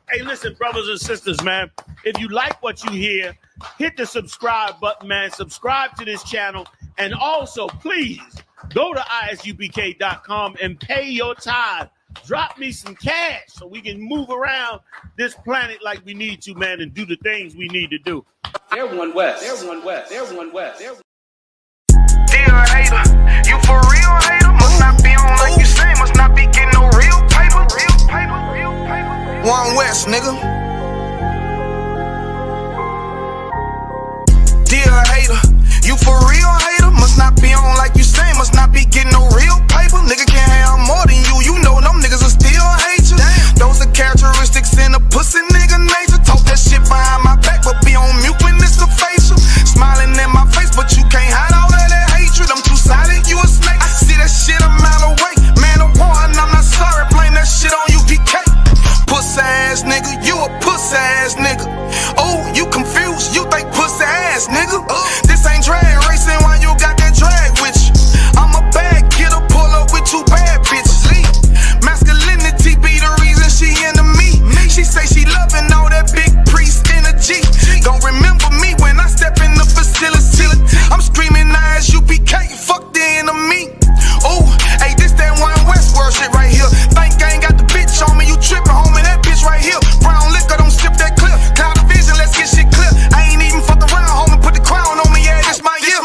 Hey, listen, brothers and sisters, man. If you like what you hear, hit the subscribe button, man. Subscribe to this channel. And also, please, go to isubk.com and pay your tithe. Drop me some cash so we can move around this planet like we need to, man, and do the things we need to do. They're one West. They're one West. They're one West. Dear hater, you for real hater? Must not be on like you say. Must not be getting no real paper. Real paper. Real paper. One West, nigga. Dear hater, you for real hater? Must not be on like you say. Must not be getting no real paper. Nigga can't have more than you. You know them niggas will still hate you. Those are characteristics in a pussy nigga nature. Talk that shit behind my back, but be on mute when it's a facial. Smiling in my face, but you can't hide all of that hatred. I'm too silent, you a snake. I see that shit a mile away. Man of war, and I'm not sorry. Blame that shit on UPK. Pussy ass nigga, you a pussy ass nigga. Oh, you confused, you think pussy ass nigga. This ain't drag racing, why you got that drag with you? I'm a bad kidder, pull up with two bad bitches. Masculinity be the reason she into me. She say she loving all that big priest energy. Don't remember me when I step in the facility. I'm screaming as UPK, fuck the enemy. Oh, hey, this that one West world shit right here. Think I ain't got the bitch on me, you tripping, homie, that bitch right here. Brown liquor, don't sip that clear. Cloud of vision, let's get shit clear. I ain't even fuck around, homie, put the crown on me, yeah, this my year.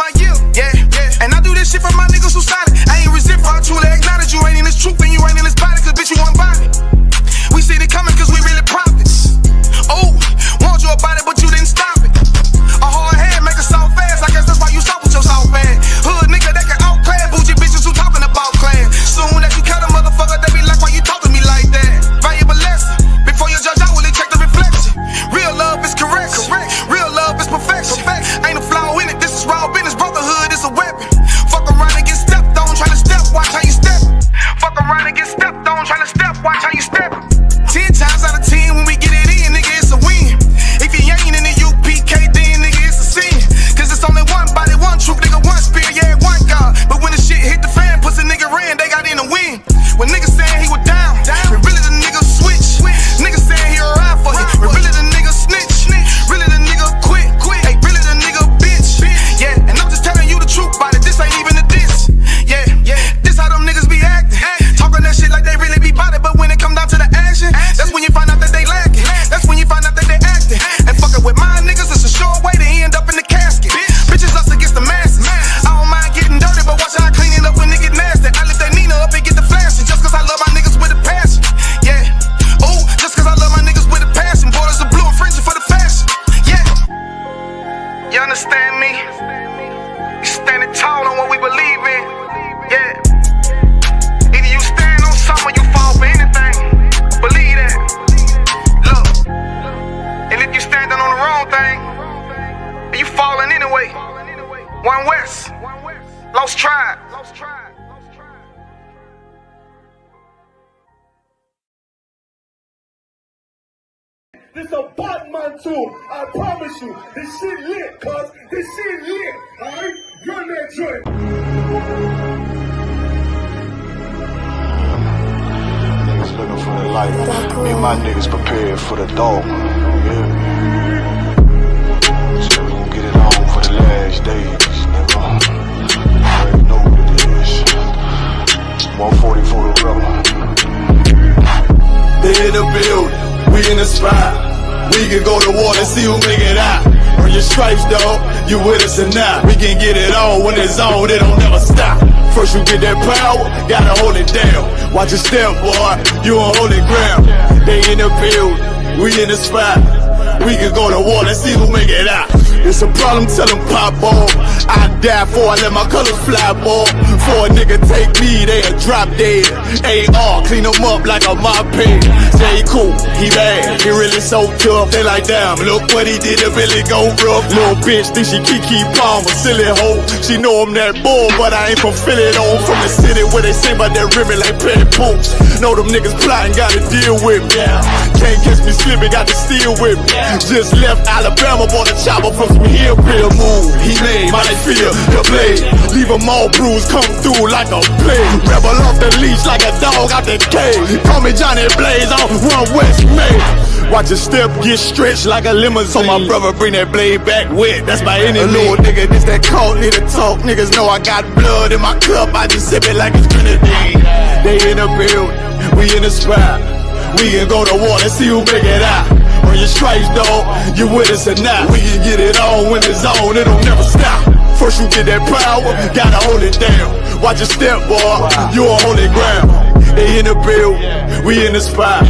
Yeah, yeah, and I do this shit for my niggas who solid. I ain't resent for I truly acknowledge you ain't in this truth and you ain't in this body, cause bitch you want body. We see it coming cause we really prophets. Oh, want you about it, but you didn't stop it. A hard head make a soft fast, I guess that's why you stop with your soft fast. Hood nigga that can outclass, bougie bitches who talking about class. Soon as you cut a motherfucker, they be like, why you talk to me like that? Valuable lesson, before you judge, I will check the reflection. Real love is correct. Real love is perfection. Ain't a flaw in it, this is raw business, brotherhood is a weapon. Fuck around and get stepped on, try to step, watch how you step. Fuck around and get stepped on, try to step, watch how you step. 10 times out of 10 when we get it in, nigga, it's a win. If you ain't in the UPK, then nigga, it's a sin. Cause it's only one body, one truth, nigga, one spirit, yeah, one God. But when the shit hit the fan, pussy nigga ran, they got in the win. When niggas saying he was down, when really the nigga switch. Niggas saying he a ride for you, when really the nigga snitch. Really the nigga quit, hey, really the nigga bitch. Yeah, and I'm just telling you the truth about it, this ain't even a diss. Yeah, this how them niggas be acting. Talking that shit like they really be about it, but when it come down to the action, that's when you find out that they lacking. That's when you find out that they acting. And fucking with my niggas, it's a sure way to end up in the casket. Bitches us against the masses. I don't mind getting dirty, but watch how I clean it up when it get nasty. I lift that Nina up and get the flashing, just cause I love my niggas with a passion. Yeah, ooh, just cause I love my niggas with a passion. Borders are blue and fringing for the fashion. Yeah, you understand me? We standing tall on what we believe in. Yeah, either you stand on something or you fall for anything. Believe that. Look, and if you standing on the wrong thing, you falling anyway. One West, lost tribe. This a Batman tune, I promise you. This shit lit, cuz. This shit lit, alright? You're next joint. Niggas looking for the light. Me and my niggas prepared for the dog. Yeah. So we gon' get it on for the last days, nigga. You already know what it is. 140 for the rebel. They in the building, we in the spot. We can go to war and see who make it out. Earn your stripes, dog, you with us or not. We can get it on when it's on, it don't never stop. First you get that power, gotta hold it down. Watch your step, boy, you on holy ground. They in the building, we in the spot. We can go to war and see who make it out. It's a problem, tell them pop ball. I die for I let my colors fly, ball. For a nigga take me, they a drop dead. AR, clean them up like a mop pig. Say he cool, he bad, he really so tough. They like, damn, look what he did, it really go rough. Little bitch think she Kiki Palmer, silly hoe. She know I'm that bull, but I ain't from Philly though. From the city where they sing about that ribbon like petty poops. Know them niggas plotting, gotta deal with me. Can't catch me slipping, got to steal with me. Just left Alabama, bought a chopper from some hillbilly move. He made my feel the blade. Leave them all bruised, come through like a plague. Rebel off the leash like a dog out the cage. Call me Johnny Blaze on One West May. Watch your step get stretched like a limousine. So my brother bring that blade back wet, that's by any means. A little nigga, this that cold, need to talk. Niggas know I got blood in my cup, I just sip it like it's grenadine. They in the building, we in the spot. We can go to war and see who make it out. On your stripes, dog, you with us or not. We can get it on when it's on, it'll never stop. First you get that power, gotta hold it down. Watch your step, boy, you on holy ground. They in the building, we in the spot.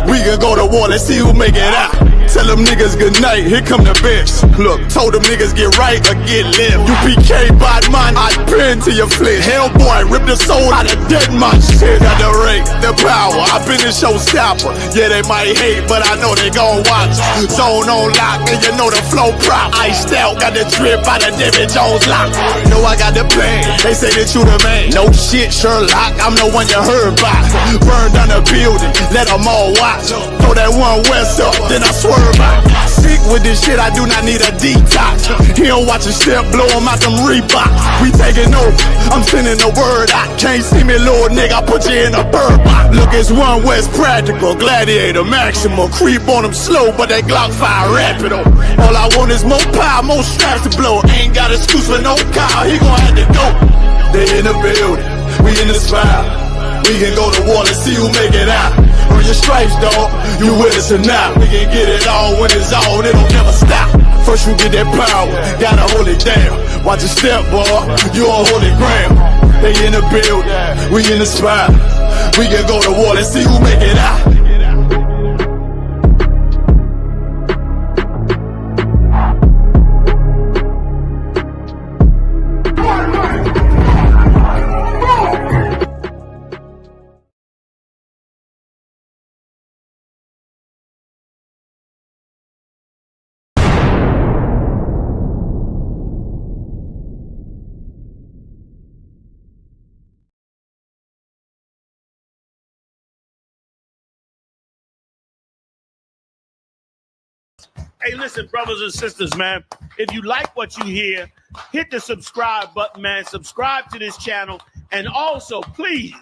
We can go to war, let's see who make it out. Tell them niggas good night, here come the bitch. Look, told them niggas get right or get left. You PK bad man, I pin to your flesh. Hellboy, rip the soul out of dead man shit. Got the rate, the power, I been the showstopper. Yeah, they might hate, but I know they gon' watch. Zone on lock, and you know the flow prop. Iced out, got the drip out of David Jones lock. Know I got the plan, they say that you the man. No shit, Sherlock, I'm the one you heard about. Burn down the building, let them all watch. Throw that one west up, then I swerve out. Sick with this shit, I do not need a detox. He don't watch a step, blow him out them Reeboks. We taking over, I'm sending the word out. Can't see me, little nigga, I put you in a bird box. Look, it's one West practical, gladiator, maximal. Creep on them slow, but they Glock fire rapido. All I want is more power, more straps to blow. Ain't got excuse for no car, he gon' have to go. They in the building, we in the spot. We can go to war and see who make it out. Earn your stripes, dog, you with us or not. We can get it on when it's on, it'll never stop. First you get that power, gotta hold it down. Watch your step, boy, you on holy ground. They in the building, we in the spot. We can go to war and see who make it out. Hey, listen, brothers and sisters, man, if you like what you hear, hit the subscribe button, man. Subscribe to this channel. And also, please,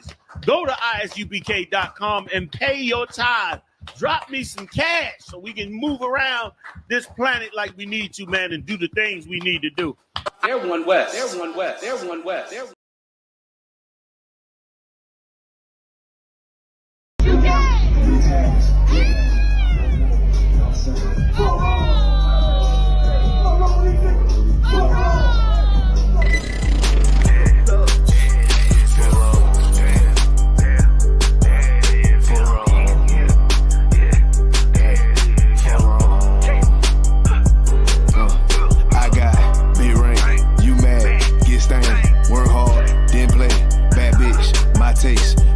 go to isubk.com and pay your tithe. Drop me some cash so we can move around this planet like we need to, man, and do the things we need to do. They're one West. They're one West. They're one West. They're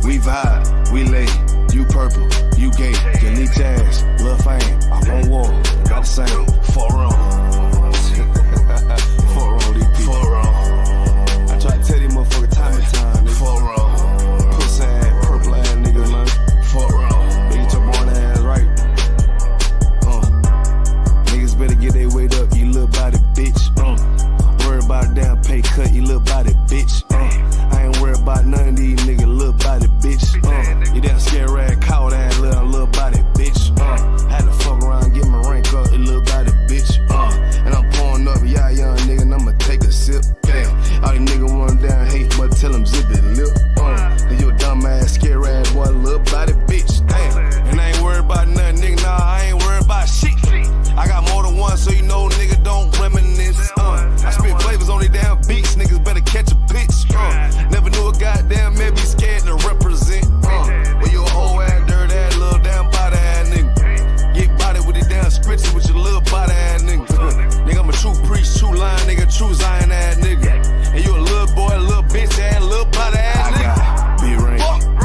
we vibe, we lay, you purple, you gay, you leak jazz, lil' fame, I won't war, not the same, for wrong. For wrong, DP. For wrong. I try to tell these motherfuckers time and time, for wrong. Pussy ass, purple ass niggas, man, for wrong. They get your born ass right. Niggas better get their weight up, you little body bitch. Worry about a damn pay cut, you little body bitch. I ain't worried about none of these niggas, little body bitch. You damn scared rag, cow ass little body bitch. Had to fuck around, get my rank up, you little body bitch. And I'm pouring up, yeah, young nigga, and I'ma take a sip. Yeah. All these niggas run down hate, but tell them zip it lip. Cause you a dumb ass, scared rag boy, little body bitch. Damn. And I ain't worried about nothing, nigga, nah, I ain't worried about shit. I got more than one, so you know, nigga, don't reminisce. I spit flavors on these damn beats, niggas better catch a pitch. Never knew a goddamn man be scared to represent. Well, you a whole ass, dirt ass, little damn body ass nigga. Get body with it damn scripture with your little body ass nigga. Nigga, I'm a true priest, true line, nigga, true Zion ass nigga. And you a little boy, a little bitch ass, little body ass nigga. I got B-Ring,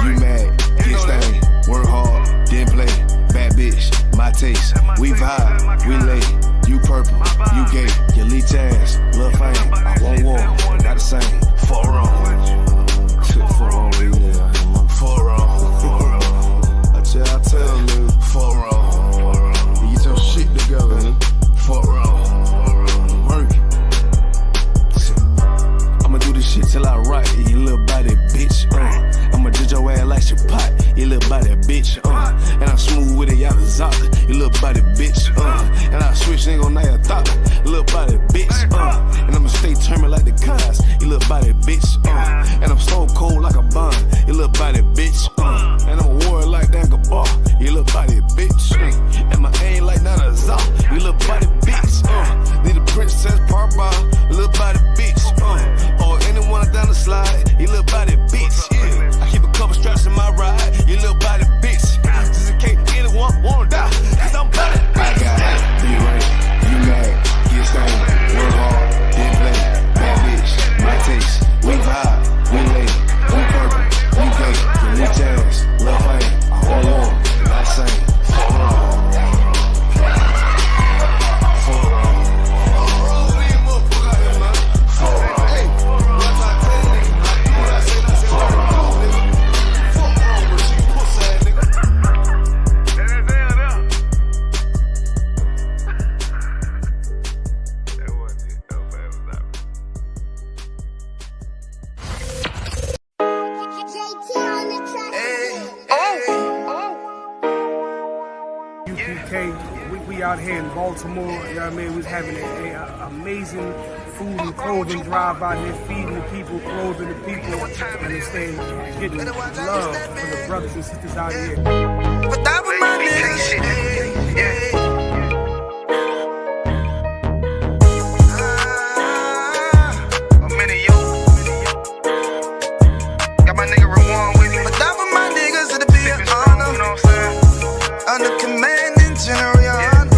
you mad, get stained, work hard, didn't play, bad bitch, my taste. We vibe, we lay, you purple, you gay, you leech ass, lil' fame, I won't war, not the same, for wrong. For wrong, yeah, for wrong. I tell you, for wrong. You get your shit together, for wrong. Work it. I'ma do this shit till I rock, you little body bitch. I'ma judge your ass like your pot, you little body bitch. And I'm smooth with it, y'all the Zaka. you little body bitch. And I switch, ain't gon' know your thought, little body bitch. And I'ma stay determined like the cars, you little body bitch. And I'm so cold like a bomb, you little body bitch. And I'm a warrior like that bar, you little body bitch. And my aim like that a Zah, you little body bitch. Need a princess part bar, you little body bitch. Or anyone down the slide, you little body bitch. Yeah, I keep a couple straps in my ride, you little body bitch. Just in case anyone wanna die, cause I'm body bitch. I got it, be right, you mad, get stained, work hard, then play, bad bitch, my taste, we vibe, we lay, we purple, we gay, we jazz, love fame, all on, not same. We out here in Baltimore, you know what I mean? We was having an amazing food and clothing drive out there, feeding the people, clothing the people, and instead getting love for the brothers and sisters out here. But that was my got my nigga Rewan with me. But that was my niggas, it'll be an honor. You know what I'm saying? Under commanding General Yahanna.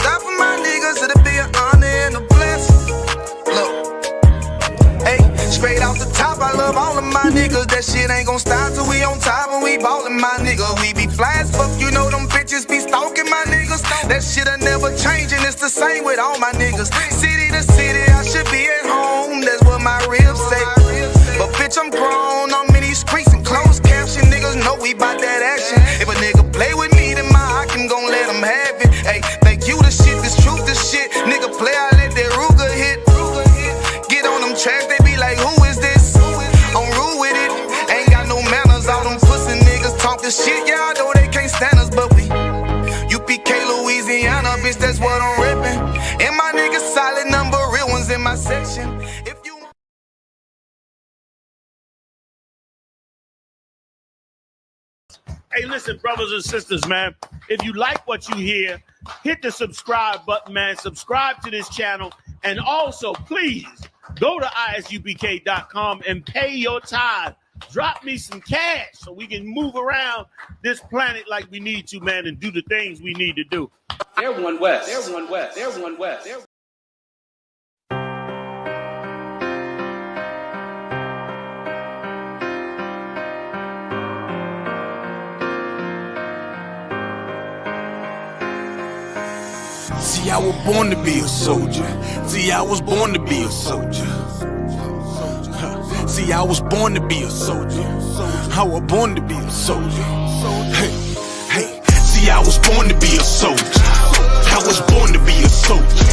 That for my niggas, it'll be an honor and a blessing. Look, hey, straight off the top, I love all of my niggas. That shit ain't gon' stop till we on top and we ballin', my nigga. We be fly as fuck, you know them bitches be stalking my niggas. That shit'll never change and it's the same with all my niggas. City to city, I should be at home, that's what my ribs say. But bitch, I'm grown, I'm in these streets and closed caption. Niggas know we bout that action. If a nigga play with me, then my Hakim gon' let him have it. Hey, think you the shit, this truth, this shit. Nigga play, I let that Ruger hit. Get on them tracks, they be like, who is this? I'm rude with it, ain't got no manners. All them pussy niggas talkin' shit, yeah, I know they can't stand us, but we UPK, Louisiana, bitch, that's what I'm rippin'. And my niggas solid number, real ones in my section. If you Hey, listen, brothers and sisters, man. If you like what you hear, hit the subscribe button, man. Subscribe to this channel. And also, please, go to isubk.com and pay your tithe. Drop me some cash so we can move around this planet like we need to, man, and do the things we need to do. They're one West. They're one West. They're one West. They're See, I was born to be a soldier. See, I was born to be a soldier. See, I was born to be a soldier. I was born to be a soldier. Hey, hey. See, I was born to be a soldier. I was born to be a soldier.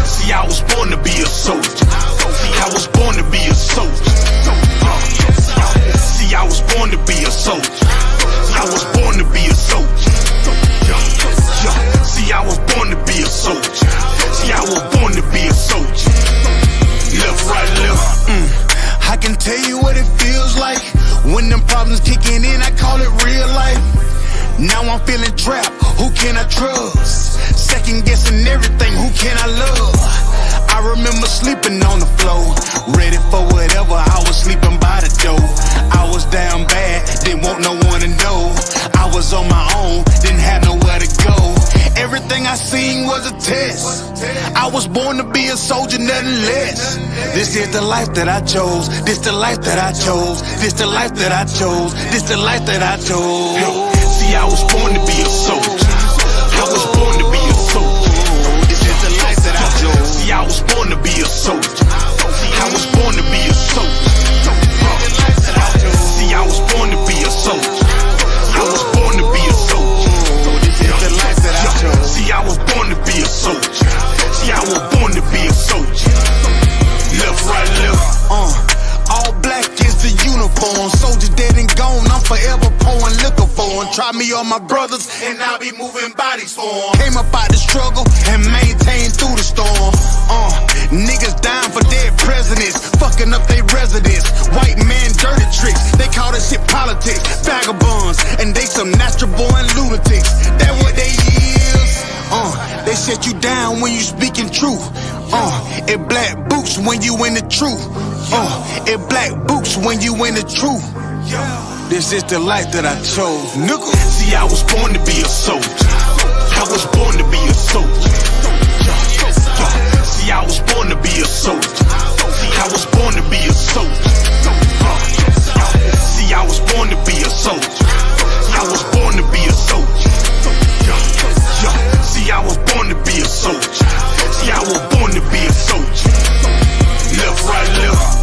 See, I was born to be a soldier. See, I was born to be a soldier. See, I was born to be a soldier. I was born to be a soldier. See, I was born to be a soldier. See, I was born to be a soldier. Left, right, left. I can tell you what it feels like when them problems kicking in. I call it real life. Now I'm feeling trapped. Who can I trust? Second guessing everything. Who can I love? I remember sleeping on the floor, ready for whatever. I was sleeping by the door. I was down bad, didn't want no one to know. I was on my own, didn't have nowhere to go. Everything I seen was a test. I was born to be a soldier, nothing less. This is the life that I chose. This the life that I chose. This the life that I chose. This the life that I chose. See, I was born to be a soldier. I was born to be a soldier. This is the life that I chose. See, I was born to be a soldier. I was born to be a soldier. See, I was born to be a soldier. I was born to be a soldier. This is the life that I chose. See, I was born to be a soldier. See, I was born to be a soldier. Left, right, left. All beside me are my brothers, and I'll be moving bodies for 'em. Came up out the struggle and maintained through the storm. Niggas dying for dead presidents, fucking up their residence. White man dirty tricks, they call that shit politics. Vagabonds, and they some natural born lunatics. That what they is. They shut you down when you speaking truth. It black boots when you in the truth. It black boots when you in the truth. This is the life that I chose, nigga. See, I was born to be a soldier. I was born to be a soldier. See, I was born to be a soldier. I was born to be a soldier. See, I was born to be a soldier. I was born to be a soldier. See, I was born to be a soldier. See, I was born to be a soldier. Left, right, left.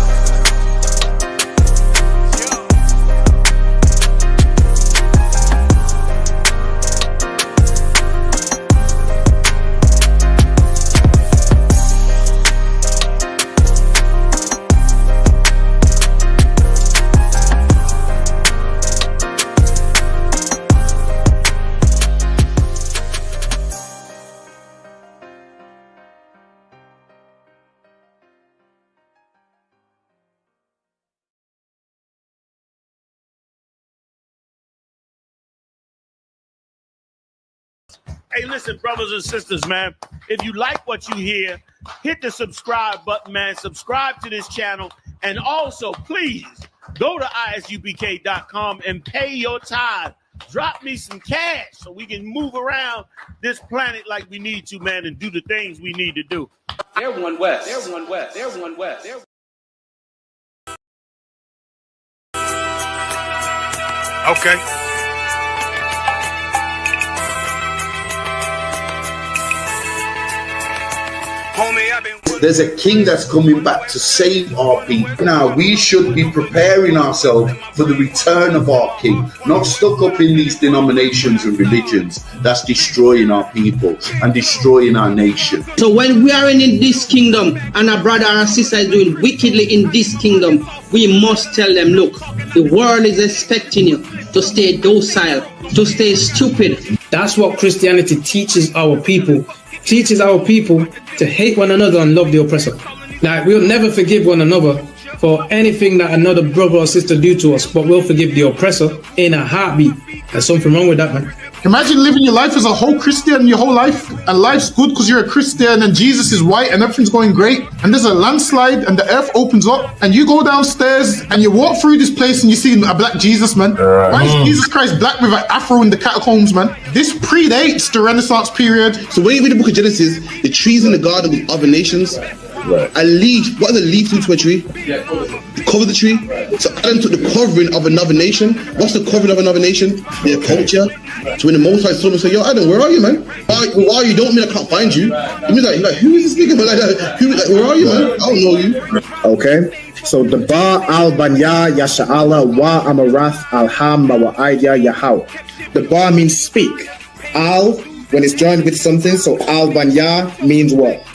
Hey, listen, brothers and sisters, man. If you like what you hear, hit the subscribe button, man. Subscribe to this channel. And also, please, go to isubk.com and pay your tithe. Drop me some cash so we can move around this planet like we need to, man, and do the things we need to do. They're one West. They're one West. They're one West. They're... Okay. There's a king that's coming back to save our people. Now, we should be preparing ourselves for the return of our king, not stuck up in these denominations and religions that's destroying our people and destroying our nation. So when we are in this kingdom and a brother or sister is doing wickedly in this kingdom, we must tell them, look, the world is expecting you to stay docile, to stay stupid. That's what Christianity teaches our people. Teaches our people to hate one another and love the oppressor. Like, we'll never forgive one another for anything that another brother or sister do to us, but we'll forgive the oppressor in a heartbeat. There's something wrong with that, man. Imagine living your life as a whole Christian your whole life, and life's good because you're a Christian and Jesus is white and everything's going great, and there's a landslide and the earth opens up and you go downstairs and you walk through this place and you see a black Jesus, man. Why is Jesus Christ black with an afro in the catacombs, man? This predates the Renaissance period. So when you read the book of Genesis, the trees in the garden with other nations, a leaf, what does a leaf do to a tree? Cover the tree. So Adam took the covering of another nation. What's the covering of another nation? Their culture. So when the Most High saw him, say, yo, Adam, where are you, man? Why you don't mean I can't find you? You mean like who is this nigga? Like where are you, man? I don't know you. Okay. So the Ba al Banya Yasha'ala wa Amarath al Hamma wa Aidya Yahweh. The Ba means speak. Al, when it's joined with something, so al Banya means what?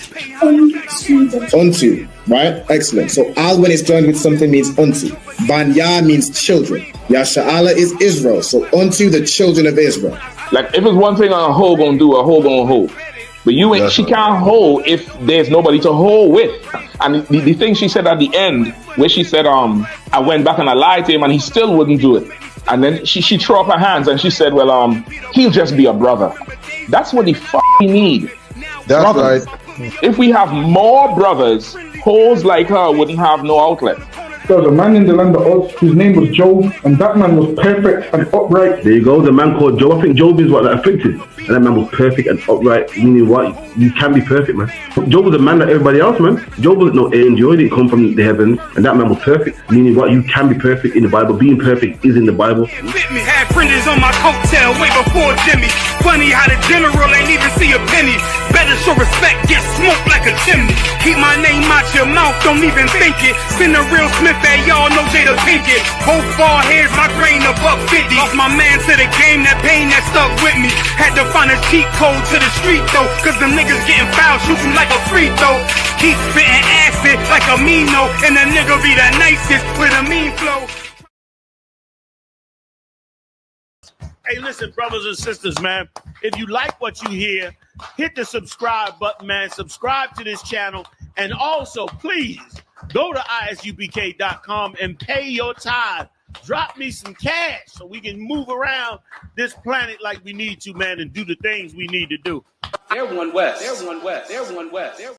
Unto, right? Excellent. So al when it's joined with something means unto. Banya means children. Yasha'ala is Israel. So unto the children of Israel. Like if it's one thing a hoe gonna do, a hoe gonna hold. But you ain't, she can't hold if there's nobody to hold with. And the thing she said at the end, where she said, I went back and I lied to him and he still wouldn't do it. And then she threw up her hands and she said, well, he'll just be a brother. That's what he need. That's brothers. Right. If we have more brothers, hoes like her wouldn't have no outlet. There was a man in the land of Oz, his name was Job, and that man was perfect and upright. There you go, the man called Job. I think Job is what, like, afflicted. And that man was perfect and upright, meaning what? You can be perfect, man. Job was a man like everybody else, man. Job wasn't no angel, he didn't come from the heavens, and that man was perfect, meaning what? You can be perfect in the Bible. Being perfect is in the Bible. With me, had fringes on my coattail way before Jimmy. Funny how the general ain't even see a penny. Better show respect, get smoked like a chimney. Keep my name out your mouth, don't even think it. Send a real Smith at y'all, know Jada Pinkett. Both ball heads, my grain a $1.50. Lost my man to the game, that pain that stuck with me. Had to find a cheat code to the street though, cause the niggas getting foul, shoot you like a free throw. Keep spitting acid like a Mino, and the nigga be the nicest with a mean flow. Hey, listen, brothers and sisters, man. If you like what you hear, hit the subscribe button, man. Subscribe to this channel. And also, please, go to isubk.com and pay your tithe. Drop me some cash so we can move around this planet like we need to, man, and do the things we need to do. They're one West. They're one West. They're one West. They're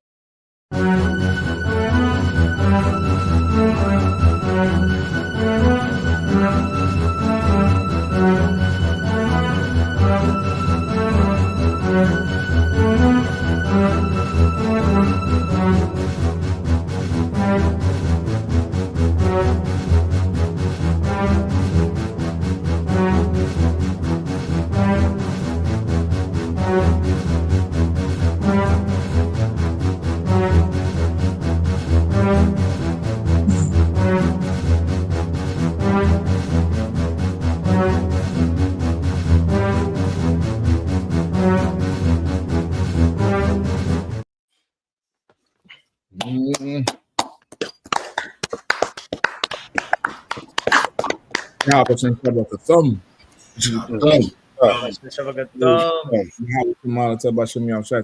Now, what's about the thumb? Shout out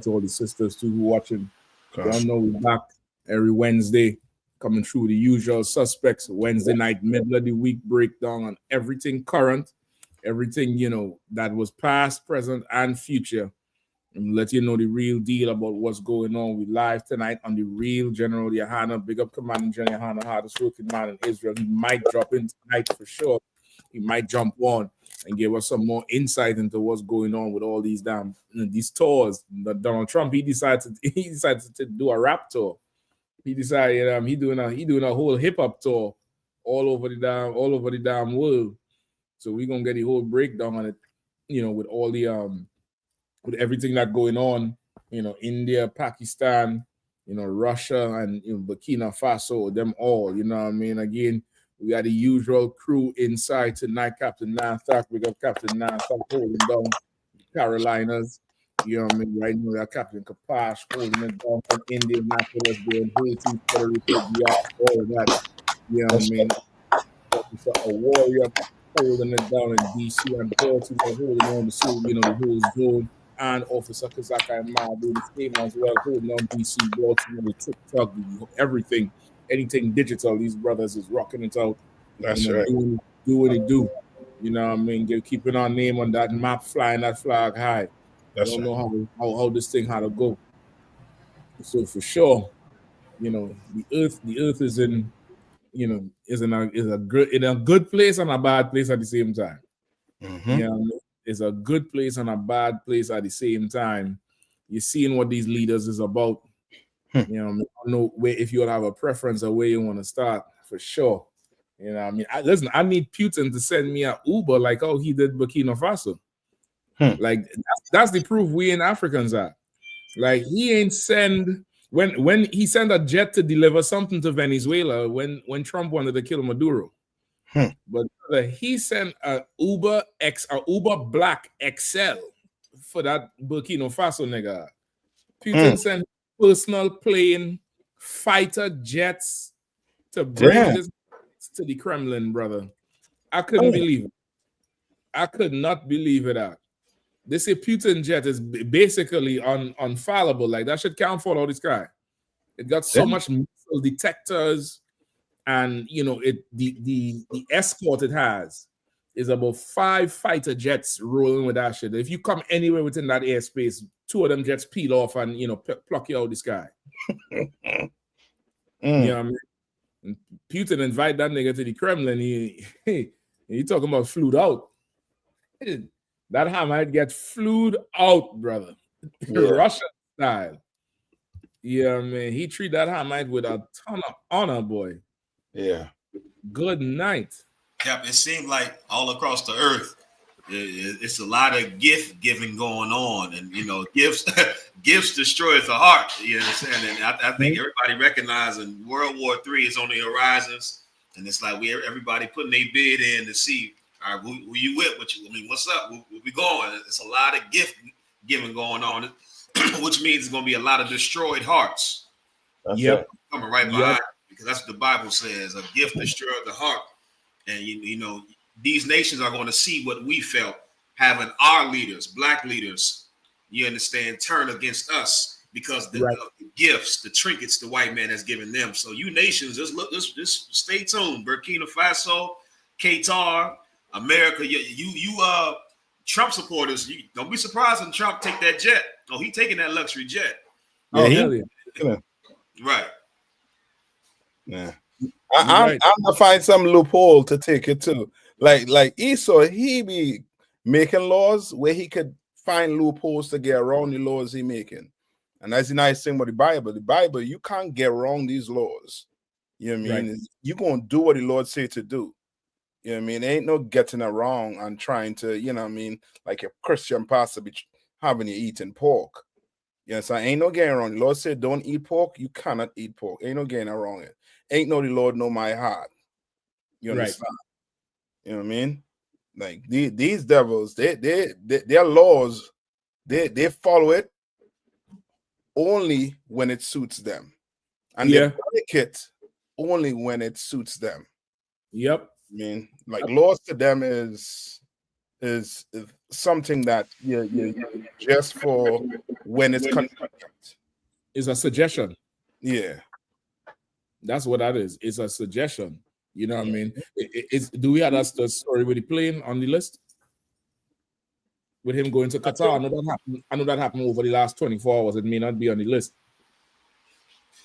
to all the sisters too who watching. Y'all know we're back every Wednesday, coming through the usual suspects. Wednesday night, middle of the week breakdown on everything current, everything that was past, present, and future. And let you know the real deal about what's going on. We live tonight on the real General Yahanna. Big up Commanding General Yahanna, hardest working man in Israel. He might drop in tonight for sure. He might jump on and give us some more insight into what's going on with all these these tours. Donald Trump, he decided to do a rap tour. He decided he doing a whole hip hop tour all over the damn world. So we're gonna get the whole breakdown on it, with all the with everything that's going on, India, Pakistan, Russia, and Burkina Faso, them all, Again, we got the usual crew inside tonight. Captain Nanthak, we got Captain Nanthak holding down the Carolinas. Right now, we got Captain Kapash holding it down from India, Napolis, doing Haiti, Puerto Rico, all of that. A warrior holding it down in DC and Baltimore, holding on the whole zone. And Officer Kazaka and Ma doing the same as well, holding on DC, Baltimore, TikTok, everything, anything digital. These brothers is rocking it out. That's right. Do what they do. Keeping our name on that map, flying that flag high. I don't know how this thing had to go. So for sure, the earth is in a good place and a bad place at the same time. It's a good place and a bad place at the same time. You're seeing what these leaders is about. I don't know if you would have a preference of where you want to start for sure. I need Putin to send me an Uber like how he did Burkina Faso. Like that's the proof we in Africans are. Like he ain't send when he sent a jet to deliver something to Venezuela when Trump wanted to kill Maduro. But he sent a Uber Black XL for that Burkina Faso nigga. Putin sent personal plane, fighter jets to bring this to the Kremlin, brother. I couldn't believe it. I could not believe it. They say Putin jet is basically unfallible. Like that shit can't fall out of the sky. It got so much missile detectors. And the escort it has is about 5 fighter jets rolling with that shit. If you come anywhere within that airspace, 2 of them jets peel off and pluck you out of the sky. You know what I mean? And Putin invite that nigga to the Kremlin. He talking about flued out. That might get flued out, brother. Russian style. Yeah, man. He treat that Hamite with a ton of honor, boy. Yeah. Good night. Cap, it seemed like all across the earth, it's a lot of gift giving going on, and gifts destroys the heart. You understand? And I think everybody recognizing World War III is on the horizons, and it's like everybody putting their bid in to see, all right, who you with? What's up? Where we going? It's a lot of gift giving going on, which means it's going to be a lot of destroyed hearts. Coming right behind. Because that's what the Bible says, a gift destroys the heart. And these nations are going to see what we felt having our leaders, black leaders, you understand, turn against us because of the gifts, the trinkets the white man has given them. So you nations, just stay tuned. Burkina Faso, Qatar, America, you Trump supporters, you don't be surprised when Trump take that jet. Oh, he taking that luxury jet. Yeah, Right. Yeah. I'm gonna find some loophole to take it to. Like Esau, he be making laws where he could find loopholes to get around the laws he making. And that's the nice thing about the Bible. The Bible, you can't get around these laws. You know what I mean? You're gonna do what the Lord say to do. You know what I mean? There ain't no getting around and trying to, you know what I mean, like a Christian pastor be having you eating pork. Yes, I ain't no getting around. The Lord said, don't eat pork. You cannot eat pork. Ain't no getting around it. Ain't no the Lord know my heart. You understand? You know what I mean? Like these devils, their laws, they follow it only when it suits them. And they break it only when it suits them. Yep. I mean, like laws to them is something that you just for when it's convenient. It's a suggestion. Yeah. That's what that is. It's a suggestion. You know what I mean? Do we have the story with the plane on the list? With him going to Qatar? I know that happened over the last 24 hours. It may not be on the list.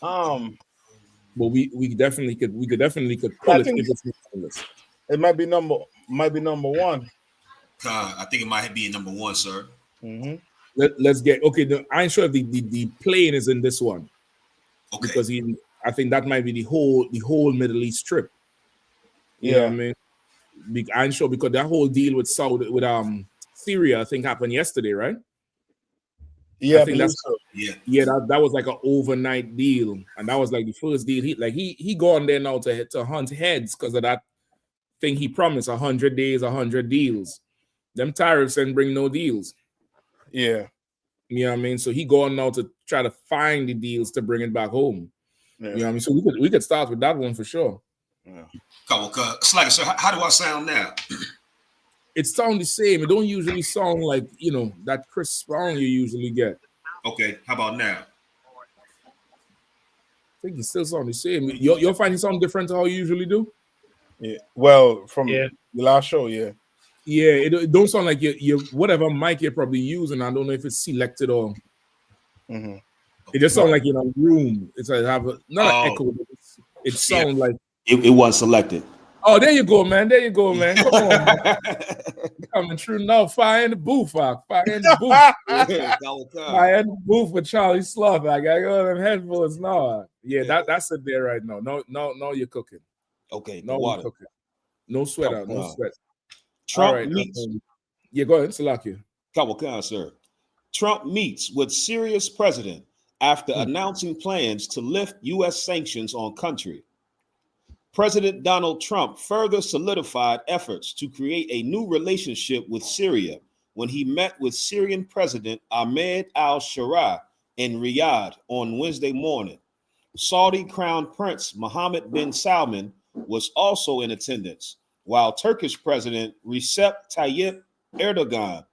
But we definitely could pull it if it's on the list. It might be number one. I think it might be number one, sir. Mm-hmm. Let's get I ain't sure if the plane is in this one. Okay. Because I think that might be the whole Middle East trip. You know what I mean? I ain't sure because that whole deal with Syria, I think happened yesterday, right? Yeah, I think that's so. Yeah. That was like an overnight deal, and that was like the first deal. He gone there now to hunt heads because of that thing he promised: 100 days, 100 deals. Them tariffs and bring no deals. Yeah, you know what I mean. So he going now to try to find the deals to bring it back home. Yeah. You know what I mean. So we could start with that one for sure. Yeah. Slugger, so how do I sound now? It sounds the same. It don't usually sound like that crisp sound you usually get. Okay, how about now? I think it still sounds the same. You're finding something different to how you usually do? Yeah. Well, from the last show, yeah. Yeah, it don't sound like you whatever mic you're probably using. I don't know if it's selected or. Mm-hmm. It just sounds like in a room. It's like an echo. But it sounds like it was selected. Oh, there you go, man. Come on, man. Coming true now. Fire in the booth, Fire in the booth. Fire in the booth with Charlie Sloth. I gotta go to them headphones now. Yeah, that's it there right now. No, you're cooking. Okay, no water. Cooking. No sweat out. No sweat. Trump meets. Yeah, go ahead. Salakia. Kawakana, sir. Trump meets with Syria's president after announcing plans to lift U.S. sanctions on country. President Donald Trump further solidified efforts to create a new relationship with Syria when he met with Syrian President Ahmed al-Shara in Riyadh on Wednesday morning. Saudi Crown Prince Mohammed bin Salman was also in attendance, while Turkish President Recep Tayyip Erdogan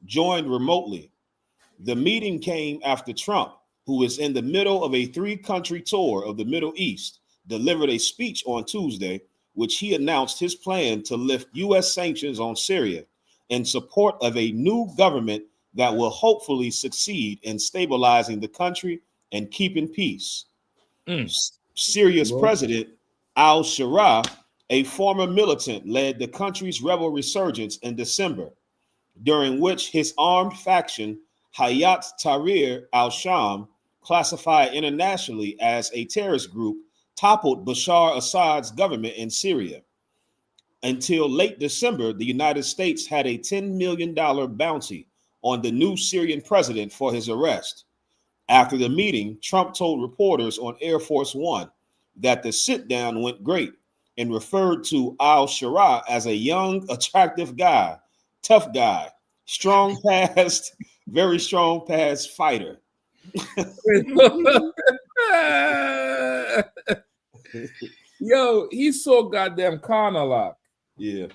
joined remotely. The meeting came after Trump, who is in the middle of a 3-country tour of the Middle East, delivered a speech on Tuesday, which he announced his plan to lift U.S. sanctions on Syria in support of a new government that will hopefully succeed in stabilizing the country and keeping peace. Syria's president al-Shara, a former militant, led the country's rebel resurgence in December, during which his armed faction, Hayat Tahrir al-Sham, classified internationally as a terrorist group, toppled Bashar Assad's government in Syria. Until late December, the United States had a $10 million bounty on the new Syrian president for his arrest. After the meeting, Trump told reporters on Air Force One that the sit-down went great and referred to al-Shara as a young, attractive guy, tough guy, very strong past fighter. Yo, he's so goddamn carnal. Yeah.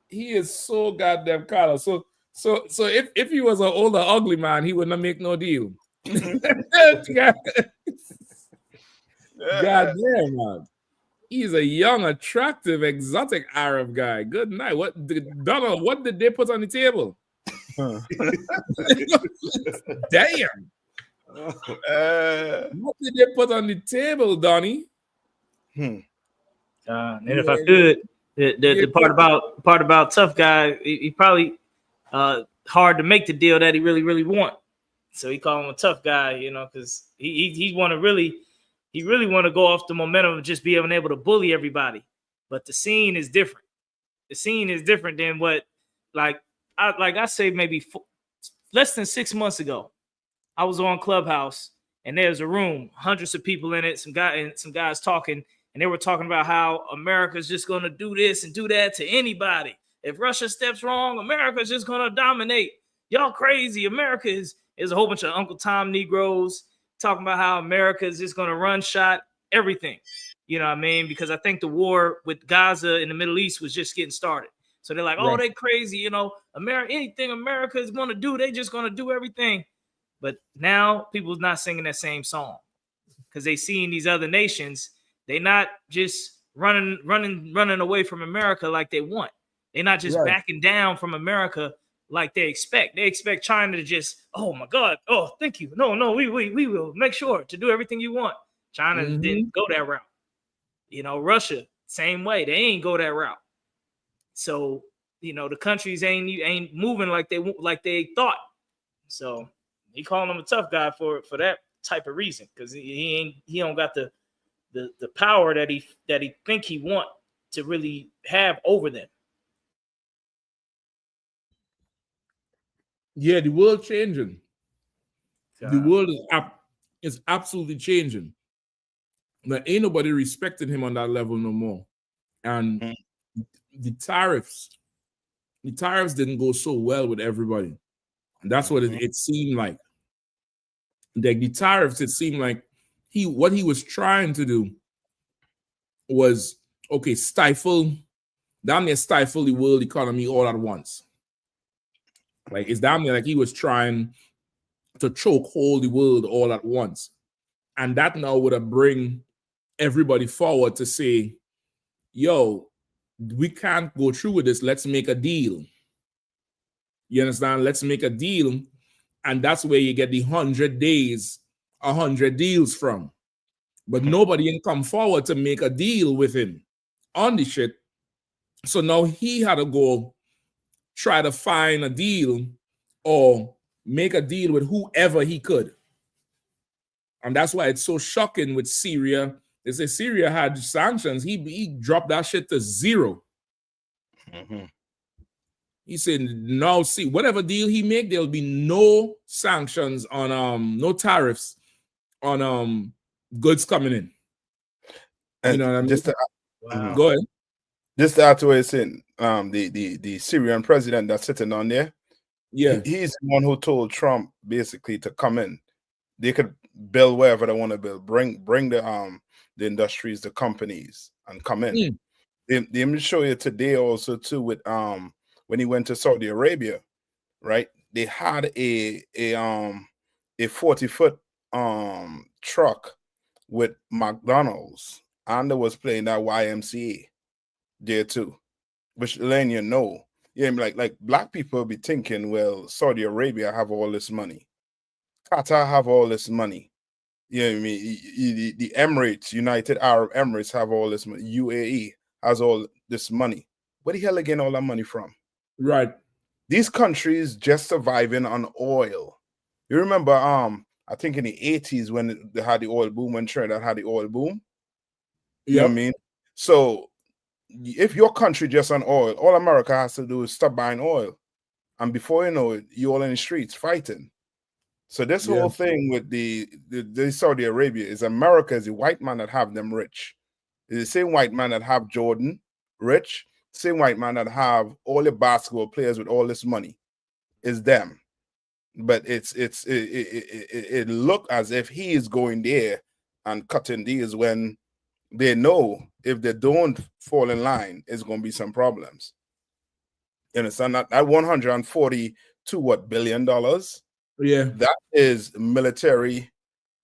He is so goddamn carnal. So So if he was an older ugly man, he would not make no deal. God damn, man. He's a young, attractive, exotic Arab guy. Good night. Donald, what did they put on the table? Damn. What did they put on the table, Donnie? And if I could, the part about tough guy, he probably hard to make the deal that he really want. So he call him a tough guy, you know, because he want to really want to go off the momentum of just being able to bully everybody. But the scene is different. The scene is different than what, I say maybe less than 6 months ago, I was on Clubhouse and there's a room, hundreds of people in it, some guys talking, and they were talking about how America's just going to do this and do that to anybody. If Russia steps wrong, America's just going to dominate. Y'all crazy. America is a whole bunch of Uncle Tom Negroes talking about how America is just going to run shot everything. You know what I mean? Because I think the war with Gaza in the Middle East was just getting started. So they're like, oh, they crazy. You know, anything America is going to do, they just going to do everything. But now people's not singing that same song because they seeing these other nations. They not just running away from America like they want. They're not just backing down from America like they expect. They expect China to just, oh my God, oh thank you. No, we will make sure to do everything you want. China didn't go that route. You know, Russia, same way. They ain't go that route. So, you know, the countries ain't moving like they thought. So he calling him a tough guy for that type of reason, because he don't got the power that he think he want to really have over them. Yeah, the world changing. The world is absolutely changing. But ain't nobody respecting him on that level no more. And the tariffs didn't go so well with everybody. And that's what it seemed like. Like the tariffs, it seemed like what he was trying to do was, okay, damn near stifle the world economy all at once. Like it's damn near like he was trying to choke hold the world all at once. And that now would have bring everybody forward to say, yo, we can't go through with this. Let's make a deal. You understand? Let's make a deal. And that's where you get the 100 days, 100 deals from. But nobody can come forward to make a deal with him on the shit. So now he had to go try to find a deal or make a deal with whoever he could. And that's why it's so shocking with Syria. They say Syria had sanctions. He dropped that shit to 0. He said, now see, whatever deal he make, there'll be no sanctions on no tariffs on goods coming in. And you know what I mean? just to, Go ahead. Just to add to what you're saying, the Syrian president that's sitting on there, he's the one who told Trump basically to come in. They could build wherever they want to build. Bring the industries, the companies, and come in. Let me show you today also too with when he went to Saudi Arabia, right? They had a 40-foot truck with McDonald's, and they was playing that YMCA there too, which letting you know, like black people be thinking, well, Saudi Arabia have all this money, Qatar have all this money, you know what I mean? The Emirates, United Arab Emirates have all this money, UAE has all this money. Where the hell are they getting all that money from? Right. These countries just surviving on oil. You remember, I think in the 80s when they had the oil boom, when Trinidad had the oil boom. You know what I mean? So if your country just on oil, all America has to do is stop buying oil. And before you know it, you're all in the streets fighting. So this whole thing with the Saudi Arabia is America is the white man that have them rich. It's the same white man that have Jordan rich, same white man that have all the basketball players with all this money. Is them. But it look as if he is going there and cutting deals when they know if they don't fall in line, it's going to be some problems. You understand that? That 142 billion dollars. Yeah. That is military,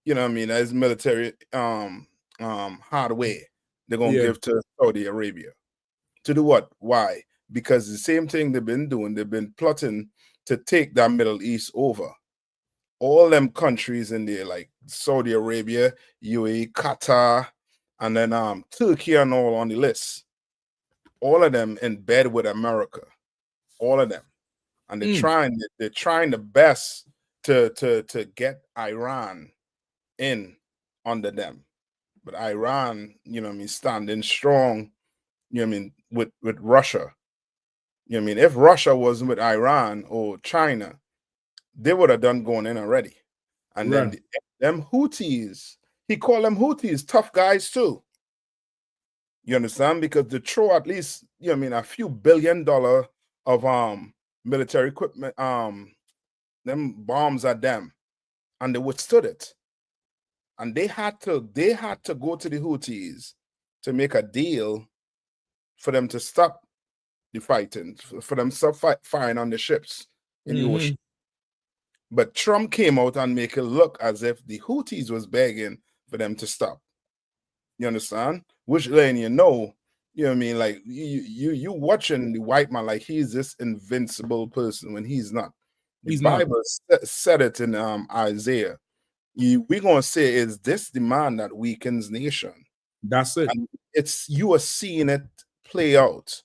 you know what I mean? That is military hardware they're gonna give to Saudi Arabia. To do what? Why? Because the same thing they've been doing, they've been plotting to take that Middle East over. All them countries in there, like Saudi Arabia, UAE, Qatar, and then Turkey and all on the list. All of them in bed with America. All of them. And they're trying the best to get Iran in under them. But Iran, you know what I mean, standing strong, you know what I mean, with Russia. You know what I mean? If Russia was with Iran or China, they would have done going in already. And then them Houthis, he called them Houthis, tough guys too. You understand? Because they throw at least, you know what I mean, a few $1 billion of military equipment, them bombs at them, and they withstood it. And they had to go to the Houthis to make a deal for them to stop the fighting, for them to stop firing on the ships in the ocean. But Trump came out and make it look as if the Houthis was begging for them to stop. You understand? Which letting you know what I mean? Like you watching the white man like he's this invincible person when he's not. The Bible said it in Isaiah. We're gonna say, is this the man that weakens nation? That's it. And you are seeing it play out.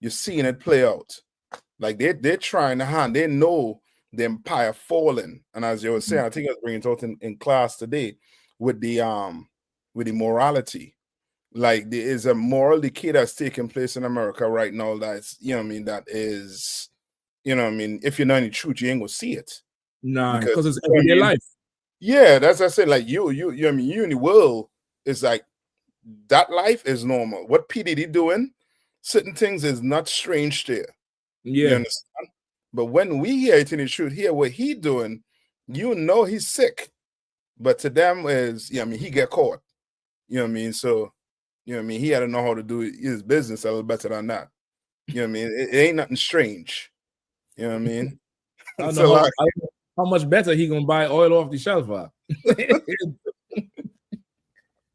You're seeing it play out. Like they're trying to hand. They know the empire falling. And as you were saying, I think I was bringing it out in class today with the morality. Like there is a moral decay that's taking place in America right now. That's, you know what I mean, that is, you know what I mean, if you're not in the truth, you ain't gonna see it. Nah, because it's everyday life. Yeah, that's what I said. Like you I mean, you in the world is like that life is normal. What P. Diddy doing, certain things is not strange to you. Yeah. You understand? But when we hear it in the truth, hear what he doing, you know he's sick. But to them is, I mean, he get caught. You know what I mean? So, you know what I mean? He had to know how to do his business a little better than that. You know what I mean? It ain't nothing strange. You know what I mean? I don't know how much better he gonna buy oil off the shelf. I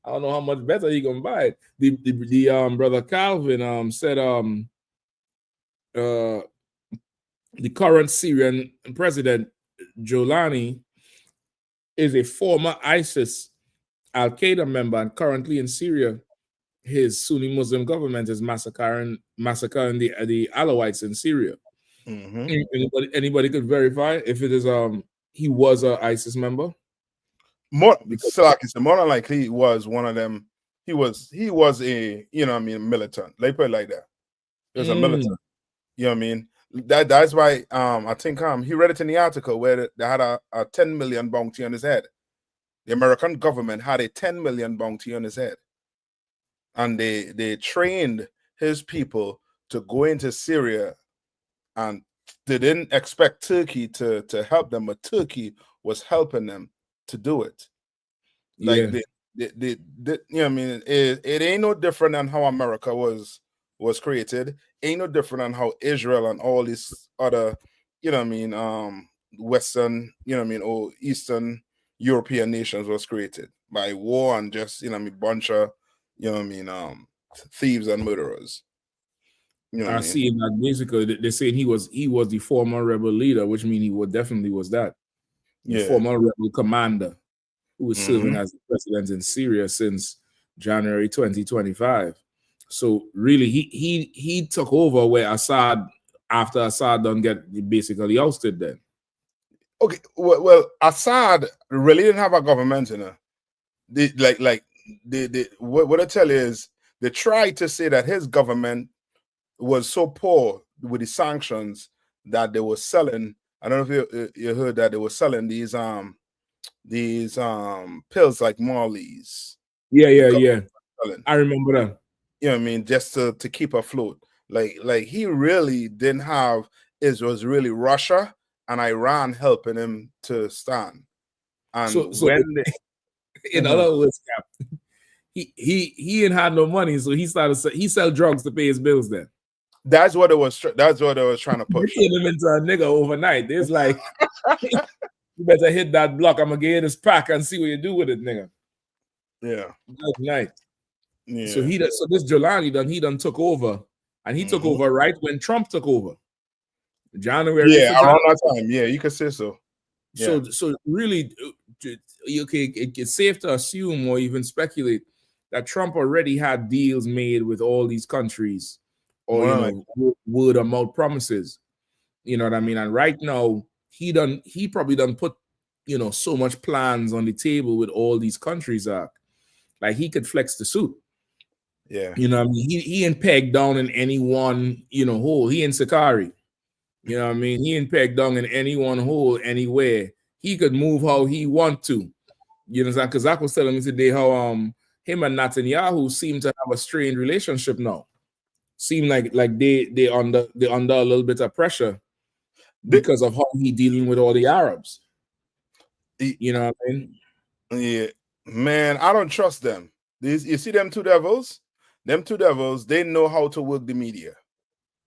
don't know how much better he gonna buy it. The brother Calvin said the current Syrian president Jolani is a former ISIS Al-Qaeda member and currently in Syria. His Sunni Muslim government is massacring the Alawites in Syria. Anybody could verify if it is he was a ISIS member? More than likely he was one of them. He was a, you know what I mean, militant. They put it like that. He was a militant. You know what I mean? That's why I think he read it in the article where they had a 10 million bounty on his head. The American government had a 10 million bounty on his head. And they trained his people to go into Syria, and they didn't expect Turkey to help them, but Turkey was helping them to do it. Like they you know what I mean? It ain't no different than how America was created. Ain't no different than how Israel and all these other, you know what I mean, Western, you know what I mean, or Eastern European nations was created by war and just, you know what I mean, bunch of, you know what I mean, thieves and murderers. You know what I mean? See that basically they're saying he was the former rebel leader, which means he definitely was that. The former rebel commander who was serving as the president in Syria since January 2025. So really he took over where after Assad done get basically ousted then. Okay, well Assad really didn't have a government, you know. What I tell you is they tried to say that his government was so poor with the sanctions that they were selling. I don't know if you heard that they were selling these pills like Marley's. Yeah. I remember that. You know what I mean? Just to keep afloat. Like he really didn't have. It was really Russia and Iran helping him to stand. And so in other words, he ain't had no money, so he sell drugs to pay his bills then. That's what it was. That's what I was trying to push. They turned him into a nigga overnight. It's like, you better hit that block. I'm gonna get in this pack and see what you do with it, nigga. Yeah. Good night. Yeah. So this Jelani done took over, and he took over right when Trump took over. January. Yeah, around that time. Yeah, you could say so. Yeah. So really, it's safe to assume or even speculate that Trump already had deals made with all these countries, or word of mouth promises. You know what I mean? And right now, he probably done put so much plans on the table with all these countries. Like he could flex the suit. Yeah. You know what I mean? He ain't pegged down in any one hole. He ain't Sakari. You know what I mean? He ain't pegged down in any one hole anywhere. He could move how he want to. You know what I'm saying? Because Zach was telling me today how him and Netanyahu seem to have a strained relationship now. Seem like they under a little bit of pressure because of how he dealing with all the Arabs. You know what I mean? Yeah, man, I don't trust them. You see them two devils? Them two devils, they know how to work the media.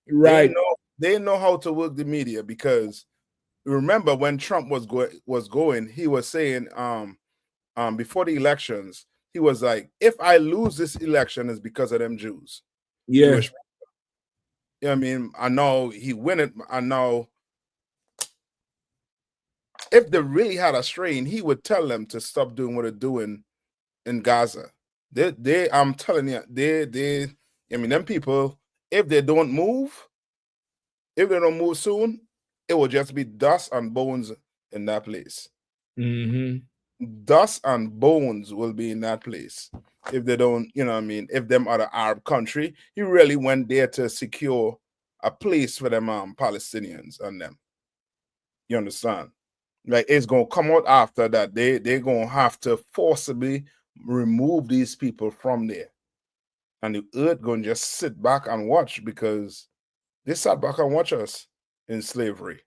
Right. They know how to work the media, because remember when Trump was going, he was saying before the elections, he was like, if I lose this election, it's because of them Jews. Yeah. Jewish people. You know what I mean? I know he win it. I know if they really had a strain, he would tell them to stop doing what they're doing in Gaza. I'm telling you, them people, if they don't move soon, it will just be dust and bones in that place. Dust and bones will be in that place if they don't, you know what I mean, if them other Arab country, he really went there to secure a place for them Palestinians and them. You understand? Like, it's gonna come out after that. They're gonna have to forcibly remove these people from there. And the earth gonna just sit back and watch, because they sat back and watch us in slavery.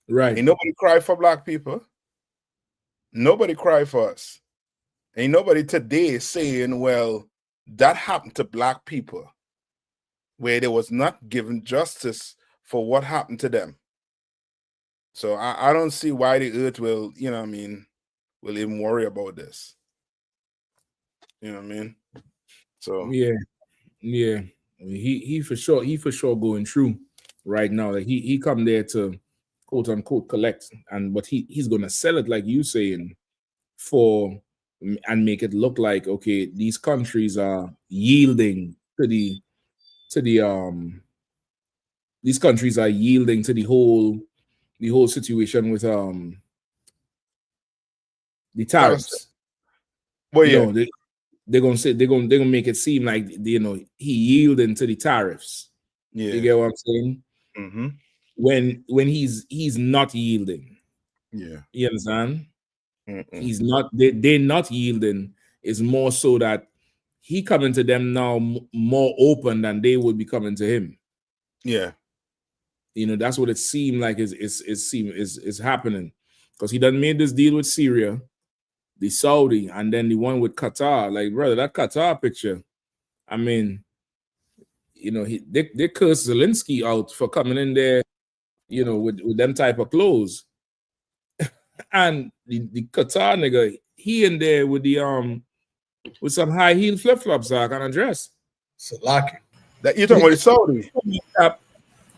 Right. Ain't nobody cry for black people. Nobody cry for us. Ain't nobody today saying, well, that happened to black people, where they was not given justice for what happened to them. So I don't see why the earth will, you know what I mean, will even worry about this. You know what I mean? So yeah. I mean, he for sure going through right now. Like he come there to quote unquote collect, but he's gonna sell it, like you saying, and make it look like, okay, these countries are yielding to the these countries are yielding to the whole situation with the tariffs. Well, yeah. No, they're gonna say they're gonna make it seem like he yielding to the tariffs. Yeah, you get what I'm saying? Mm-hmm. When he's not yielding. Yeah, you understand? He's not. They're not yielding. It's more so that he coming to them now more open than they would be coming to him. Yeah, that's what it seemed like is happening, because he done made this deal with Syria, the Saudi, and then the one with Qatar. Like, brother, that Qatar picture, I mean, they cursed Zelensky out for coming in there, with them type of clothes. And the Qatar nigga, he in there with the with some high heel flip flops and a dress. Salaki. That you talking about the Saudi?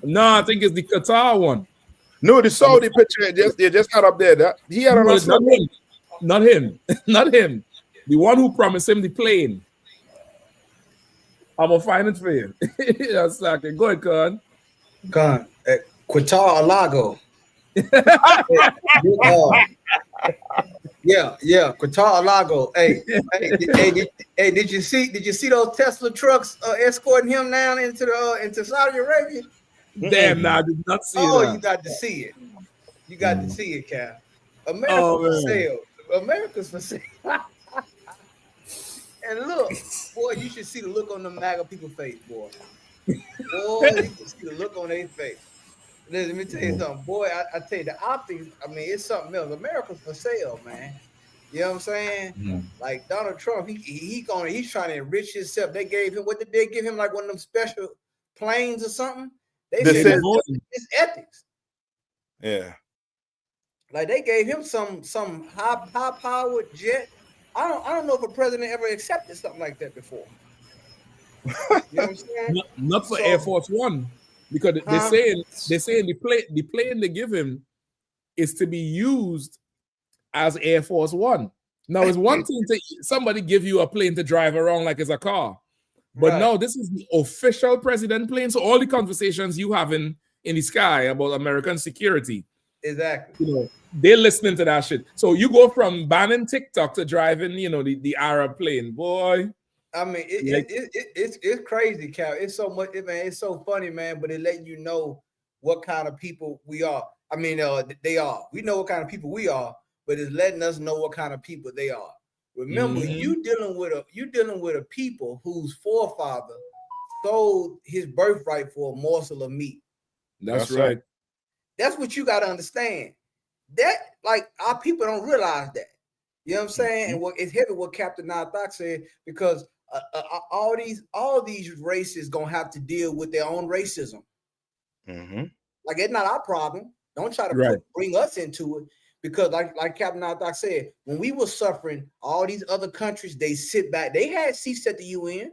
No, I think it's the Qatar one. No, the Saudi picture they just had up there. That he had on a not him. The one who promised him the plane. I'm gonna find it for you. That's like, go ahead, Khan. Khan, Qatar Alago. Yeah, Qatar Alago. Hey, did you see those Tesla trucks escorting him down into Saudi Arabia? Damn, nah, I did not see it. Oh, you got to see it. You got to see it, Cal. America's for sale. America's for sale. And look, boy, you should see the look on the MAGA people's face, boy. Boy, you can see the look on their face. Let me tell you something, boy. I tell you, the optics, I mean, it's something else. America's for sale, man. You know what I'm saying? Like Donald Trump, he's trying to enrich himself. They gave him, what did they give him? Like one of them special planes or something. They The said same- it's ethics. Yeah. Like they gave him some high powered jet. I don't know if a president ever accepted something like that before. You know what I'm saying? Not for So- Air Force One, because they're Huh? saying the plane they give him is to be used as Air Force One. Now, it's one thing to somebody give you a plane to drive around like it's a car, but Right. no, this is the official president plane. So all the conversations you have in the sky about American security, Exactly. you know, they're listening to that shit. So you go from banning TikTok to driving, you know, the Arab plane, boy. I mean, it's crazy, Cal. It's so much, man. It's so funny, man. But it let you know what kind of people we are. I mean, they are. We know what kind of people we are, but it's letting us know what kind of people they are. Remember, you dealing with a people whose forefather sold his birthright for a morsel of meat. That's right. That's what you got to understand. That, like, our people don't realize that. You know what I'm saying? And what it's heavy what Captain Nathak said, because all these races gonna have to deal with their own racism. Like, it's not our problem. Don't try to bring us into it, because like Captain Nathak said, when we were suffering, all these other countries, they sit back. They had seats at the UN.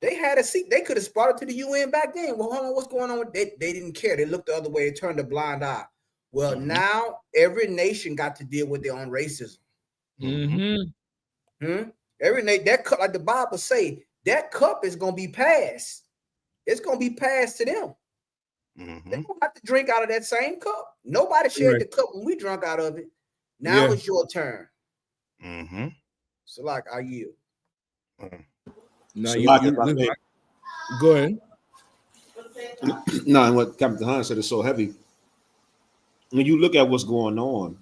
They had a seat. They could have spotted to the UN back then. Well, hold on, what's going on? They didn't care. They looked the other way. They turned a blind eye. Well, now every nation got to deal with their own racism. Every nation, that cup, like the Bible say, that cup is gonna be passed. It's gonna be passed to them. They don't have to drink out of that same cup. Nobody shared the cup when we drank out of it. Now it's your turn. So, like, I yield. No, So go ahead. No, and what Captain Hunt said is so heavy. When you look at what's going on,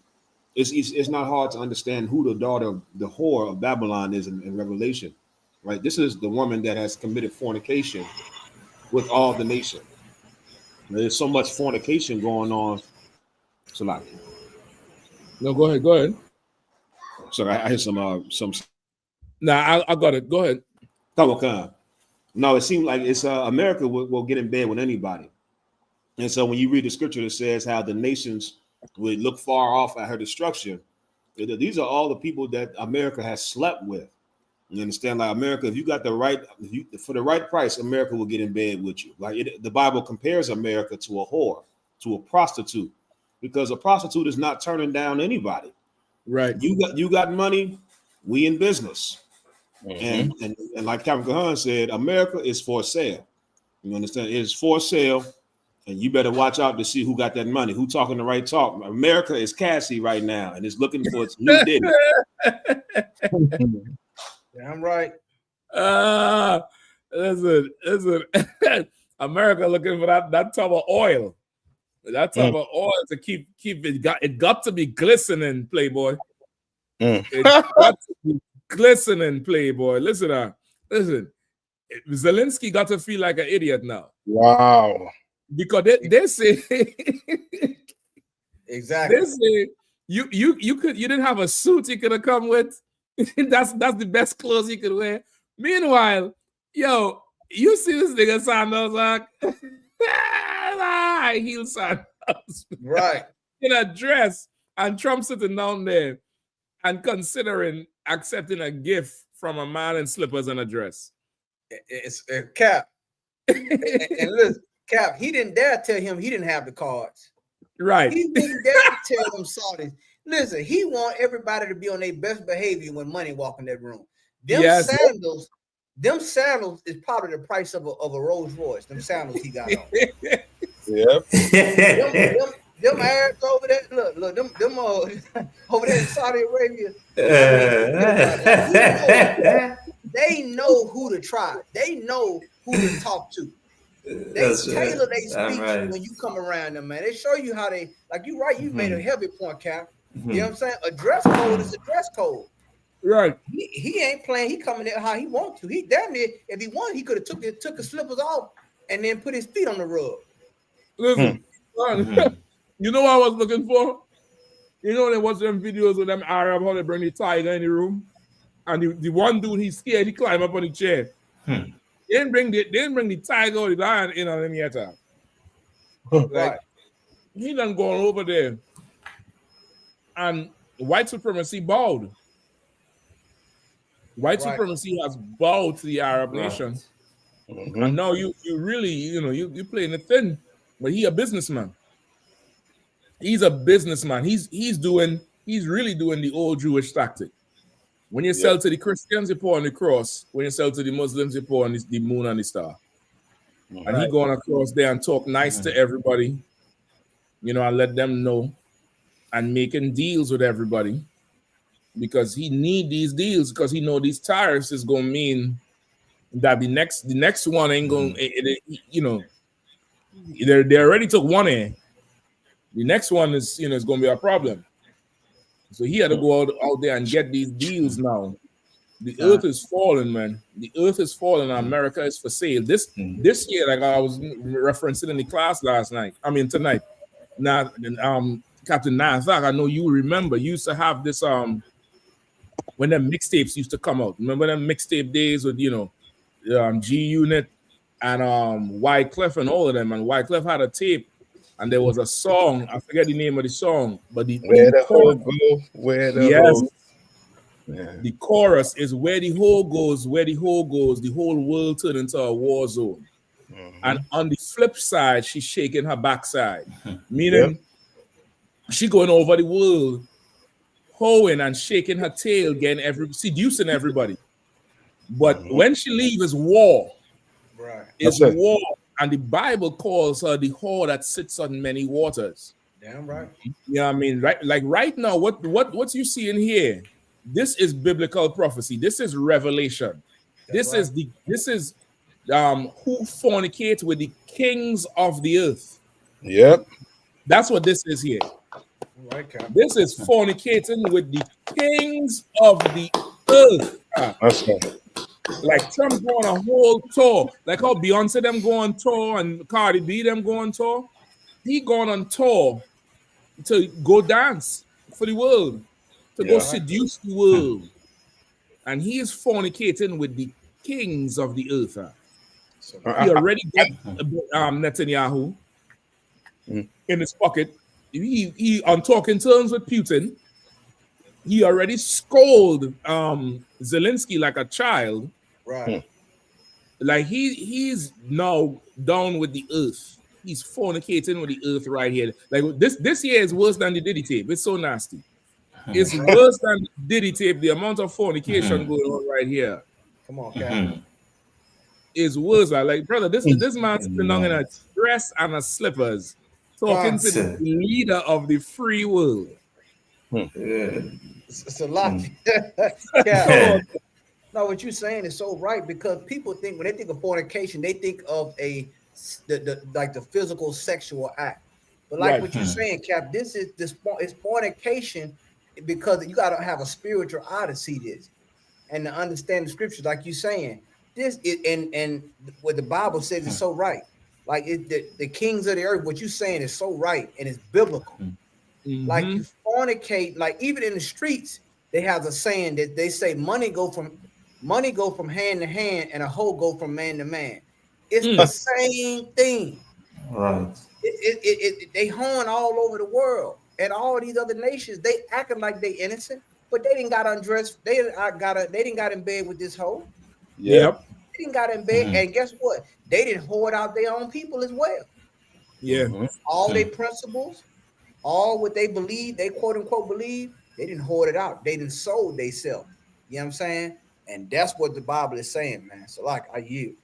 it's not hard to understand who the daughter, the whore of Babylon is in Revelation, right? This is the woman that has committed fornication with all the nation. There's so much fornication going on. So, like, no, go ahead. Sorry, I hear some. Nah, I got it. Go ahead. No, it seems like it's America will get in bed with anybody. And so when you read the scripture that says how the nations would look far off at her destruction, these are all the people that America has slept with. You understand? Like, America, if you got the right, for the right price, America will get in bed with you. Like, the Bible compares America to a whore, to a prostitute, because a prostitute is not turning down anybody. Right. You got money, we in business. And like Captain Kahan said, America is for sale. You understand? It is for sale. And you better watch out to see who got that money, who talking the right talk. America is Cassie right now, and it's looking for its new Diddy. Yeah, I'm right. Listen. America looking for that tub of oil. That tub of oil to keep it got to be glistening, Playboy. It got to be glistening, Playboy. Listen. Zelensky got to feel like an idiot now. Wow. Because they say exactly. They say you didn't have a suit you could have come with. that's the best clothes you could wear. Meanwhile, yo, you see this nigga sandals like high heel sandals, right? In a dress, and Trump sitting down there and considering accepting a gift from a man in slippers and a dress. It's Cap. and listen, Cap, he didn't dare tell him he didn't have the cards. Right. He didn't dare tell them Saudis. Listen, he want everybody to be on their best behavior when money walk in that room. Them sandals is probably the price of a Rolls Royce. Them sandals he got on. Them Arabs over there, look, them over there in Saudi Arabia. They know who to try. They know who to talk to. They tailor their speech when you come around them, man. They show you how they, like, you right. You made a heavy point, Cap. You know what I'm saying? A dress code is a dress code. Right. He ain't playing. He coming there how he want to. He damn near, if he wanted, he could have took his slippers off and then put his feet on the rug. Listen, you know what I was looking for? You know, there was them videos with them Arab how they bring the tiger in the room, and the one dude, he's scared, he climb up on the chair. They didn't bring the tiger or the lion in on him yet. Like he done gone over there, and white supremacy bowed. White supremacy has bowed to the Arab nation, and now you really you playing it thin. But he a businessman. He's a businessman. He's really doing the old Jewish tactic. When you sell to the Christians, you pour on the cross. When you sell to the Muslims, you pour on the moon and the star. And he going across there and talk nice to everybody, and let them know, and making deals with everybody, because he need these deals, because he know these tariffs is gonna mean that the next one ain't gonna, they already took one in. The next one is is gonna be a problem. So he had to go out there and get these deals now. The earth is falling, man. The earth is falling. America is for sale. This year, like I was referencing in the class tonight. Now, Captain Nazak, I know you remember, you used to have this when them mixtapes used to come out. Remember them mixtape days with G Unit and Wyclef and all of them. And Wyclef had a tape, and there was a song. I forget the name of the song, but the chorus, the chorus is where the hoe goes, the whole world turned into a war zone. And on the flip side, she's shaking her backside, meaning she going over the world, hoeing and shaking her tail, seducing everybody. But when she leaves, is war. It's war. And the Bible calls her the whore that sits on many waters. Damn right. I mean, right? Like right now, what you see in here? This is biblical prophecy. This is revelation. This is who fornicate with the kings of the earth. Yep. That's what this is here. Right, Cap. This is fornicating with the kings of the earth. That's right. Like Trump going a whole tour, like how Beyonce them go on tour and Cardi B them go on tour. He going on tour to go dance for the world, to go seduce the world, and he is fornicating with the kings of the earth. He already got Netanyahu in his pocket. He on talking terms with Putin. He already scolded Zelensky like a child. Right. Like he's now down with the earth. He's fornicating with the earth right here. Like this year is worse than the Diddy tape. It's so nasty. It's worse than the Diddy tape. The amount of fornication going on right here. Come on, Cap. Is worse. Like, brother, this man's sitting down in a dress and a slippers, talking to the leader of the free world. It's a lot. No, what you're saying is so right, because people think when they think of fornication, they think of the physical sexual act. But like what you're saying, Cap, it's fornication because you got to have a spiritual eye to see this and to understand the scriptures. Like you're saying, this is and what the Bible says is so right. Like the kings of the earth, what you're saying is so right and it's biblical. Like you fornicate, like even in the streets, they have a saying that they say money go from hand to hand and a hoe go from man to man. It's the same thing. Right. They hoeing all over the world, and all these other nations, they acting like they innocent, but they didn't got undressed. They didn't got in bed with this hoe. Yep. They didn't got in bed, and guess what? They didn't hoard out their own people as well. Yeah. All their principles, all what they believe, they quote unquote believe, they didn't hoard it out. They didn't sold themselves. You know what I'm saying? And that's what the Bible is saying, man. So like I yield.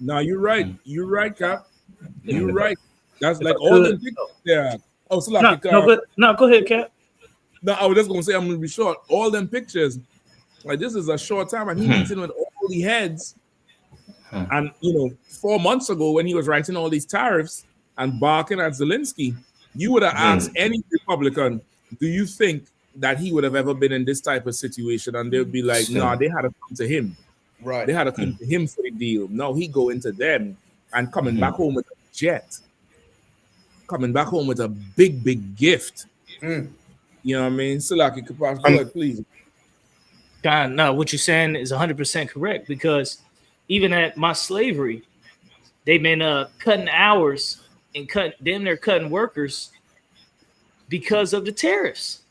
No, you're right. You're right, Cap. You're right. That's like all the things. Yeah. Oh, so like go ahead, Cap. No, I was just gonna say I'm gonna be short. All them pictures, like this is a short time, and he meeting with all the heads. And 4 months ago when he was writing all these tariffs and barking at Zelensky, you would have asked any Republican, do you think that he would have ever been in this type of situation? And they'd be like, nah, they had to come to him. Right. They had to come to him for the deal. No, he go into them and coming back home with a jet. Coming back home with a big, big gift. You know what I mean? Silaki, please. God, no, what you're saying is 100% correct, because even at my slavery, they've been cutting hours and they're cutting workers because of the tariffs.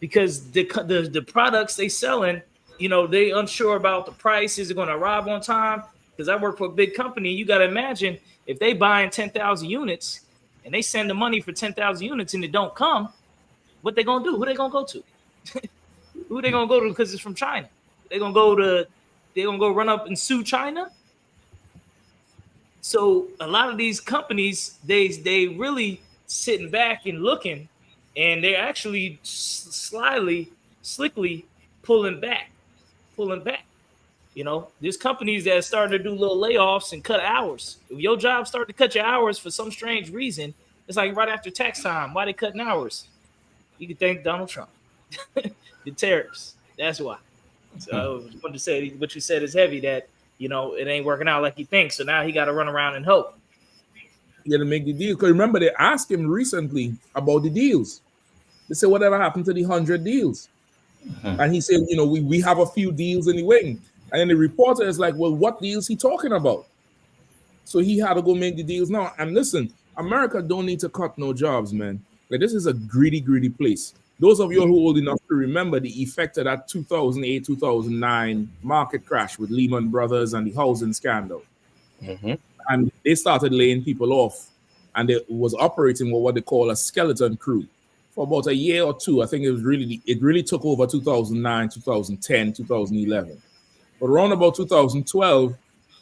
Because the products they selling, you know, they unsure about the price. Is it going to arrive on time? Because I work for a big company. You got to imagine if they buying 10,000 units and they send the money for 10,000 units and it don't come, what they gonna do? Who they gonna go to? Who they gonna go to? Because it's from China. They gonna go run up and sue China. So a lot of these companies, they really sitting back and looking, and they're actually slickly pulling back. You know, there's companies that are starting to do little layoffs and cut hours. If your job start to cut your hours for some strange reason, it's like right after tax time. Why they cutting hours? You can thank Donald Trump. The tariffs. That's why. So I just wanted to say what you said is heavy, that, you know, it ain't working out like he thinks. So now he got to run around and hope. You got to make the deal. Because remember, they asked him recently about the deals. They said, whatever happened to the 100 deals? And he said, you know, we have a few deals in the wing. And then the reporter is like, well, what deals he talking about? So he had to go make the deals now. And listen, America don't need to cut no jobs, man. Like, this is a greedy place. Those of you who are old enough to remember the effect of that 2008, 2009 market crash with Lehman Brothers and the housing scandal. And they started laying people off. And it was operating with what they call a skeleton crew for about a year or two. I think it really took over 2009, 2010, 2011. But around about 2012,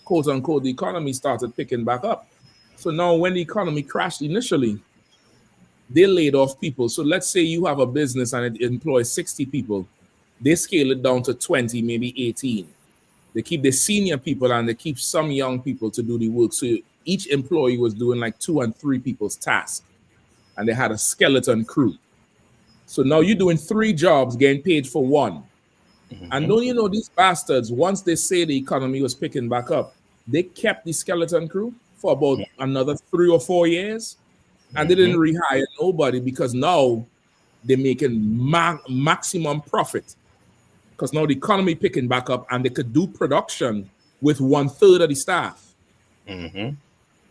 quote unquote, the economy started picking back up. So now when the economy crashed initially, they laid off people. So let's say you have a business and it employs 60 people. They scale it down to 20, maybe 18. They keep the senior people and they keep some young people to do the work. So each employee was doing like 2 and 3 people's tasks. And they had a skeleton crew. So now you're doing 3 jobs, getting paid for 1. And don't you know, these bastards, once they say the economy was picking back up, they kept the skeleton crew for about another 3 or 4 years. And they didn't rehire nobody because now they're making maximum profit. Because now the economy picking back up and they could do production with 1/3 of the staff.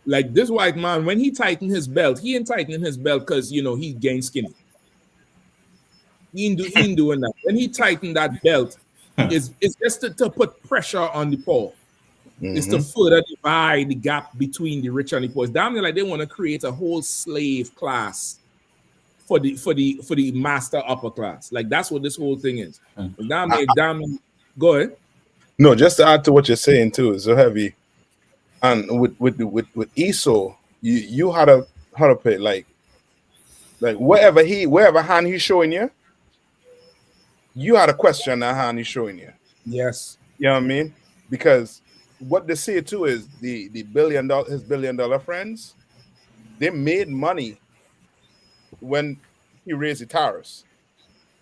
Like this white man, when he tightened his belt, he ain't tightening his belt because, you know, he's getting skinny. He ain't doing that. When he tightened that belt, it's just to put pressure on the poor. It's to further divide the gap between the rich and the poor. It's damn near like they want to create a whole slave class for the master upper class. Like that's what this whole thing is. Damn near, go ahead. No, just to add to what you're saying too, is so heavy. And with Esau, you had to pay like wherever hand he's showing you, you had a question that hand he's showing you. Yes. You know what I mean? Because what they say too is his $1 billion friends, they made money when he raised the tariffs.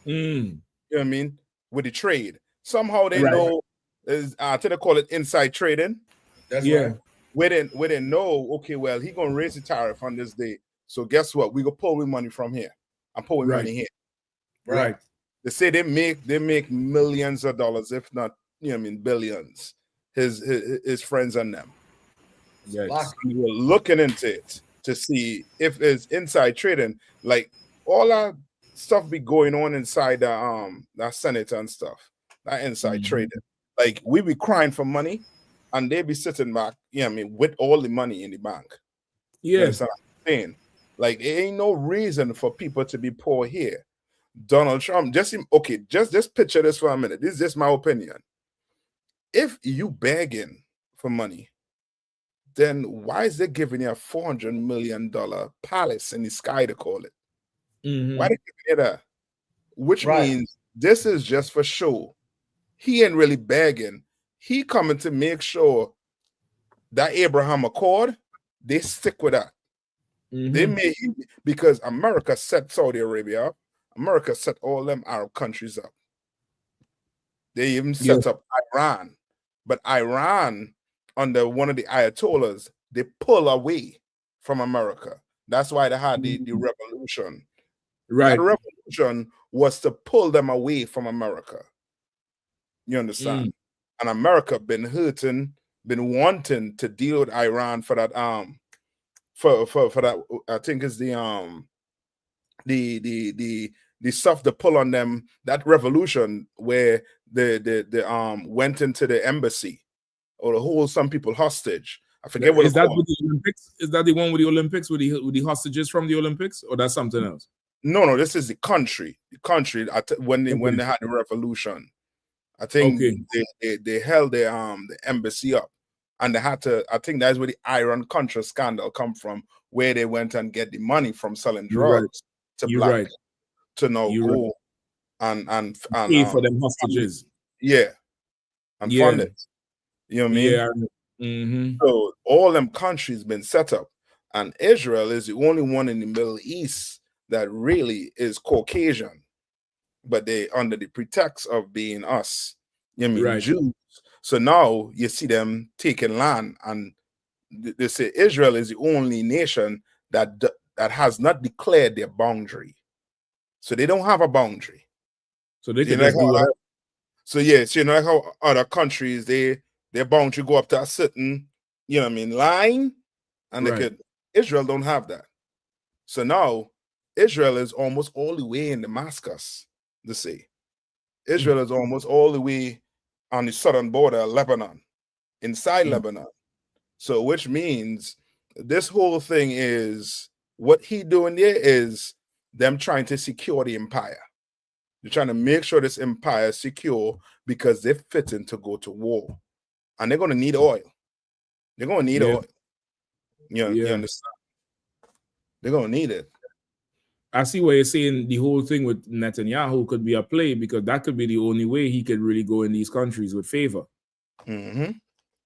You know what I mean? With the trade. Somehow they know is they call it inside trading. That's right. We didn't know, okay, well, he gonna raise the tariff on this day. So guess what? We gonna pull money from here and pull money here. Right. They say they make millions of dollars, if not, you know what I mean, billions. His friends and them. Yes. We were looking into it to see if it's inside trading. Like all that stuff be going on inside that Senate and stuff. That inside trading. Like we be crying for money and they be sitting back, you know what I mean, with all the money in the bank. Yes. Saying. Like there ain't no reason for people to be poor here. Donald Trump, just picture this for a minute. This is just my opinion. If you begging for money, then why is they giving you a $400 million palace in the sky to call it? Why they giving you that? Which means this is just for show. He ain't really begging. He coming to make sure that Abraham Accord, they stick with that. They may, because America set Saudi Arabia up. America set all them Arab countries up. They even set up Iran. But Iran, under one of the Ayatollahs, they pull away from America. That's why they had the revolution. Right. The revolution was to pull them away from America. You understand? and America been wanting to deal with Iran for that for that. I think is the stuff to pull on them, that revolution where the went into the embassy or to hold some people hostage. I forget what is that called. with the Olympics? Is that the one with the Olympics with the hostages from the Olympics, or that's something else? No, this is the country. The country when they had the revolution. I think they held the embassy up, and they had to. I think that's where the Iran Contra scandal come from, where they went and get the money from selling drugs to black people to now go and pay for them hostages. And fund it. You know what I mean? Yeah. Mm-hmm. So all them countries been set up, and Israel is the only one in the Middle East that really is Caucasian, but they under the pretext of being us. You know what I mean? Jews. So now you see them taking land, and they say Israel is the only nation that has not declared their boundary. So they don't have a boundary. So they can just do whatever. So yes, you know, like how other countries their boundary go up to a certain, you know what I mean, line, and they could. Israel don't have that. So now Israel is almost all the way in Damascus. To say Israel is almost all the way on the southern border of Lebanon, inside Lebanon. So which means this whole thing is what he doing there is them trying to secure the empire. They're trying to make sure this empire is secure because they're fitting to go to war. And they're going to need oil. They're going to need oil. You understand? They're going to need it. I see why you're saying the whole thing with Netanyahu could be a play, because that could be the only way he could really go in these countries with favor. Mm-hmm.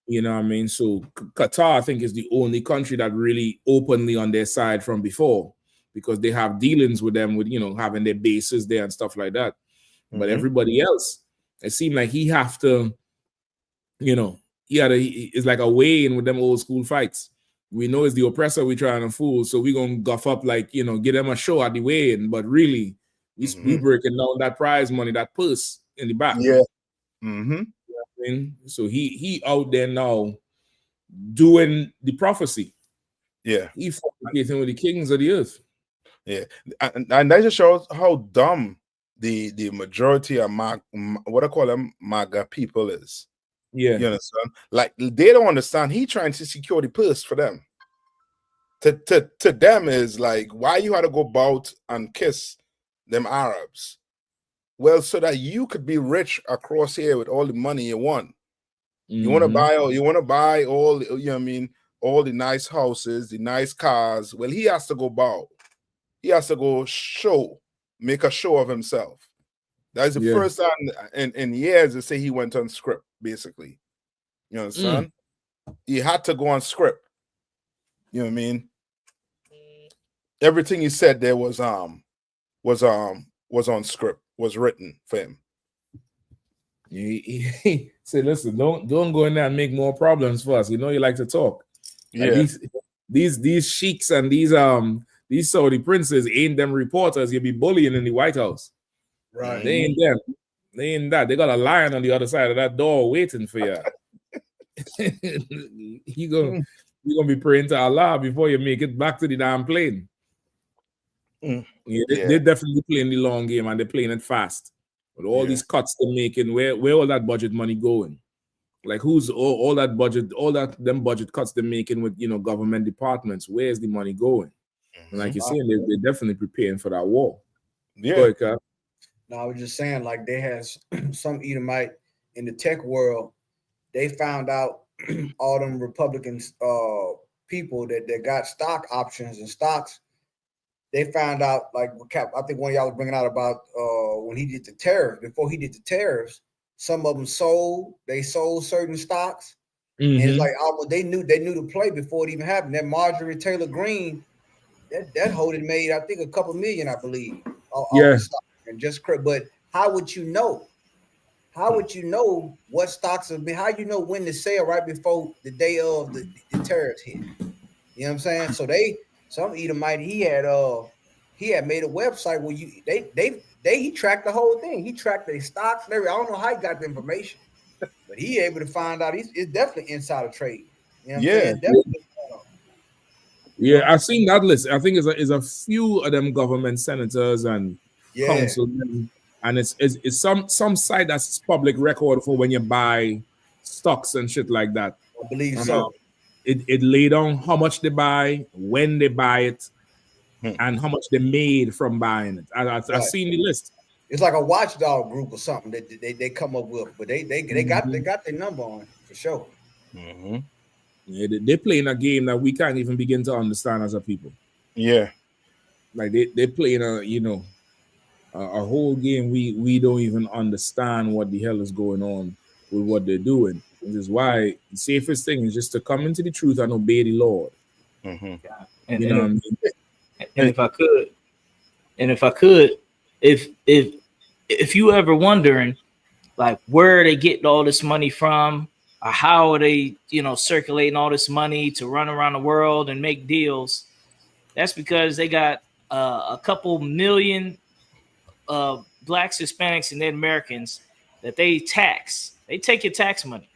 You know what I mean? So Qatar, I think, is the only country that really openly on their side from before, because they have dealings with them with, you know, having their bases there and stuff like that. But everybody else, it seemed like he have to, you know, it's like a way in with them old school fights. We know it's the oppressor we trying to fool, so we gonna guff up like, you know, get them a show at the way in, but really we breaking down that prize money, that purse in the back. Yeah. You know what I mean? So he out there now doing the prophecy. Yeah. He fornicating with the kings of the earth. Yeah. And that just shows how dumb the majority of what I call them MAGA people is. Yeah. You understand? Like they don't understand. He trying to secure the purse for them. To them is like, why you had to go bout and kiss them Arabs? Well, so that you could be rich across here with all the money you want. You want to buy all, you know what I mean, all the nice houses, the nice cars. Well, he has to go bow. He has to go make a show of himself. That's the first time in years they say he went on script, basically. You understand? He had to go on script. You know what I mean? Everything he said there was on script, was written for him. He said, listen, don't go in there and make more problems for us. You know you like to talk. Yeah. These sheiks and these Saudi princes ain't them reporters you be bullying in the White House. Right. They ain't them. They ain't that. They got a lion on the other side of that door waiting for you. You gonna be praying to Allah before you make it back to the damn plane. They're definitely playing the long game, and they're playing it fast. With all these cuts they're making, where all that budget money going? Like who's all that budget, them budget cuts they're making with, you know, government departments? Where's the money going? And like you're saying, they're definitely preparing for that war. Yeah. No, I was just saying, like they had some Edomite in the tech world. They found out all them Republican people that got stock options and stocks. They found out, like I think one of y'all was bringing out about when he did the tariffs. Before he did the tariffs, some of them sold. They sold certain stocks, and it's like they knew the play before it even happened. That Marjorie Taylor Greene, that hold it made, I think, a couple million, I believe. Yeah. And just but how would you know? How would you know what stocks have been? How you know when to sell right before the day of the tariffs hit? You know what I'm saying? So some Edomite, he had made a website where he tracked the whole thing. He tracked their stocks and everything. I don't know how he got the information, But he able to find out it's definitely insider trade. You know what I'm Yeah. saying? Definitely. Yeah, I've seen that list. I think it's a few of them government senators and Yeah. councilmen, and it's some site that's public record for when you buy stocks and shit like that. I believe so. It lay down how much they buy, when they buy it, and how much they made from buying it. I've seen the list. It's like a watchdog group or something that they come up with, but they got their number on it for sure. Yeah, they're playing a game that we can't even begin to understand as a people. Yeah, like they're playing a whole game we don't even understand what the hell is going on with what they're doing. Which is why the safest thing is just to come into the truth and obey the Lord. And, You know what I mean? And if I could, if you ever wondering like where are they getting all this money from, or how are they, circulating all this money to run around the world and make deals, that's because they got a couple million blacks, Hispanics, and Native Americans that they tax. They take your tax money.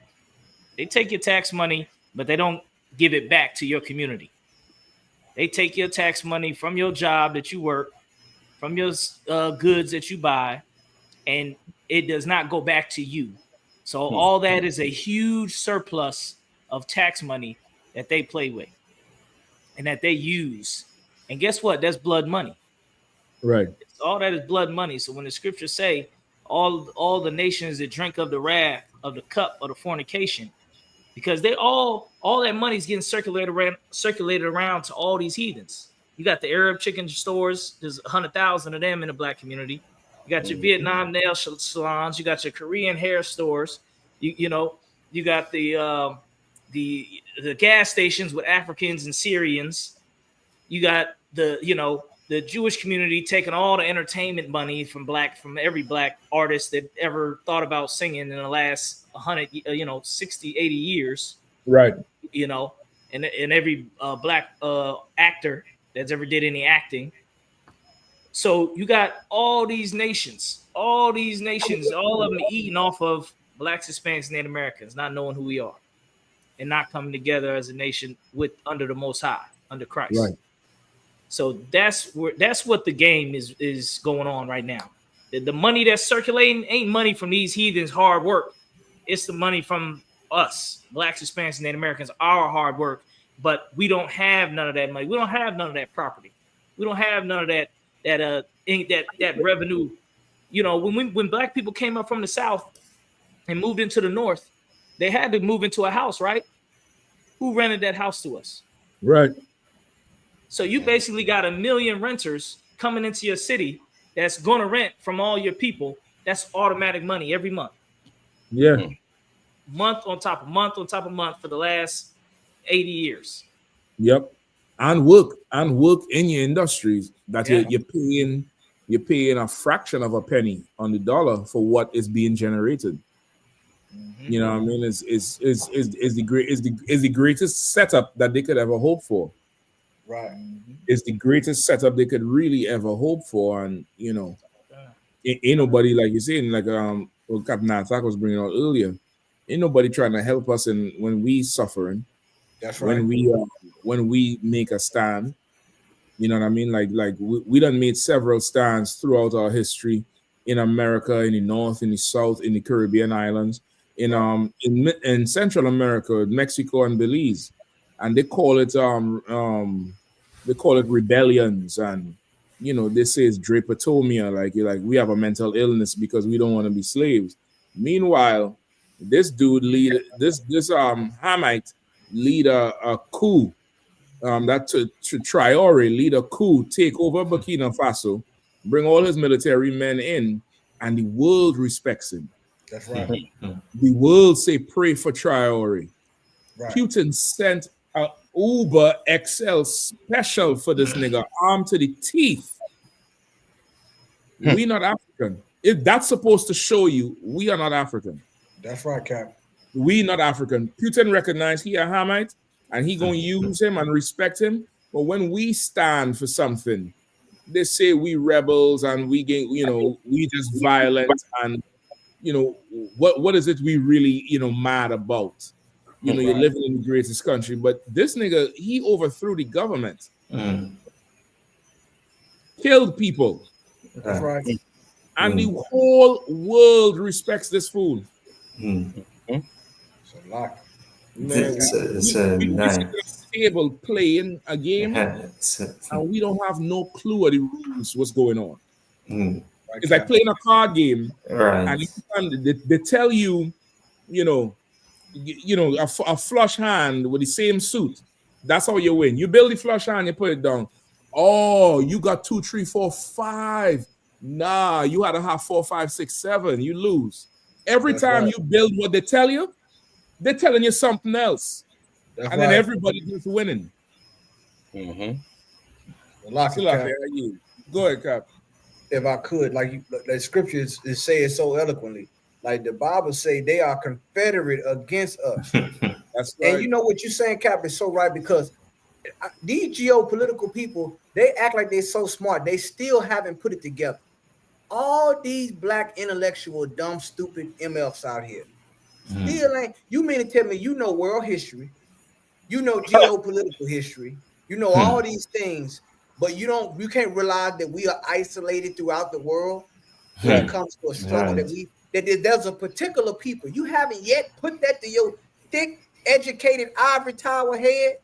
But they don't give it back to your community. They take your tax money from your job that you work, from your goods that you buy, and it does not go back to you. So all that is a huge surplus of tax money that they play with and that they use. And guess what? That's blood money. Right. All that is blood money. So when the scriptures say all the nations that drink of the wrath of the cup of the fornication, because they all that money is getting circulated around to all these heathens. You got the Arab chicken stores. There's 100,000 of them in the black community. You got your Vietnam nail salons. You got your Korean hair stores. You got the gas stations with Africans and Syrians. You got the Jewish community taking all the entertainment money from every black artist that ever thought about singing in the last 100, 60, 80 years. Right. And every black actor that's ever did any acting. So you got all these nations, all of them eating off of blacks, Hispanics, Native Americans, not knowing who we are and not coming together as a nation under the Most High, under Christ. Right. So that's what the game is going on right now. The money that's circulating ain't money from these heathens' hard work. It's the money from us, blacks, Hispanics, and Native Americans, our hard work. But we don't have none of that money. We don't have none of that property. We don't have none of that revenue. When black people came up from the South and moved into the North, they had to move into a house, right? Who rented that house to us? Right. So you basically got 1 million renters coming into your city that's going to rent from all your people. That's automatic money every month. Yeah. Month on top of month for the last 80 years. Yep. And work in your industries that you're paying a fraction of a penny on the dollar for what is being generated. You know what I mean? It's the greatest setup that they could ever hope for. Right. It's the greatest setup they could really ever hope for. And ain't nobody, like you're saying, like what Captain Attack was bringing out earlier, ain't nobody trying to help us when we suffering. That's right. When we make a stand, you know what I mean? Like we done made several stands throughout our history in America, in the North, in the South, in the Caribbean islands, in Central America, Mexico and Belize, and they call it rebellions, and they say it's drapetomia, like we have a mental illness because we don't want to be slaves. Meanwhile, this dude this Hamite lead a coup, that to Traore lead a coup, take over Burkina Faso, bring all his military men in, and the world respects him. That's right. The world say pray for Traore. Right. Putin sent a Uber XL special for this nigga, armed to the teeth. We not African. If that's supposed to show you we are not African. That's right, Cap. We not African. Putin recognized he a Hamite, and he gonna use him and respect him. But when we stand for something, they say we rebels and we get, we just violent, and you know, what is it we really, you know, mad about? You know, you're living in the greatest country, but this nigga, he overthrew the government, killed people. That's right. And the whole world respects this fool. It's a lot. Man, we sit at a table playing a game, and we don't have no clue of the rules, what's going on. It's like playing a card game, and they tell you, you know, a flush hand with the same suit. That's how you win. You build the flush hand, you put it down. Oh, you got 2, 3, 4, 5. Nah, you had to have 4, 5, 6, 7. You lose. Every time you build what they tell you, they're telling you something else. And then everybody just winning. Go ahead, Cap. If I could, like the scriptures is say it so eloquently. Like the Bible say they are confederate against us. That's right. And you know what you're saying, Cap, is so right, because these geopolitical people, they act like they're so smart. They still haven't put it together. All these black intellectual, dumb, stupid MFs out here still ain't. You mean to tell me you know world history, you know geopolitical history, you know all these things, but you can't realize that we are isolated throughout the world when it comes to a struggle that there's a particular people. You haven't yet put that to your thick, educated ivory tower head.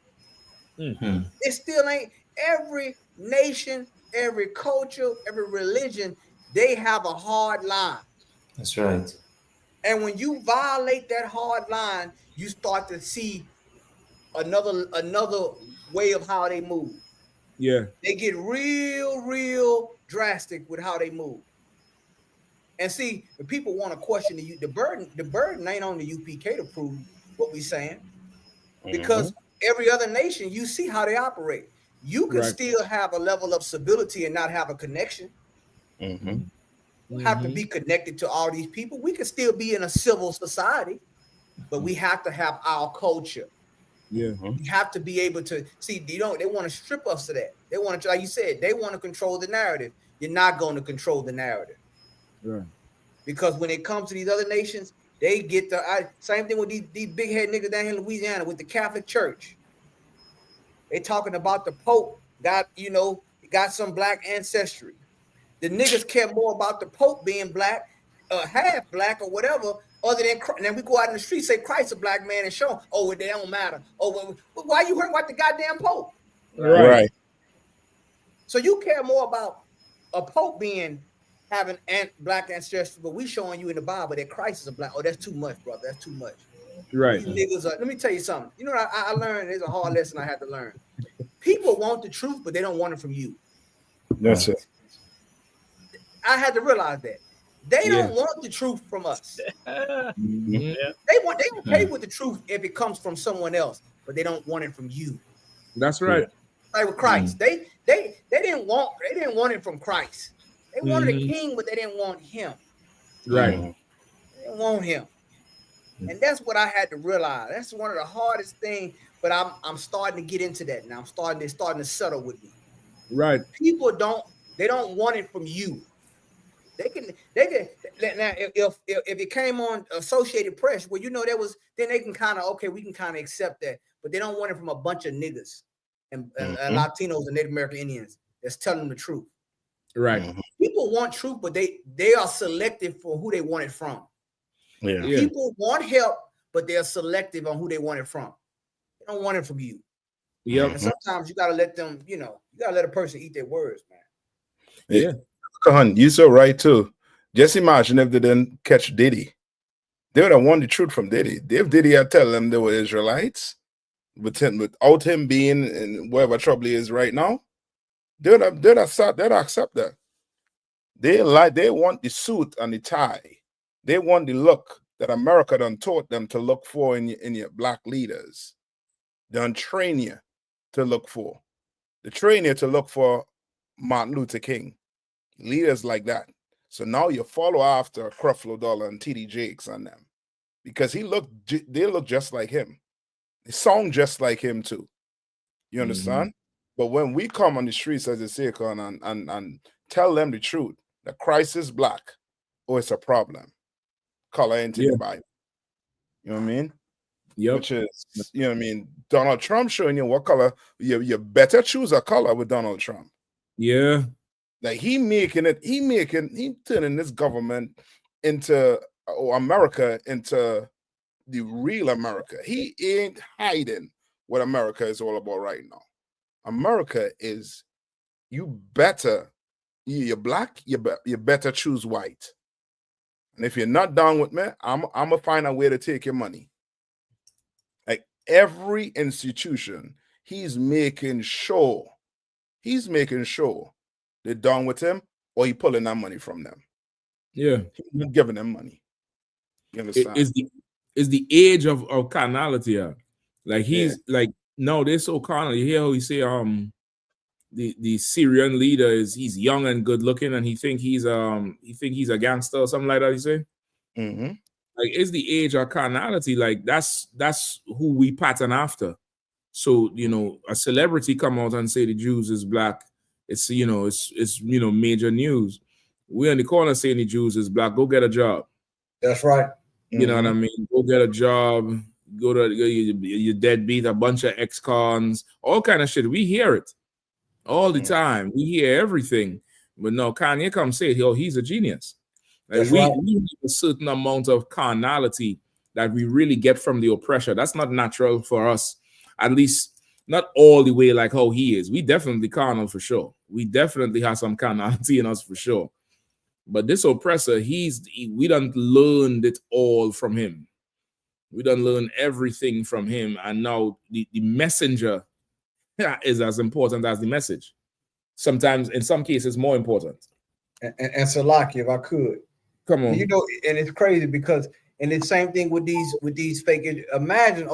It still ain't. Every nation, every culture, every religion, they have a hard line. That's right. And when you violate that hard line, you start to see another way of how they move. Yeah. They get real drastic with how they move. And see, the people want to question the burden ain't on the UPK to prove what we're saying. Because every other nation, you see how they operate. You can still have a level of stability and not have a connection. You have to be connected to all these people. We can still be in a civil society, but we have to have our culture. Yeah. We have to be able to see. They want to strip us of that. They want to, like you said, they want to control the narrative. You're not going to control the narrative. Right. Because when it comes to these other nations, they get the same thing with these big head niggas down here in Louisiana with the Catholic Church. They talking about the Pope got some black ancestry. The niggas care more about the Pope being black, half black or whatever, other than Christ. And then we go out in the street, say Christ a black man and show him, oh, it don't matter. Oh, well, why you heard about the goddamn Pope? Right. So you care more about a Pope having black ancestry, but we showing you in the Bible that Christ is a black. Oh, that's too much, brother. That's too much. Right. These niggas let me tell you something. You know what I learned? There's a hard lesson I had to learn. People want the truth, but they don't want it from you. That's it. I had to realize that. They don't want the truth from us. They okay with the truth if it comes from someone else, but they don't want it from you. That's right. Like with Christ, they didn't want it from Christ. They wanted a king, but they didn't want him. Right. They didn't want him. And that's what I had to realize. That's one of the hardest things, but I'm starting to get into that now. It's starting to settle with me. Right. People don't want it from you. They can now if it came on Associated Press, well, then they can we can kind of accept that, but they don't want it from a bunch of niggas and Latinos and Native American Indians that's telling them the truth. Right. People want truth, but they are selective for who they want it from. Yeah. People want help, but they're selective on who they want it from. They don't want it from you. Yeah. And sometimes you gotta let them, you gotta let a person eat their words, man. Yeah. Kahan, you're so right too. Just imagine if they didn't catch Diddy. They would have won the truth from Diddy. If Diddy had tell them they were Israelites, without him being in whatever trouble he is right now, they'd accept that. They want the suit and the tie. They want the look that America done taught them to look for in your black leaders. They done train you to look for. They train you to look for Martin Luther King. Leaders like that. So now you follow after Creflo Dollar and TD Jakes on them because they look just like him. They sound just like him too. You understand? But when we come on the streets as a circle and tell them the truth that Christ is black, it's a problem. color into the Bible. You know what I mean? Yep. Which is, you know what I mean? Donald Trump showing you what color. You better choose a color with Donald Trump. Yeah. Like he turning this government into, or America into the real America. He ain't hiding what America is all about right now. America is, you're black, you better choose white. And if you're not down with me, I'm gonna find a way to take your money. Like every institution, he's making sure they're done with him, or he pulling that money from them. Yeah, he's not giving them money. You understand? Is the age of carnality. Like he's like, no, they're so carnal. You hear how he say the Syrian leader he's young and good looking, and he think he's a gangster or something like that. He say, like, it's the age of carnality. Like that's who we pattern after. So a celebrity come out and say the Jews is black. It's major news. We're in the corner saying the Jews is black. Go get a job. That's right. You know what I mean? Go get a job. Go to your deadbeat, a bunch of ex-cons, all kind of shit. We hear it all the time. We hear everything. But no, Kanye come say, he's a genius. Like we have a certain amount of carnality that we really get from the oppressor. That's not natural for us. At least not all the way like how he is. We definitely carnal for sure. We definitely have some carnality in us for sure. But this oppressor, we done learned it all from him. We done learn everything from him. And now the messenger is as important as the message. Sometimes, in some cases, more important. And Salaki, if I could. Come on. And it's crazy because, and it's the same thing with these fake. Imagine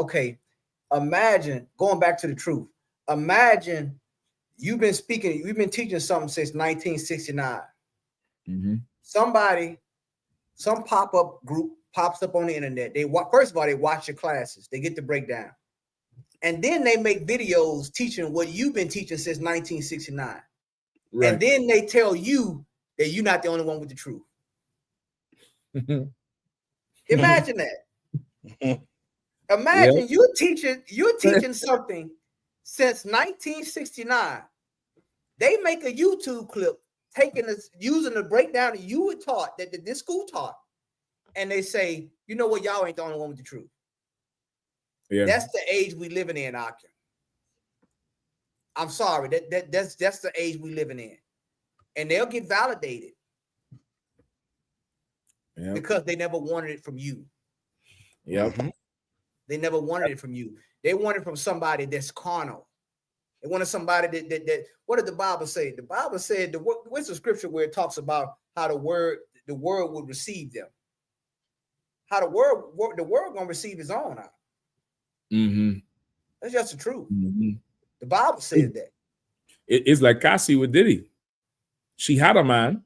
going back to the truth. Imagine you've been teaching something since 1969. Some pop-up group pops up on the internet. First of all, they watch your classes. They get the breakdown. And then they make videos teaching what you've been teaching since 1969. Right. And then they tell you that you're not the only one with the truth. Imagine that. Imagine you're teaching something since 1969. They make a YouTube clip using the breakdown that you were taught, that this school taught, and they say, you know what, y'all ain't the only one with the truth. Yeah. That's the age we living in, Akim. I'm sorry, that's the age we living in, and they'll get validated because they never wanted it from you. Yep. They never wanted it from you. They wanted it from somebody that's carnal. They wanted somebody that what did the Bible say? The Bible said, what's the scripture where it talks about how the word would receive them? How the word gonna receive his own out. That's just the truth. The Bible said that. It's like Cassie with Diddy. She had a man,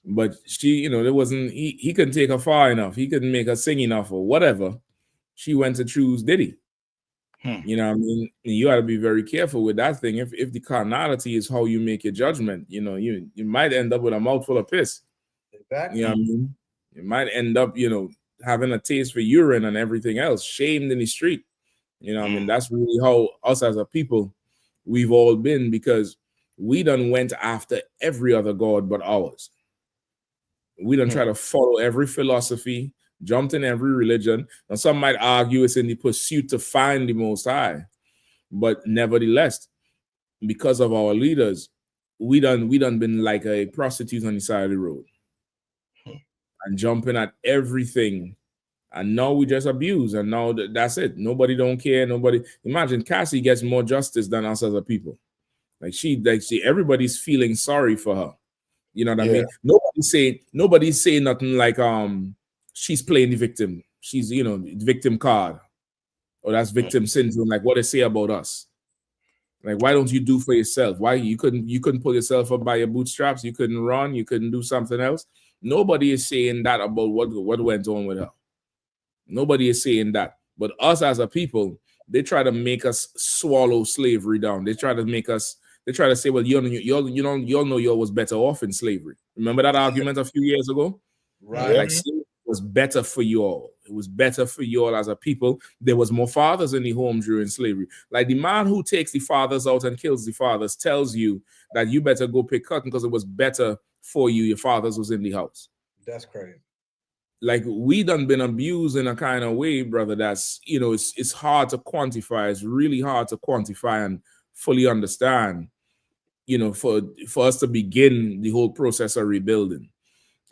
but she, there wasn't, he couldn't take her far enough. He couldn't make her sing enough or whatever. She went to choose Diddy. You know what I mean? And you got to be very careful with that thing. If the carnality is how you make your judgment, you might end up with a mouthful of piss. Exactly. You know what I mean? You might end up, having a taste for urine and everything else, shamed in the street. You know what I mean? That's really how us as a people, we've all been, because we done went after every other God but ours. We done try to follow every philosophy, jumped in every religion. And some might argue it's in the pursuit to find the Most High. But nevertheless, because of our leaders, we done been like a prostitute on the side of the road and jumping at everything. And now we just abuse. And now that's it. Nobody don't care. Nobody. Imagine Cassie gets more justice than us as a people. Like she, everybody's feeling sorry for her. You know what I mean? Nobody's saying nothing like she's playing the victim. She's, the victim card. Or that's victim syndrome, like what they say about us. Like, why don't you do for yourself? Why you couldn't pull yourself up by your bootstraps? You couldn't run, you couldn't do something else. Nobody is saying that about what went on with her. Nobody is saying that. But us as a people, they try to make us swallow slavery down. They try to say, well, y'all know y'all was better off in slavery. Remember that argument a few years ago? Right. Like slavery was better for you all. It was better for you all as a people. There was more fathers in the home during slavery. Like the man who takes the fathers out and kills the fathers tells you that you better go pick cotton because it was better for you. Your fathers was in the house. That's crazy. Like we done been abused in a kind of way, brother. That's, you know, it's hard to quantify. It's really hard to quantify and fully understand, you know, for us to begin the whole process of rebuilding.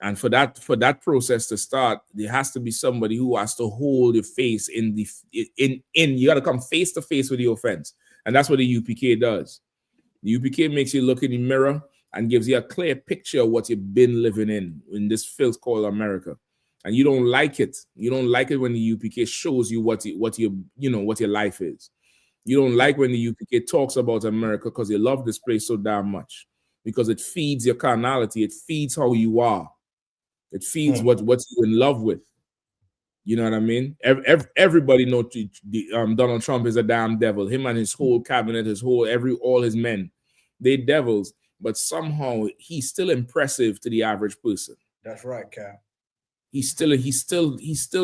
And for that process to start, there has to be somebody who has to hold your face in you got to come face to face with the offense. And that's what the UPK does. The UPK makes you look in the mirror and gives you a clear picture of what you've been living in this filth called America. And you don't like it. You don't like it when the UPK shows you what your life is. You don't like when the UPK talks about America because you love this place so damn much. Because it feeds your carnality. It feeds how you are. It feeds what you're in love with. You know what I mean? Everybody knows Donald Trump is a damn devil. Him and his whole cabinet, all his men, they devils. But somehow he's still impressive to the average person. That's right, Cap. He still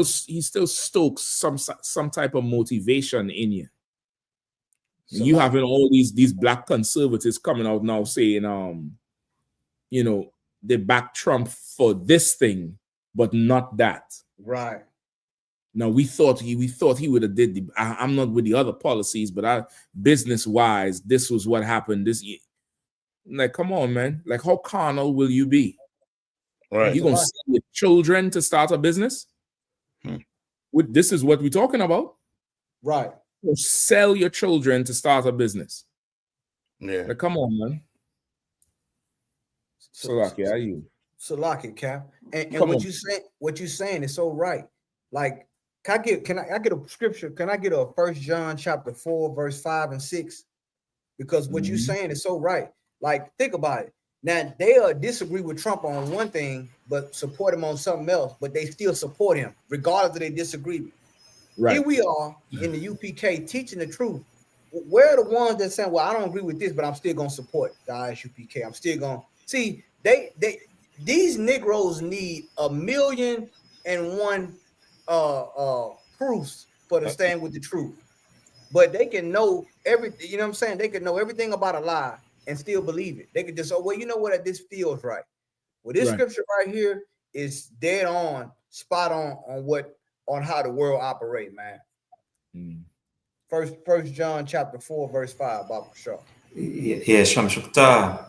stokes some type of motivation in you. So you having all these black conservatives coming out now saying, you know, they back Trump for this thing, but not that. Right. Now we thought he would have did I'm not with the other policies, but business wise, this was what happened. Like, come on, man. Like, how carnal will you be? Right. You gonna sell your children to start a business? This is what we're talking about. Right. You sell your children to start a business. Yeah. Like, come on, man. Salaki, are you? Salaki, Cap. And what you saying is so right. Like, can I get a scripture? Can I get a 1 John chapter 4, verse 5 and 6? Because what you're saying is so right. Like, think about it. Now, they disagree with Trump on one thing, but support him on something else, but they still support him, regardless of their disagreement. Right. Here we are in the UPK teaching the truth. Where are the ones that saying, well, I don't agree with this, but I'm still going to support the ISUPK. I'm still going to see these Negroes need 1,000,001 proofs for to stand with the truth. But they can know everything, you know what I'm saying? They can know everything about a lie and still believe it. They could just, well, you know what, this feels right. Well, this scripture right here is dead on, spot on how the world operate, man. First John chapter 4, verse 5, Baba Shaw. Yes, Shamshukta.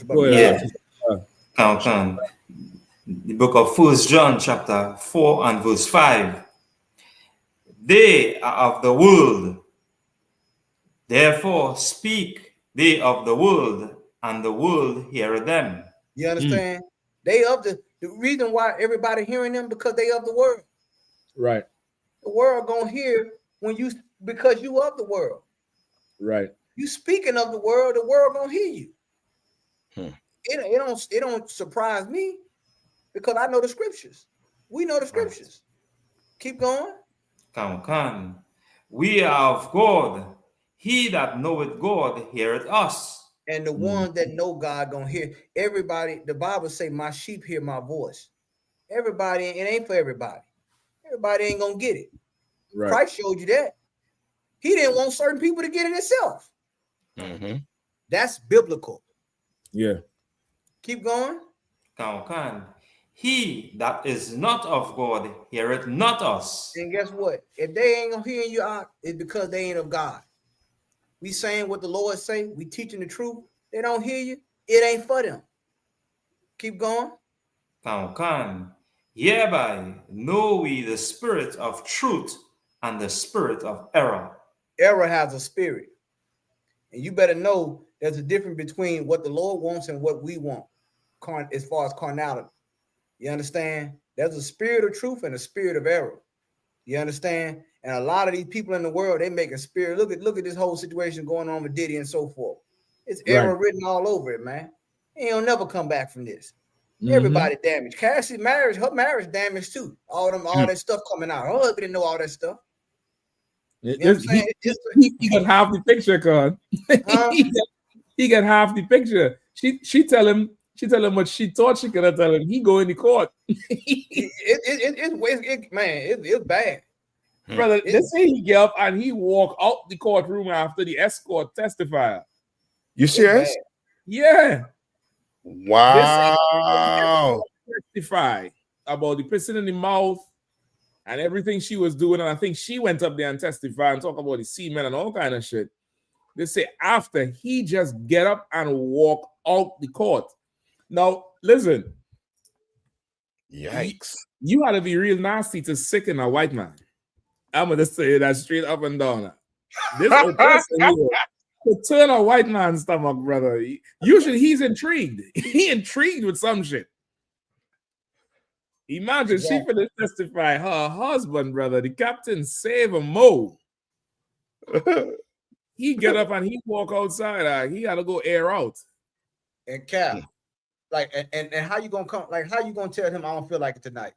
Yeah. The book of 1 John chapter 4 and verse 5. They are of the world, therefore speak they of the world, and the world hear them. You understand? They of the reason why everybody hearing them, because they of the world. Right. The world gonna hear because you of the world. Right. You speaking of the world gonna hear you. It don't surprise me because I know the scriptures. We know the scriptures. Keep going. Come. We are of God. He that knoweth God heareth us. And the ones that know God gonna hear. Everybody, the Bible say, my sheep hear my voice. Everybody, it ain't for everybody. Everybody ain't gonna get it. Right. Christ showed you that. He didn't want certain people to get it himself. That's biblical. Yeah. Keep going. Come. He that is not of God heareth not us. And guess what? If they ain't gonna hear you out, it's because they ain't of God. We saying what the Lord say. We teaching the truth. They don't hear you. It ain't for them. Keep going. Come. Hereby know we the spirit of truth and the spirit of error. Error has a spirit. And you better know there's a difference between what the Lord wants and what we want, as far as carnality. You understand? There's a spirit of truth and a spirit of error. You understand? And a lot of these people in the world, they make a spirit. Look at this whole situation going on with Diddy and so forth. It's error written all over it, man. He'll never come back from this. Everybody damaged. Cassie's marriage, her marriage damaged too. All that stuff coming out. Her husband didn't know all that stuff. You know what I'm saying? He got half the picture, Con. He got half the picture. She tell him She tell him what she thought she could have tell him. He go in the court. It's bad. Brother, they say he get up and he walk out the courtroom after the escort testifier. You serious? Yeah. Wow. Testify about the person in the mouth and everything she was doing. And I think she went up there and testified and talk about the semen and all kind of shit. They say after he just get up and walk out the court. Now, listen. Yikes. You had to be real nasty to sicken a white man. I'm going to say that straight up and down. This old person here, to turn a white man's stomach, brother. Usually he's intrigued. He intrigued with some shit. Imagine she finna testify her husband, brother, the captain save a mo. He get up and he walk outside. He gotta go air out. And Cap, like, and how you gonna come? Like, how you gonna tell him I don't feel like it tonight?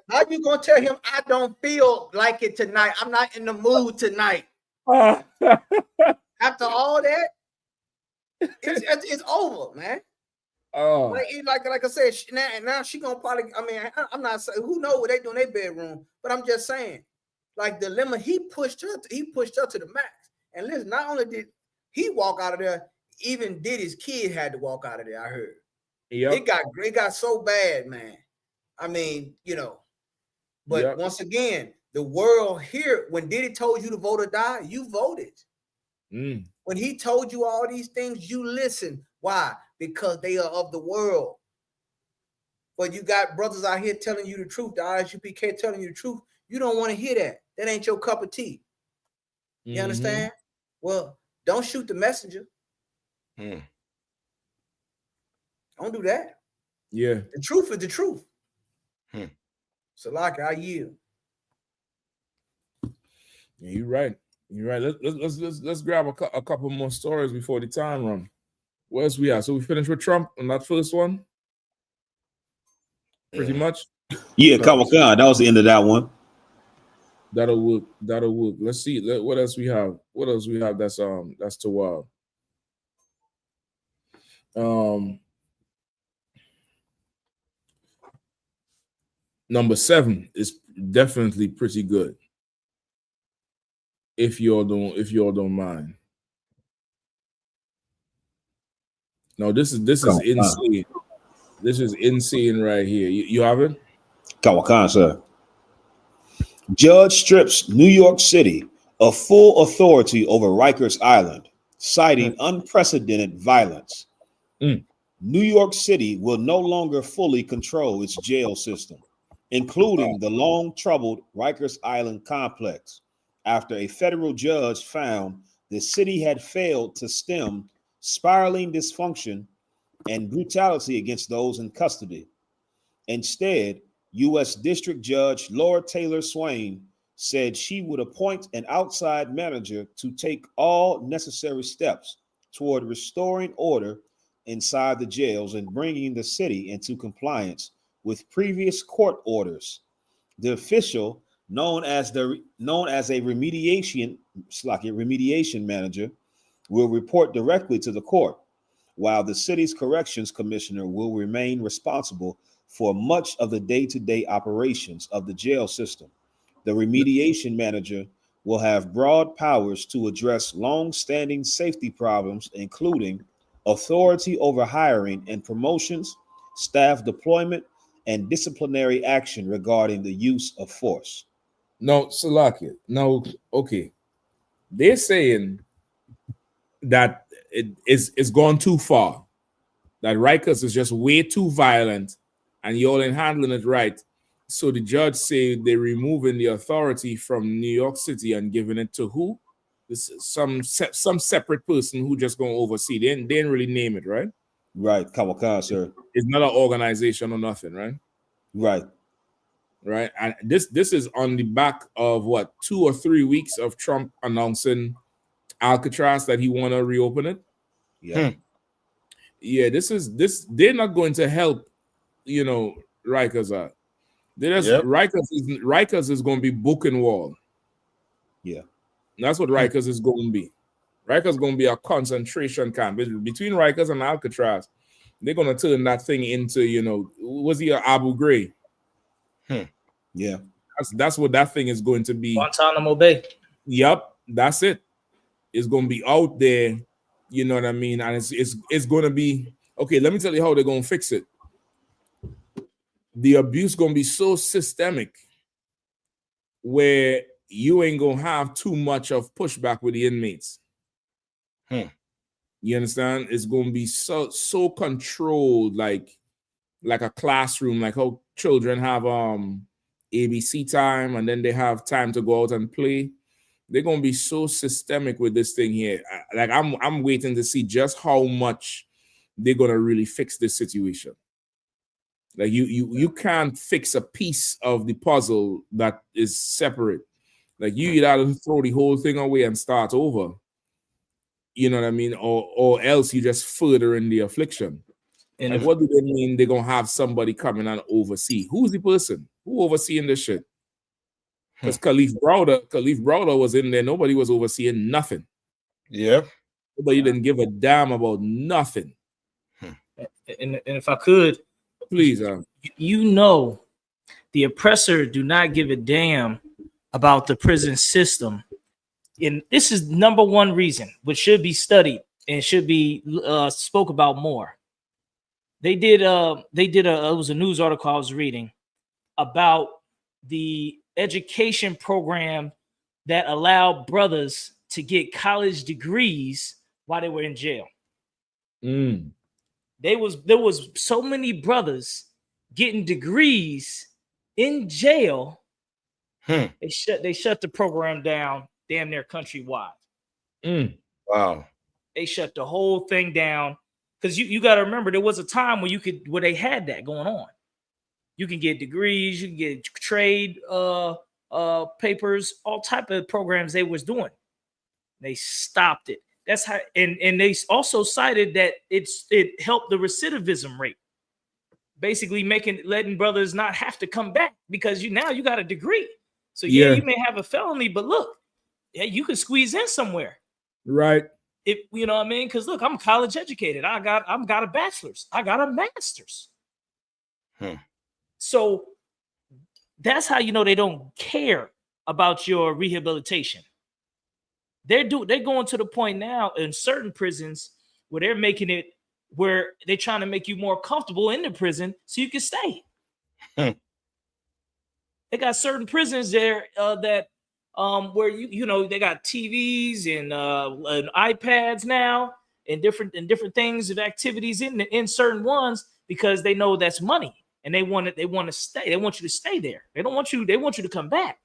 How you gonna tell him I don't feel like it tonight? I'm not in the mood tonight. After all that, it's over, man. Oh, like I said, now she gonna probably. I mean, I'm not saying who knows what they do in their bedroom, but I'm just saying, like the limit he pushed her to the max. And listen, not only did he walk out of there, even Diddy's kid had to walk out of there. I heard. Yep. It got so bad, man. I mean, you know. But once again, the world here, when Diddy told you to vote or die, you voted. When he told you all these things, you listened. Why? Because they are of the world. But you got brothers out here telling you the truth, the ISUPK telling you the truth. You don't want to hear that. That ain't your cup of tea. You understand? Well, don't shoot the messenger. Don't do that. Yeah. The truth is the truth. So like I yield. Yeah, you're right. You're right. Let's grab a couple more stories before the time run. What else we at? So we finished with Trump on that first one? Pretty much? Yeah, Kawakan. That was the end of that one. That'll work. Let's see. What else we have? That's too wild. Number 7 is definitely pretty good. If you all don't mind. No, this is insane. This is insane right here. You have it? Kawakan, sir. Judge strips New York City of full authority over Rikers Island, citing unprecedented violence. New York City will no longer fully control its jail system, including the long-troubled Rikers Island complex, after a federal judge found the city had failed to stem spiraling dysfunction and brutality against those in custody. Instead, U.S. District Judge Laura Taylor Swain said she would appoint an outside manager to take all necessary steps toward restoring order inside the jails and bringing the city into compliance with previous court orders. The official, known as a remediation manager, will report directly to the court, while the city's corrections commissioner will remain responsible for much of the day-to-day operations of the jail system. The remediation manager will have broad powers to address long-standing safety problems, including authority over hiring and promotions, staff deployment, and disciplinary action regarding the use of force. No, Salakia. No, okay. They're saying that it's gone too far. That Rikers is just way too violent, and y'all ain't handling it right. So the judge said they're removing the authority from New York City and giving it to who? Some separate person who just gonna oversee. They didn't really name it, right? Right, Kawakan, sir. It's not an organization or nothing, right? Right. Right. And this is on the back of what, 2 or 3 weeks of Trump announcing Alcatraz that he want to reopen it. Yeah. Yeah, they're not going to help, Rikers out. Rikers is going to be book and wall. Yeah. That's what Rikers is going to be. Rikers going to be a concentration camp between Rikers and Alcatraz. They're going to turn that thing into, you know, was he Abu Ghraib? Yeah, that's what that thing is going to be. Guantanamo Bay. Yep, that's it. It's going to be out there. You know what I mean? And it's going to be okay. Let me tell you how they're going to fix it. The abuse going to be so systemic where you ain't going to have too much of pushback with the inmates. You understand? It's going to be so controlled, like a classroom, like how children have ABC time and then they have time to go out and play. They're going to be so systemic with this thing here. Like I'm waiting to see just how much they're going to really fix this situation. Like you can't fix a piece of the puzzle that is separate. Like you either throw the whole thing away and start over. You know what I mean? Or else you just further in the affliction. And like, what do they mean they're going to have somebody coming and oversee? Who's the person? Who overseeing this shit? Because Khalif Browder was in there. Nobody was overseeing nothing. Yeah. Nobody didn't give a damn about nothing. And if I could, please. You know, the oppressor do not give a damn about the prison system. And this is number one reason, which should be studied and should be spoke about more. It was a news article I was reading about the education program that allowed brothers to get college degrees while they were in jail. There was so many brothers getting degrees in jail. They shut the program down damn near countrywide. Wow. They shut the whole thing down because you got to remember there was a time where they had that going on. You can get degrees, you can get trade papers, all type of programs they was doing. They stopped it. That's how, and they also cited that it helped the recidivism rate, basically letting brothers not have to come back because now you got a degree. So yeah, you may have a felony, but look, yeah, you can squeeze in somewhere. Right. If you know what I mean? Because look, I'm college educated. I got a bachelor's. I got a master's. So that's how you know they don't care about your rehabilitation. They're going to the point now in certain prisons where they're making it where they're trying to make you more comfortable in the prison so you can stay. They got certain prisons there that where you know they got TVs and iPads now and different things of activities in certain ones because they know that's money. And they want to stay. They want you to stay there. They want you to come back.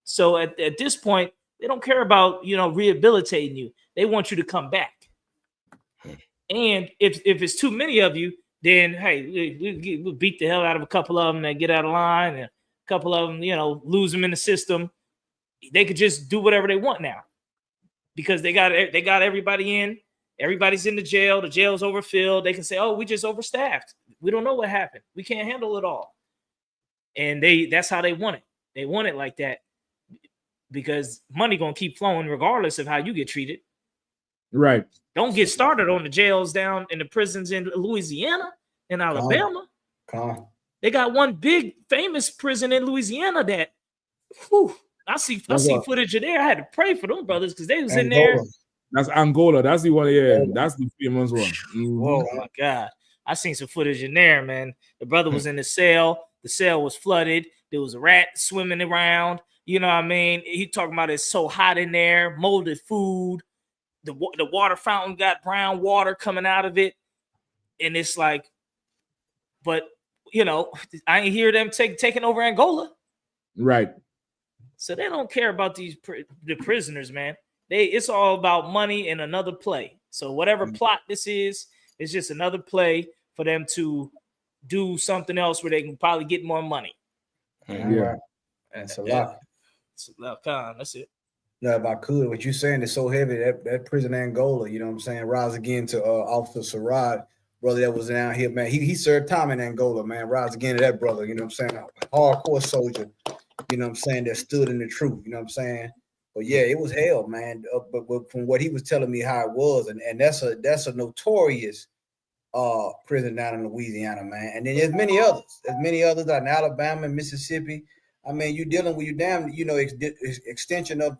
So at this point, they don't care about, you know, rehabilitating you. They want you to come back. And if it's too many of you, then hey, we'll beat the hell out of a couple of them that get out of line, and a couple of them, you know, lose them in the system. They could just do whatever they want now because they got everybody in. Everybody's in the jail. The jail's overfilled. They can say, "Oh, we just overstaffed. We don't know what happened. We can't handle it all." And that's how they want it. They want it like that because money gonna keep flowing regardless of how you get treated. Right. Don't get started on the jails down in the prisons in Louisiana and Alabama. They got one big famous prison in Louisiana that, I see footage of there. I had to pray for them brothers because they was in there. That's Angola. That's the one. Yeah, that's the famous one. Oh my God. I seen some footage in there, man. The brother was in the cell. The cell was flooded. There was a rat swimming around. You know what I mean? He talking about it's so hot in there, molded food. The water fountain got brown water coming out of it. And it's like, but, you know, I ain't hear them taking over Angola. Right. So they don't care about the prisoners, man. It's all about money and another play. So whatever plot this is, it's just another play for them to do something else where they can probably get more money. Yeah. That's a lot. It's a lot. That's it. No, if I could, what you're saying is so heavy that prison Angola, you know what I'm saying? Rise again to Officer Sarad, brother that was down here, man. He served time in Angola, man. Rise again to that brother, you know what I'm saying? A hardcore soldier, you know what I'm saying, that stood in the truth, you know what I'm saying? But yeah, it was hell, man. But from what he was telling me how it was, and that's a notorious prison down in Louisiana, man. And then there's many others. There's many others out in Alabama and Mississippi. I mean, you're dealing with extension of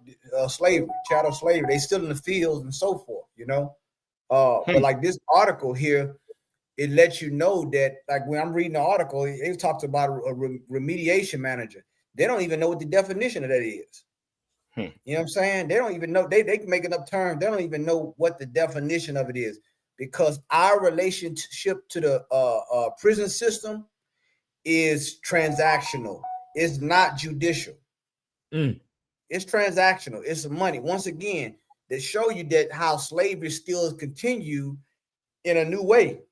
slavery, chattel slavery. They still in the fields and so forth, But like this article here, it lets you know that, like when I'm reading the article, it talks about a remediation manager. They don't even know what the definition of that is. You know what I'm saying? They don't even know. They can make up terms. They don't even know what the definition of it is, because our relationship to the prison system is transactional. It's not judicial. It's transactional. It's money. Once again, they show you that how slavery still continue in a new way.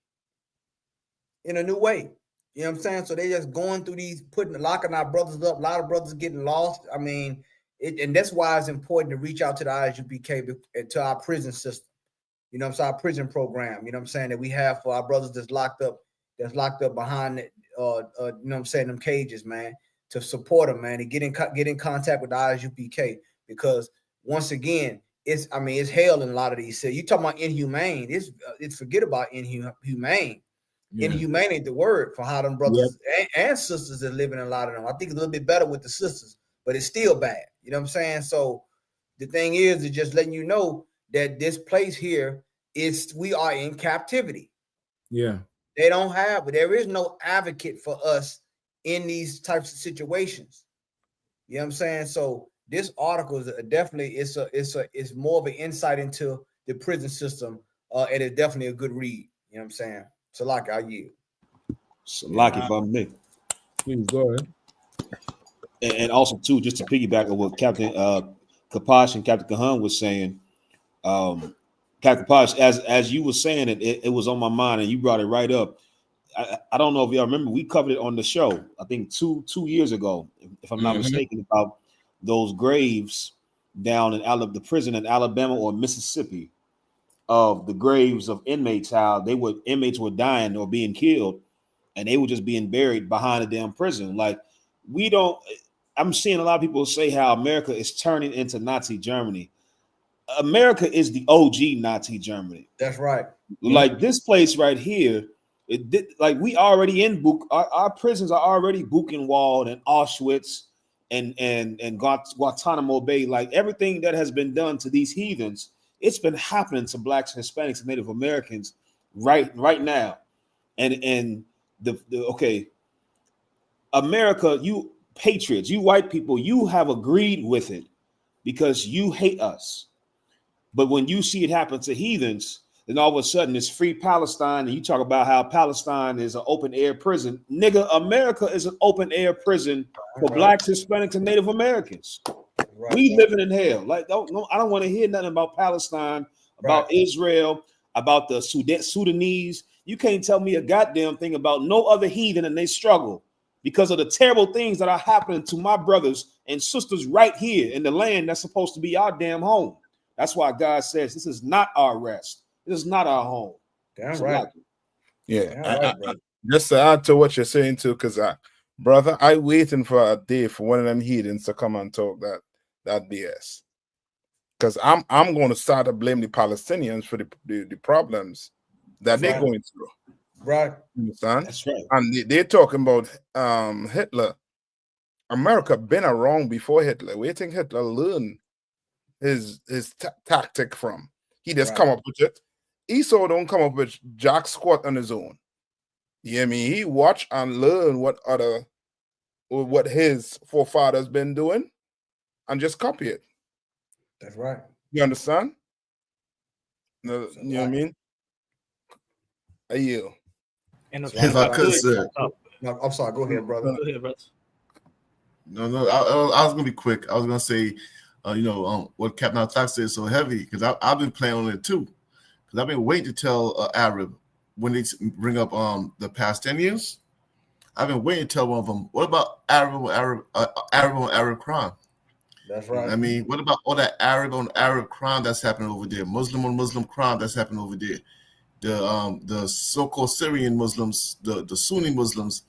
You know what I'm saying? So they just going through these, locking our brothers up. A lot of brothers getting lost. I mean, and that's why it's important to reach out to the ISUPK and to our prison system. It's our prison program, that we have for our brothers that's locked up behind them cages, man, to support them, man, and get in contact with the ISUPK, because once again, it's hell in a lot of these cities. You talking about inhumane? It's forget about inhumane. Yeah. Inhumane ain't the word for how them brothers and sisters that living in a lot of them. I think it's a little bit better with the sisters, but it's still bad. You know what I'm saying? So the thing is just letting you know that this place here we are in captivity. Yeah. There is no advocate for us in these types of situations. You know what I'm saying? So this article is definitely it's more of an insight into the prison system, and it's definitely a good read. You know what I'm saying? So I yield. So if I'm me. Please go ahead. And also too, just to piggyback on what Captain Kapash and Captain Kahan was saying, Captain Kapash, as you were saying it was on my mind, and you brought it right up. I don't know if y'all remember, we covered it on the show, I think two years ago, if I'm not mistaken, about those graves down in the prison in Alabama or Mississippi, of the graves of inmates, how inmates were dying or being killed, and they were just being buried behind a damn prison. Like, I'm seeing a lot of people say how America is turning into Nazi Germany. America is the OG Nazi Germany. That's right. Like this place right here, we already in our prisons are already Buchenwald and Auschwitz and Guantanamo Bay. Like everything that has been done to these heathens, it's been happening to Blacks, Hispanics, and Native Americans right now. And America, you patriots, you white people, you have agreed with it because you hate us. But when you see it happen to heathens, then all of a sudden it's free Palestine, and you talk about how Palestine is an open air prison. Nigga, America is an open air prison for Blacks, Hispanics, and Native Americans. We living in hell. Like, I don't want to hear nothing about Palestine, about Israel, about the Sudanese. You can't tell me a goddamn thing about no other heathen and they struggle because of the terrible things that are happening to my brothers and sisters right here in the land that's supposed to be our damn home. That's why God says this is not our rest. This is not our home. Damn right. Yeah. Just to add to what you're saying too, because brother, I waiting for a day for one of them heathens to come and talk that BS. Because I'm going to start to blame the Palestinians for the problems that they're going through. Right. You understand? That's right. And they're talking about Hitler. America been around before Hitler. Where do you think Hitler learned his tactic from? He just come up with it. Esau don't come up with jack squat on his own. You hear me? He watch and learn what his forefathers been doing and just copy it. That's right. You understand? You know what I mean? I yield. If I could, sir. No, I'm sorry. Go ahead, brother. Go ahead, brother. No, I was gonna be quick. I was gonna say, what Captain Attack said is so heavy because I've been playing on it too. Because I've been waiting to tell Arab when they bring up the past 10 years. I've been waiting to tell one of them, what about Arab on Arab crime? That's right. I mean, what about all that Arab on Arab crime that's happening over there? Muslim on Muslim crime that's happening over there. The so-called Syrian Muslims, the Sunni Muslims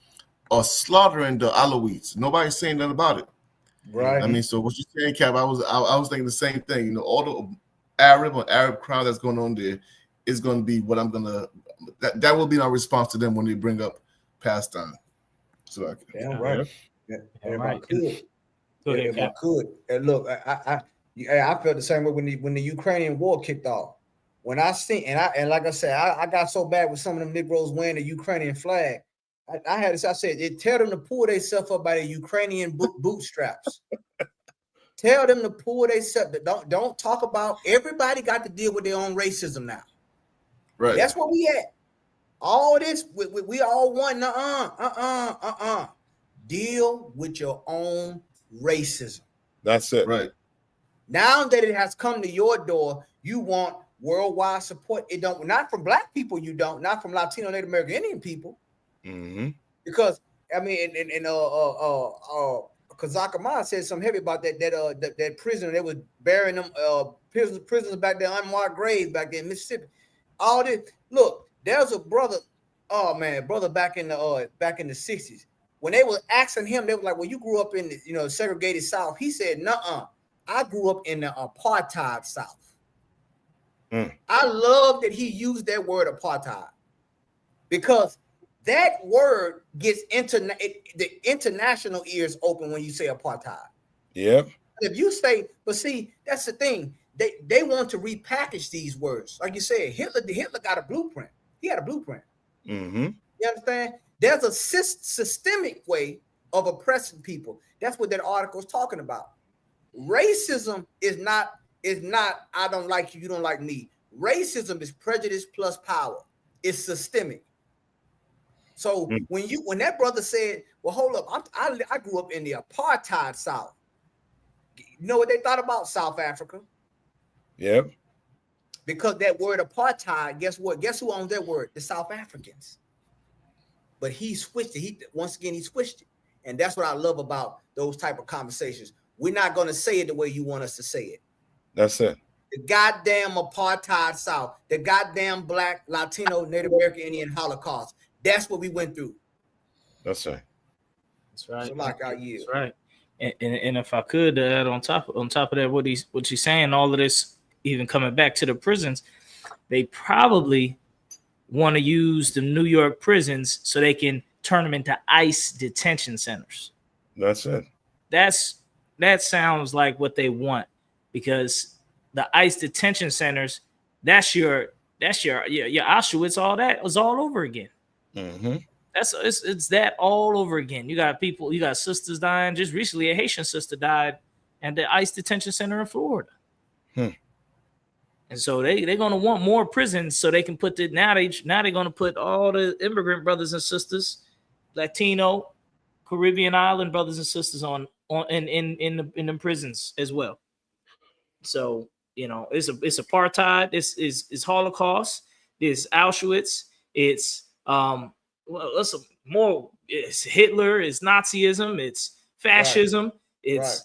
are slaughtering the Alawites. Nobody's saying that about it. Right. I mean, so what you're saying, Cap, I was thinking the same thing. You know, all the Arab crowd that's going on there is going to be what I'm gonna. That will be our response to them when they bring up pastime. So damn right. Yeah. If right. I could, Go ahead, if I Cap. could, and look, I felt the same way when the Ukrainian war kicked off. When I seen and like I said, I got so bad with some of them Negroes wearing the Ukrainian flag. I had this. I said, tell them to pull themselves up by the Ukrainian bootstraps. Tell them to pull themselves. Don't talk about. Everybody got to deal with their own racism now. Right. That's where we at. All this, we all want. Deal with your own racism. That's it. Right. Now that it has come to your door, you want worldwide support. It don't, not from Black people. You don't, not from Latino, Native American, Indian people. Mm-hmm. Because I mean, Kazak Ahmad said something heavy about that prisoner. They was burying them prisoners back there, unmarked graves back there in Mississippi. All this. Look, there's a brother. Oh man, brother back in the 60s. When they were asking him, they were like, "Well, you grew up in the segregated South." He said, "Nuh-uh, I grew up in the apartheid South." I love that he used that word apartheid because that word gets the international ears open when you say apartheid. Yeah. If you say, but see, that's the thing. They want to repackage these words. Like you said, Hitler got a blueprint. He had a blueprint. Mm-hmm. You understand? There's a systemic way of oppressing people. That's what that article is talking about. Racism is not I don't like you, you don't like me. Racism is prejudice plus power. It's systemic. So when that brother said, "Well, hold up, I grew up in the apartheid South," you know what they thought about South Africa? Yep. Because that word apartheid, guess what? Guess who owns that word? The South Africans. But he switched it. He switched it. And that's what I love about those type of conversations. We're not going to say it the way you want us to say it. That's it. The goddamn apartheid South, the goddamn Black, Latino, Native American, Indian Holocaust. That's what we went through. That's right. That's right. So like our year. That's right. And if I could add on top of that, what he's saying, all of this, even coming back to the prisons, they probably want to use the New York prisons so they can turn them into ICE detention centers. That's it. That sounds like what they want, because the ICE detention centers, that's your Auschwitz, all that was all over again. Mm-hmm. It's that all over again. You got sisters dying. Just recently, a Haitian sister died at the ICE detention center in Florida. And so they're gonna want more prisons so they can put now they're gonna put all the immigrant brothers and sisters, Latino, Caribbean island brothers and sisters in the prisons as well. So it's apartheid, it's Holocaust, it's Auschwitz, it's it's Hitler, it's Nazism, it's fascism, right. it's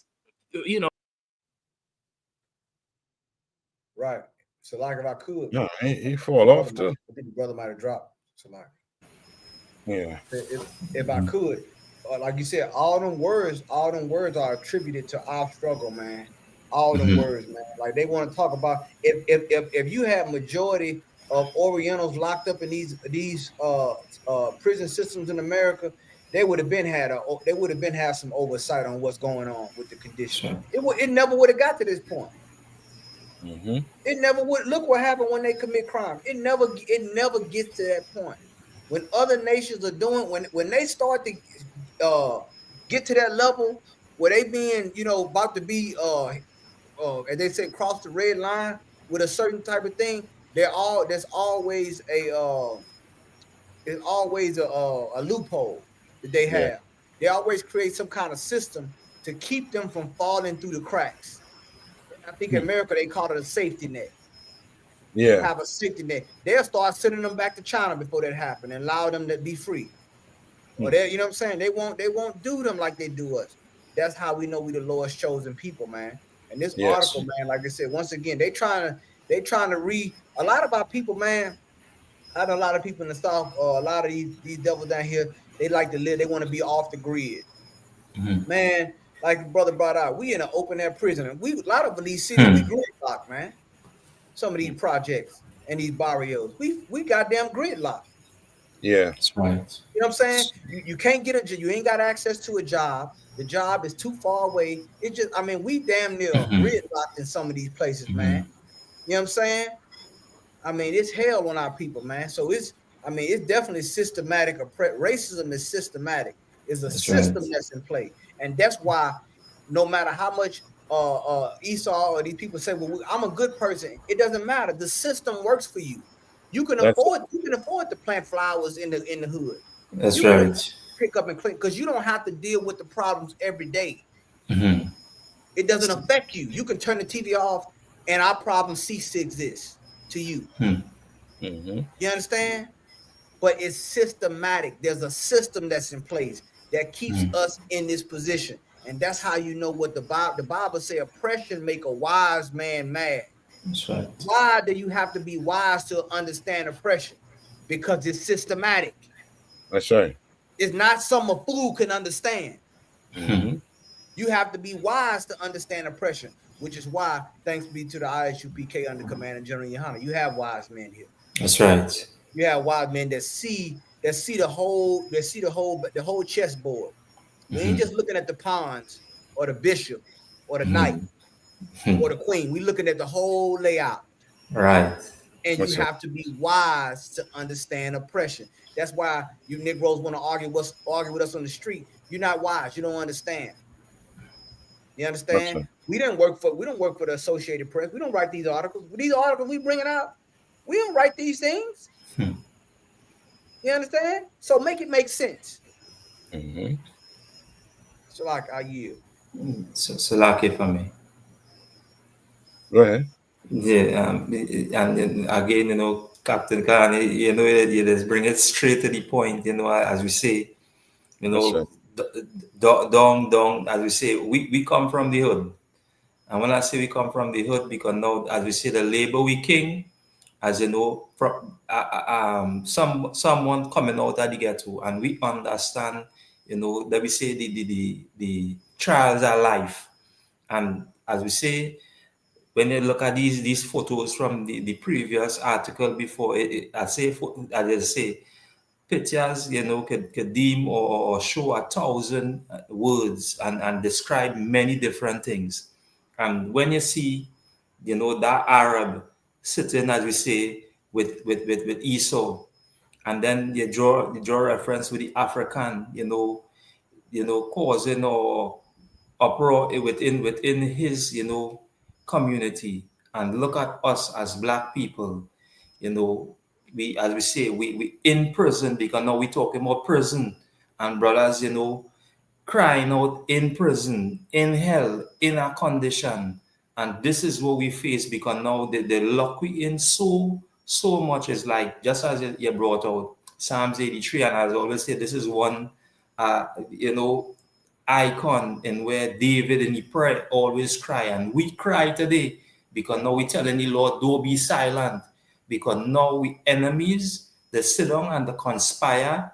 Right. So like if I could. No, he fall off too. I think the brother might have dropped. So like. Yeah. If I could, like you said, all them words are attributed to our struggle, man. All them words, man. Like they want to talk about if you have majority of Orientals locked up in these prison systems in America, they would have been had some oversight on what's going on with the condition. It never would have got to this point. Mm-hmm. It never would. Look what happened when they commit crime. It never gets to that point. When other nations are doing, when they start to get to that level where they being, about to be, as they say, cross the red line with a certain type of thing, there's always a loophole that they have. Yeah. They always create some kind of system to keep them from falling through the cracks. I think in America they call it a safety net. Yeah. Have a safety net. They'll start sending them back to China before that happens and allow them to be free. Or they, you know what I'm saying? They won't do them like they do us. That's how we know we the Lord's chosen people, man. And this article, man, like I said, once again, they trying to read a lot of our people, man. I know a lot of people in the South, a lot of these devils down here, they like to live, they want to be off the grid. Man, like the brother brought out, we in an open air prison. And a lot of these cities, we gridlocked, man. Some of these projects and these barrios, we goddamn gridlocked. Yeah, that's right. You know what I'm saying? You can't get a job. You ain't got access to a job. The job is too far away. It just, I mean, we damn near gridlocked in some of these places, man. You know what I'm saying? I mean, it's hell on our people, man. So it's definitely systematic. Racism is systematic. It's a system that's in play, and that's why no matter how much Esau or these people say, well, I'm a good person, it doesn't matter. The system works for you. You can afford to plant flowers in the hood. That's you can right. pick up and clean because you don't have to deal with the problems every day. Mm-hmm. It doesn't affect you. You can turn the TV off and our problem cease to exist to you. Mm-hmm. You understand? But it's systematic. There's a system that's in place that keeps us in this position. And that's how you know what the Bible say, oppression make a wise man mad. That's right. Why do you have to be wise to understand oppression? Because it's systematic. That's right. It's not something a fool can understand. Mm-hmm. You have to be wise to understand oppression, which is why, thanks be to the ISUPK under Commander General Yahanna, you have wise men here. That's right. You have wise men that see the whole chessboard. We ain't just looking at the pawns or the bishop or the knight or the queen. We looking at the whole layout. Right. And you have to be wise to understand oppression. That's why you Negroes want to argue with us on the street. You're not wise. You don't understand. You understand? Right. We don't work for the Associated Press. We don't write these articles. These articles we bringing out, we don't write these things. You understand? So make it make sense. So like I yield. So like it for me. Go ahead. Yeah, and again, you know, Captain Khan, you know, you just bring it straight to the point, you know, as we say, you know, down, as we say, we come from the hood. And when I say we come from the hood, because now, as we say, the labor we king, as you know, someone coming out of the ghetto, and we understand, you know, that we say the trials of life. And as we say, when you look at these photos from the previous article before, I say pictures, you know, could deem or show 1,000 words and describe many different things. And when you see, you know, that Arab sitting, as we say, with Esau, and then you draw reference with the African, you know, causing or uproar within his, you know, community, and look at us as Black people, you know, we, as we say, we in prison, because now we talking about prison, and brothers, you know, crying out in prison, in hell, in a condition, and this is what we face, because now the luck we in so much is like, just as you brought out Psalms 83, and as I always say, this is one, you know, icon in where David and he pray always cry, and we cry today because now we telling the Lord, don't be silent, because now we enemies, they sit down and they conspire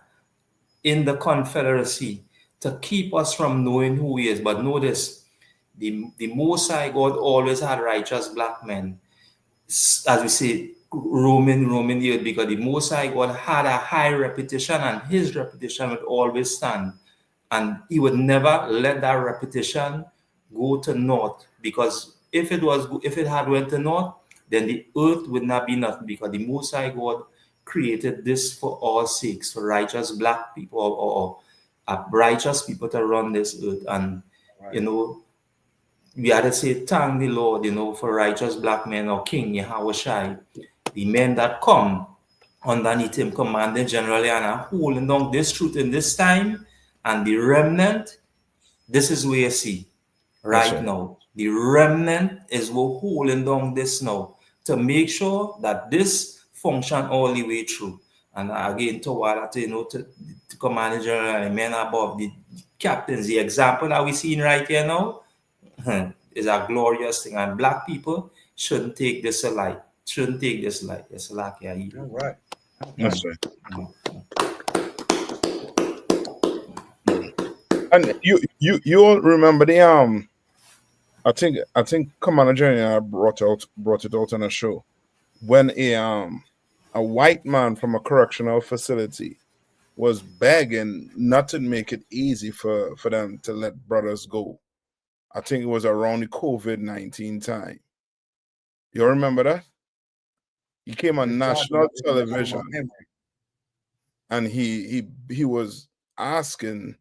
in the Confederacy to keep us from knowing who he is. But notice, the Most High God always had righteous Black men, as we say, roaming the earth, because the Most High God had a high reputation, and his reputation would always stand. And he would never let that reputation go to naught, because if it had went to naught, then the earth would not be nothing, because the Most High God created this for all sakes, for righteous Black people or righteous people to run this earth. And you know, we had to say thank the Lord, you know, for righteous Black men, or King Yahushua, the men that come underneath him, commanding generally and holding down this truth in this time. And the remnant, this is where you see right now. The remnant is what holding down this now to make sure that this function all the way through. And again, to what, you know, to Commander General, men above, the captains, the example that we seeing right here now is a glorious thing. And Black people shouldn't take this light. Shouldn't take this light. It's like, yeah. All right. That's right. And you all remember the I think Commander General brought it out on a show when a white man from a correctional facility was begging not to make it easy for them to let brothers go. I think it was around the COVID-19 time. You remember that? He came on national television and he was asking,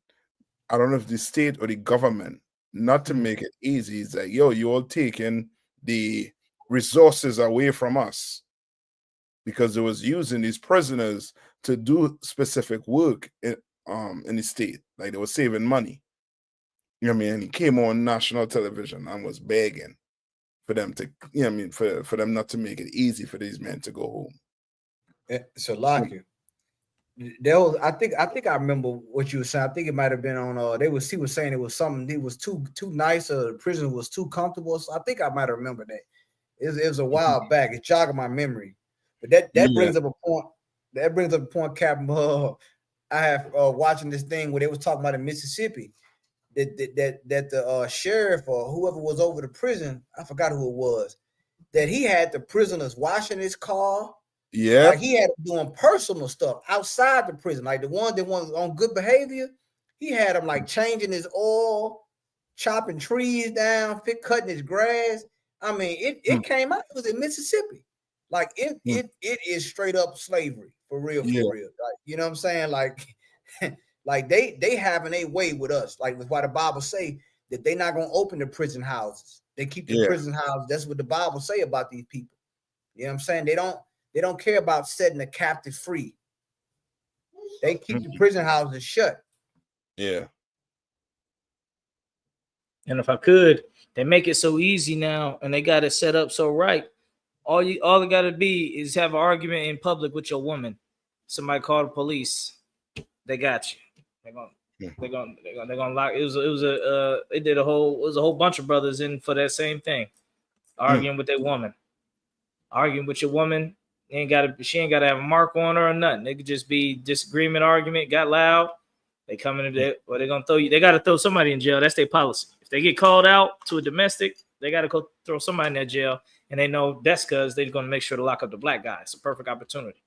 I don't know if the state or the government, not to make it easy. He's like, yo, you all taking the resources away from us, because it was using these prisoners to do specific work in the state. Like they were saving money. You know what I mean? And he came on national television and was begging for them to, you know what I mean, for them not to make it easy for these men to go home. So Lockie, there was I think I remember what you were saying. I think it might have been on he was saying it was something, it was too nice, or the prison was too comfortable. So I think I might have remembered that. It was a while back. It's jogging my memory. But that brings up a point. That brings up a point, Captain. I have watching this thing where they was talking about in Mississippi that the sheriff or whoever was over the prison, I forgot who it was, that he had the prisoners washing his car. Yeah, like he had them doing personal stuff outside the prison. Like the one that was on good behavior, he had them like changing his oil, chopping trees down, cutting his grass. I mean, it came out. It was in Mississippi. Like it is straight up slavery for real, for real. Like, you know what I'm saying? Like, like they having a way with us. Like that's why the Bible say that they not gonna open the prison houses. They keep the prison houses. That's what the Bible say about these people. You know what I'm saying? They don't care about setting the captive free. They keep the prison houses shut. Yeah. And if I could, they make it so easy now, and they got it set up so right. All it got to be is have an argument in public with your woman. Somebody call the police. They got you. They're gonna lock. It was a whole bunch of brothers in for that same thing, arguing with their woman. Arguing with your woman, she ain't gotta have a mark on her or nothing. It could just be disagreement, argument, got loud. They come in there, or they're gonna throw you. They gotta throw somebody in jail. That's their policy. If they get called out to a domestic, they gotta go throw somebody in that jail. And they know that's because they're gonna make sure to lock up the black guy. It's a perfect opportunity.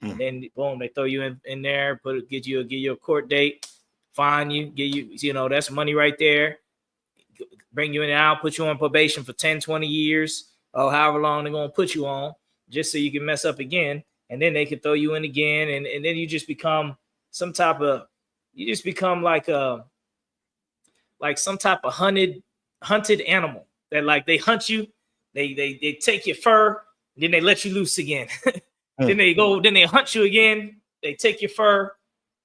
And then boom, they throw you in there, give you a court date, fine you, give you, that's money right there. Bring you in and out, put you on probation for 10, 20 years, or however long they're gonna put you on, just so you can mess up again. And then they can throw you in again, and then you just become some type of, like some type of hunted animal that like they hunt you, they take your fur, then they let you loose again. Then they hunt you again, they take your fur,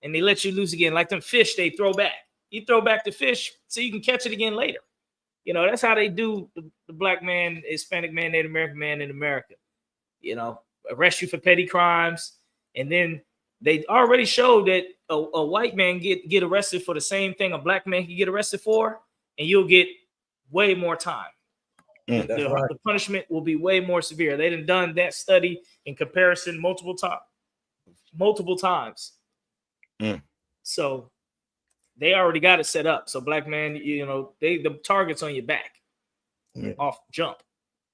and they let you loose again. Like them fish they throw back. You throw back the fish so you can catch it again later. That's how they do the black man, Hispanic man, Native American man in America. Arrest you for petty crimes, and then they already showed that a white man get arrested for the same thing a black man can get arrested for, and you'll get way more time. The punishment will be way more severe. They done that study in comparison multiple times. So they already got it set up. So black man, the target's on your back off jump.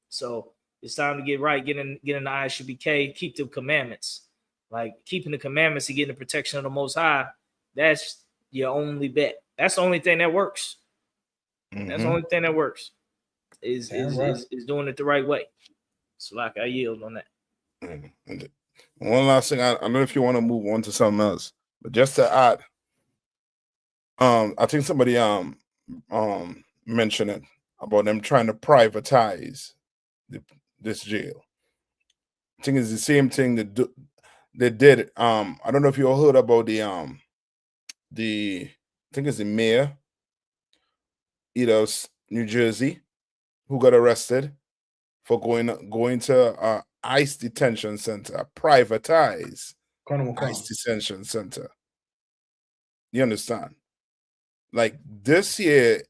So it's time to get right, get in the ISUBK, keep the commandments. Like keeping the commandments and getting the protection of the Most High, that's your only bet. That's the only thing that works. That's the only thing that works is doing it the right way. So like I yield on that. And one last thing, I don't know if you want to move on to something else, but just to add, I think somebody mentioned it about them trying to privatize this jail. I think it's the same thing that they did. I don't know if you all heard about the I think it's the mayor, New Jersey, who got arrested for going to ICE detention center, privatize ICE detention center. You understand? Like this year,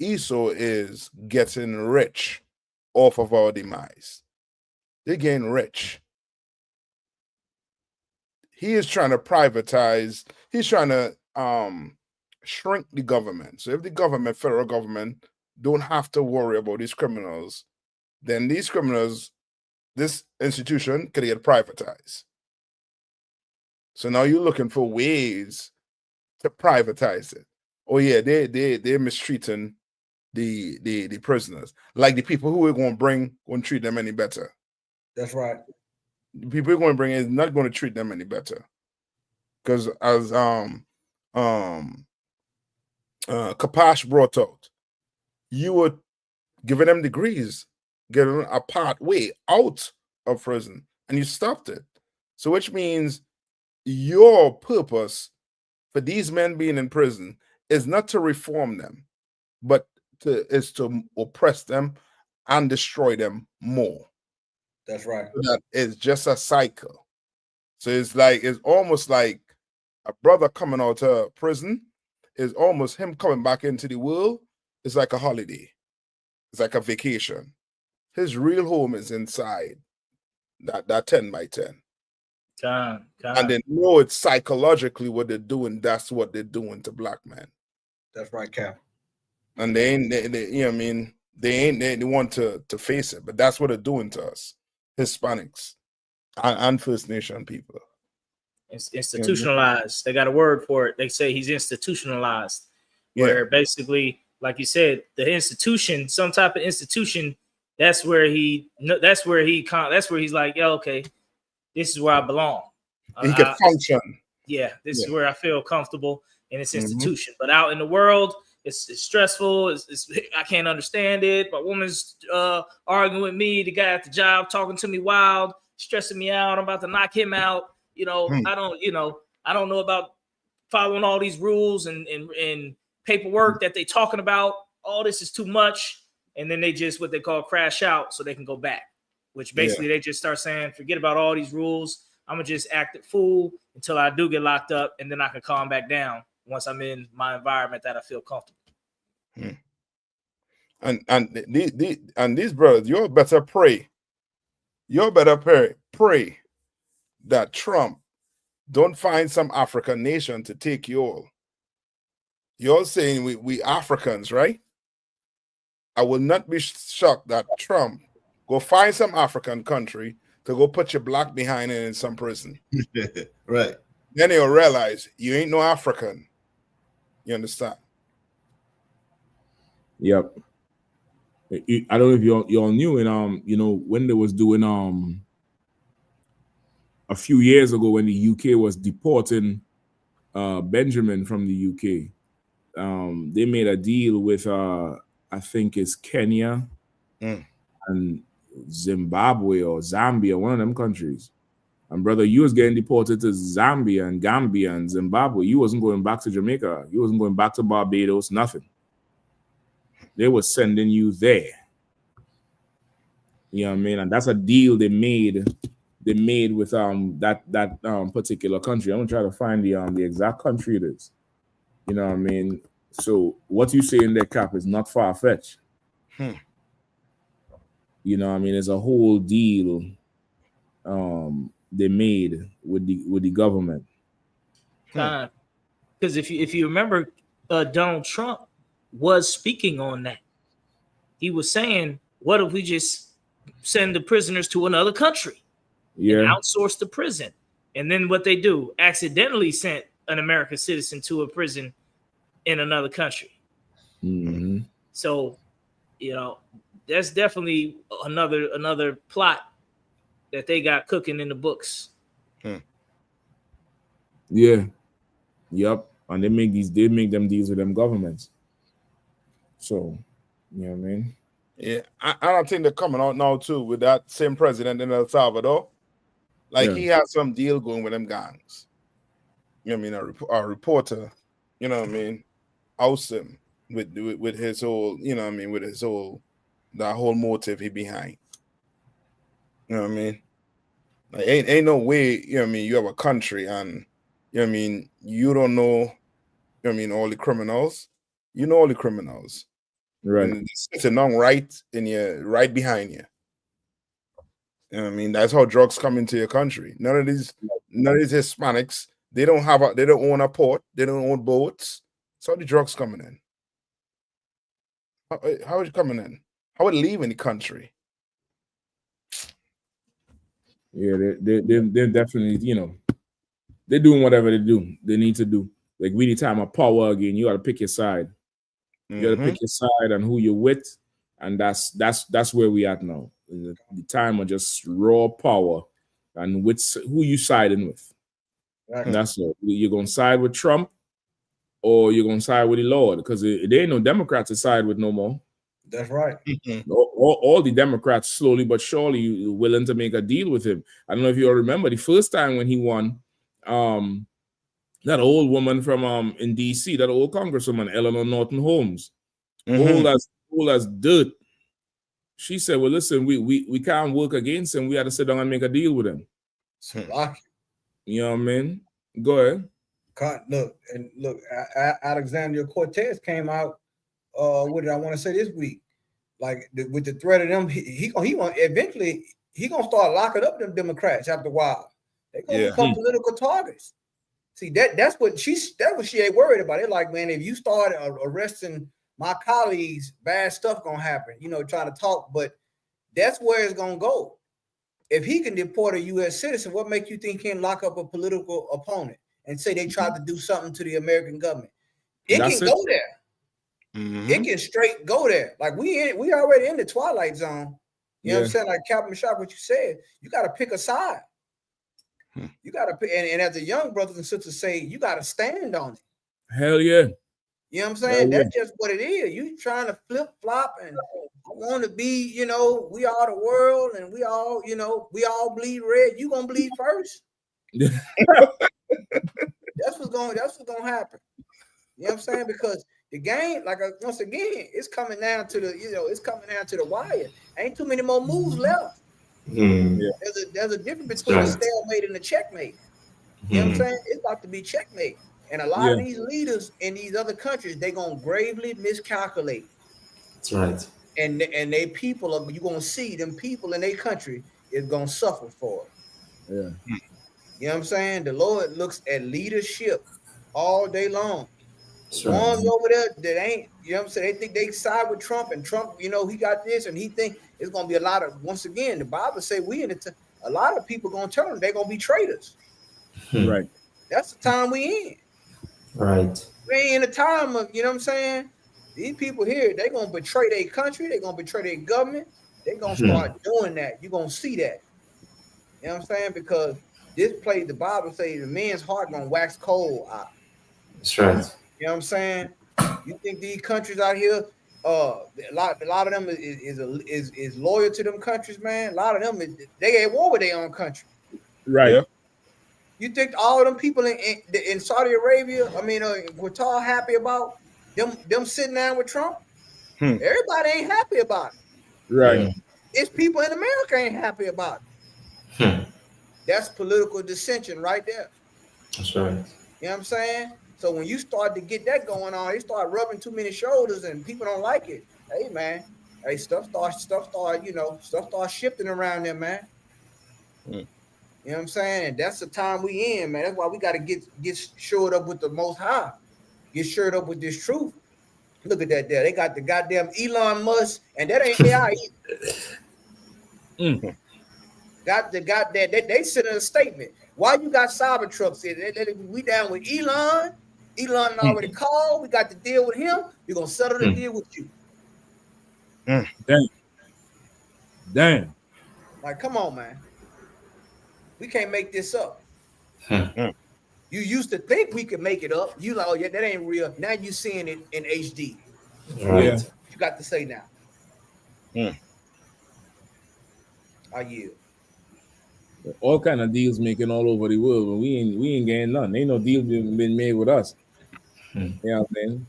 ESO is getting rich off of our demise. They're getting rich. He is trying to privatize. He's trying to shrink the government. So if the government, federal government, don't have to worry about these criminals, then these criminals, this institution could get privatized. So now you're looking for ways to privatize it. Oh yeah, they're mistreating the prisoners. Like the people who we're going to bring won't treat them any better. That's right. The people we're going to bring is not going to treat them any better. Because as Kapash brought out, you were giving them degrees, getting them a pathway out of prison, and you stopped it. So which means your purpose for these men being in prison is not to reform them, but is to oppress them and destroy them more. That's right. So that is just a cycle. So it's almost like a brother coming out of prison is almost him coming back into the world. It's like a holiday. It's like a vacation. His real home is inside that 10 by 10. And they know it's psychologically what they're doing. That's what they're doing to black men. That's right, Cap. And they you know what I mean, they want to face it, but that's what they're doing to us, Hispanics and First Nation people. It's institutionalized. They got a word for it. They say he's institutionalized, where basically, like you said, the institution, some type of institution, that's where he's like, yeah, okay, this is where I belong. He can function. Yeah, this is where I feel comfortable in this institution. But out in the world, it's stressful. I can't understand it. My woman's arguing with me. The guy at the job talking to me wild, stressing me out. I'm about to knock him out. I don't know about following all these rules and paperwork that they talking about. All this is too much. And then they just what they call crash out so they can go back, which basically they just start saying, forget about all these rules. I'm going to just act a fool until I do get locked up, and then I can calm back down once I'm in my environment that I feel comfortable. And these brothers, you better pray. You better pray that Trump don't find some African nation to take you all. You're saying we Africans, right? I will not be shocked that Trump go find some African country to go put your black behind it in some prison. Right. Then you'll realize you ain't no African. You understand? Yep. I don't know if you all knew, and when they was doing a few years ago when the UK was deporting Benjamin from the UK, they made a deal with I think it's Kenya and Zimbabwe or Zambia, one of them countries. And brother, you was getting deported to Zambia and Gambia and Zimbabwe. You wasn't going back to Jamaica. You wasn't going back to Barbados, nothing. They were sending you there. You know what I mean? And that's a deal they made with that particular country. I'm gonna try to find the exact country it is. You know what I mean? So what you say in that, Cap, is not far-fetched. You know what I mean? It's a whole deal they made with the government. Because if you remember, Donald Trump was speaking on that. He was saying, what if we just send the prisoners to another country and outsource the prison? And then what they do, accidentally sent an American citizen to a prison in another country. So, that's definitely another plot that they got cooking in the books. Yeah. Yep. And they make them deals with them governments. So, you know what I mean? Yeah. I don't think they're coming out now too with that same president in El Salvador. He had some deal going with them gangs. You know what I mean? A reporter, you know what I mean, oust him with his whole, you know what I mean, with his whole, that whole motive he behind. You know what I mean? Ain't no way, you know what I mean, you have a country and, you know what I mean, you don't know, you know what I mean, all the criminals. You know all the criminals. Right. And they're sitting on right behind you. You know what I mean? That's how drugs come into your country. None of these Hispanics, they don't own a port, they don't own boats. So the drugs coming in. How is it coming in? How are it leaving the country? Yeah, they're definitely, you know, they're doing whatever they need to do. Like we need time of power again. You got to pick your side. You got to pick your side and who you're with, and that's where we at now. The time of just raw power and who you siding with. Right. That's all. You're gonna side with Trump or you're gonna side with the Lord, because there ain't no Democrats to side with no more. That's right. All the Democrats slowly but surely willing to make a deal with him. I don't know if you all remember the first time when he won, that old woman from in DC, that old congresswoman, Eleanor Norton Holmes, old as dirt. She said, well, listen, we can't work against him. We had to sit down and make a deal with him. You know what I mean? Go ahead. Look, Alexander Cortez came out, what did I want to say this week? Like with the threat of them, he gonna eventually he gonna start locking up them Democrats after a while. They're gonna become political targets. See, that's what she ain't worried about. It like, man, if you start arresting my colleagues, bad stuff gonna happen. You know, trying to talk, but that's where it's gonna go. If he can deport a U.S. citizen, what makes you think he can lock up a political opponent and say they tried to do something to the American government? It can go there. It can straight go there. Like we already in the twilight zone. You know what I'm saying? Like Captain Shock, what you said, you got to pick a side. You got to pick, and as the young brothers and sisters say, you got to stand on it. Hell yeah. You know what I'm saying? That's just what it is. You trying to flip flop and want to be, you know, we are the world and we all, you know, we all bleed red. You gonna bleed first. That's what's gonna happen. You know what I'm saying? Because the game, like once again, it's coming down to the wire. Ain't too many more moves left. There's a difference between a stalemate and a checkmate. You know what I'm saying? It's about to be checkmate. And a lot of these leaders in these other countries, they're gonna gravely miscalculate. That's right. And they people you're gonna see them people in their country is gonna suffer for it. Yeah. You know what I'm saying? The Lord looks at leadership all day long. That's Ones right. over there that ain't, you know what I'm saying? They think they side with Trump, and Trump, you know, he got this, and he think it's gonna be a lot of, once again, the Bible say a lot of people gonna turn, they're gonna be traitors. Right. That's the time we in. Right. We ain't in a time of, you know what I'm saying? These people here, they're gonna betray their country, they're gonna betray their government, they're gonna start doing that. You're gonna see that. You know what I'm saying? Because this place, the Bible says the man's heart gonna wax cold out. That's right. You know what I'm saying? You think these countries out here, a lot of them is loyal to them countries, man. A lot of them they at war with their own country. Right. Yeah. You think all of them people in Saudi Arabia, I mean, Qatar happy about them sitting down with Trump? Everybody ain't happy about it. Right. It's people in America ain't happy about it. That's political dissension right there. That's right. You know what I'm saying? So when you start to get that going on, they start rubbing too many shoulders and people don't like it. Hey man, stuff start shifting around there, man. You know what I'm saying? And that's the time we in, man. That's why we got to get shored up with the Most High. Get shored up with this truth. Look at that there. They got the goddamn Elon Musk, and that ain't AI either. Got that. They sent in a statement. Why you got Cybertrucks in? We down with Elon. Elon already called. We got to deal with him. We're gonna settle the deal with you. Damn. Like, come on, man. We can't make this up. You used to think we could make it up. You like, oh yeah, that ain't real. Now you seeing it in HD. Right. Yeah. You got to say now. I yield. All kind of deals making all over the world, but we ain't getting none. Ain't no deal been made with us. You know what I mean?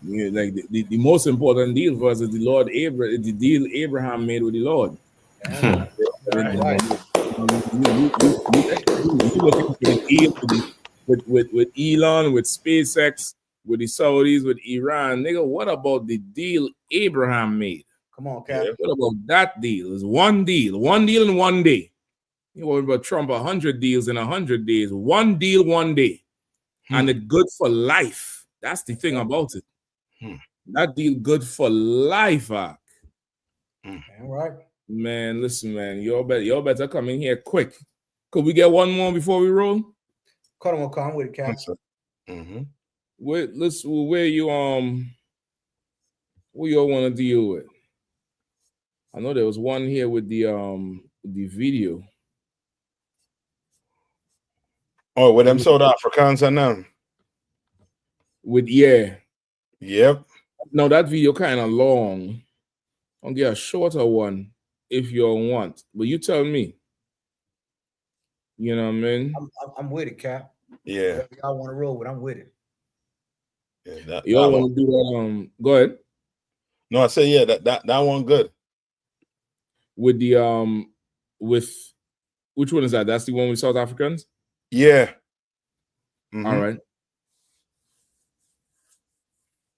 Yeah, like the most important deal for us is the deal Abraham made with the Lord. You look into the deal with Elon, with SpaceX, with the Saudis, with Iran, nigga. What about the deal Abraham made? Come on, Cap. What about that deal? It's one deal in 1 day. You worry about Trump 100 deals in 100 days. One deal, 1 day, and it's good for life. That's the thing about it. That deal good for life, Ak. All right. Man, listen, man. Y'all better come in here quick. Could we get one more before we roll? Come with it, Cap. Where you what y'all want to deal with? I know there was one here with the video. Oh, with them South Africans and them. Yep. No, that video kind of long. I'll get a shorter one if you want. But you tell me. You know what I mean? I'm with it, Cap. Yeah. Y'all want to roll with? I'm with it. Yeah, y'all want to do that? Go ahead. No, I say yeah. That one good. With the with which one is that? That's the one with South Africans. Yeah. All right.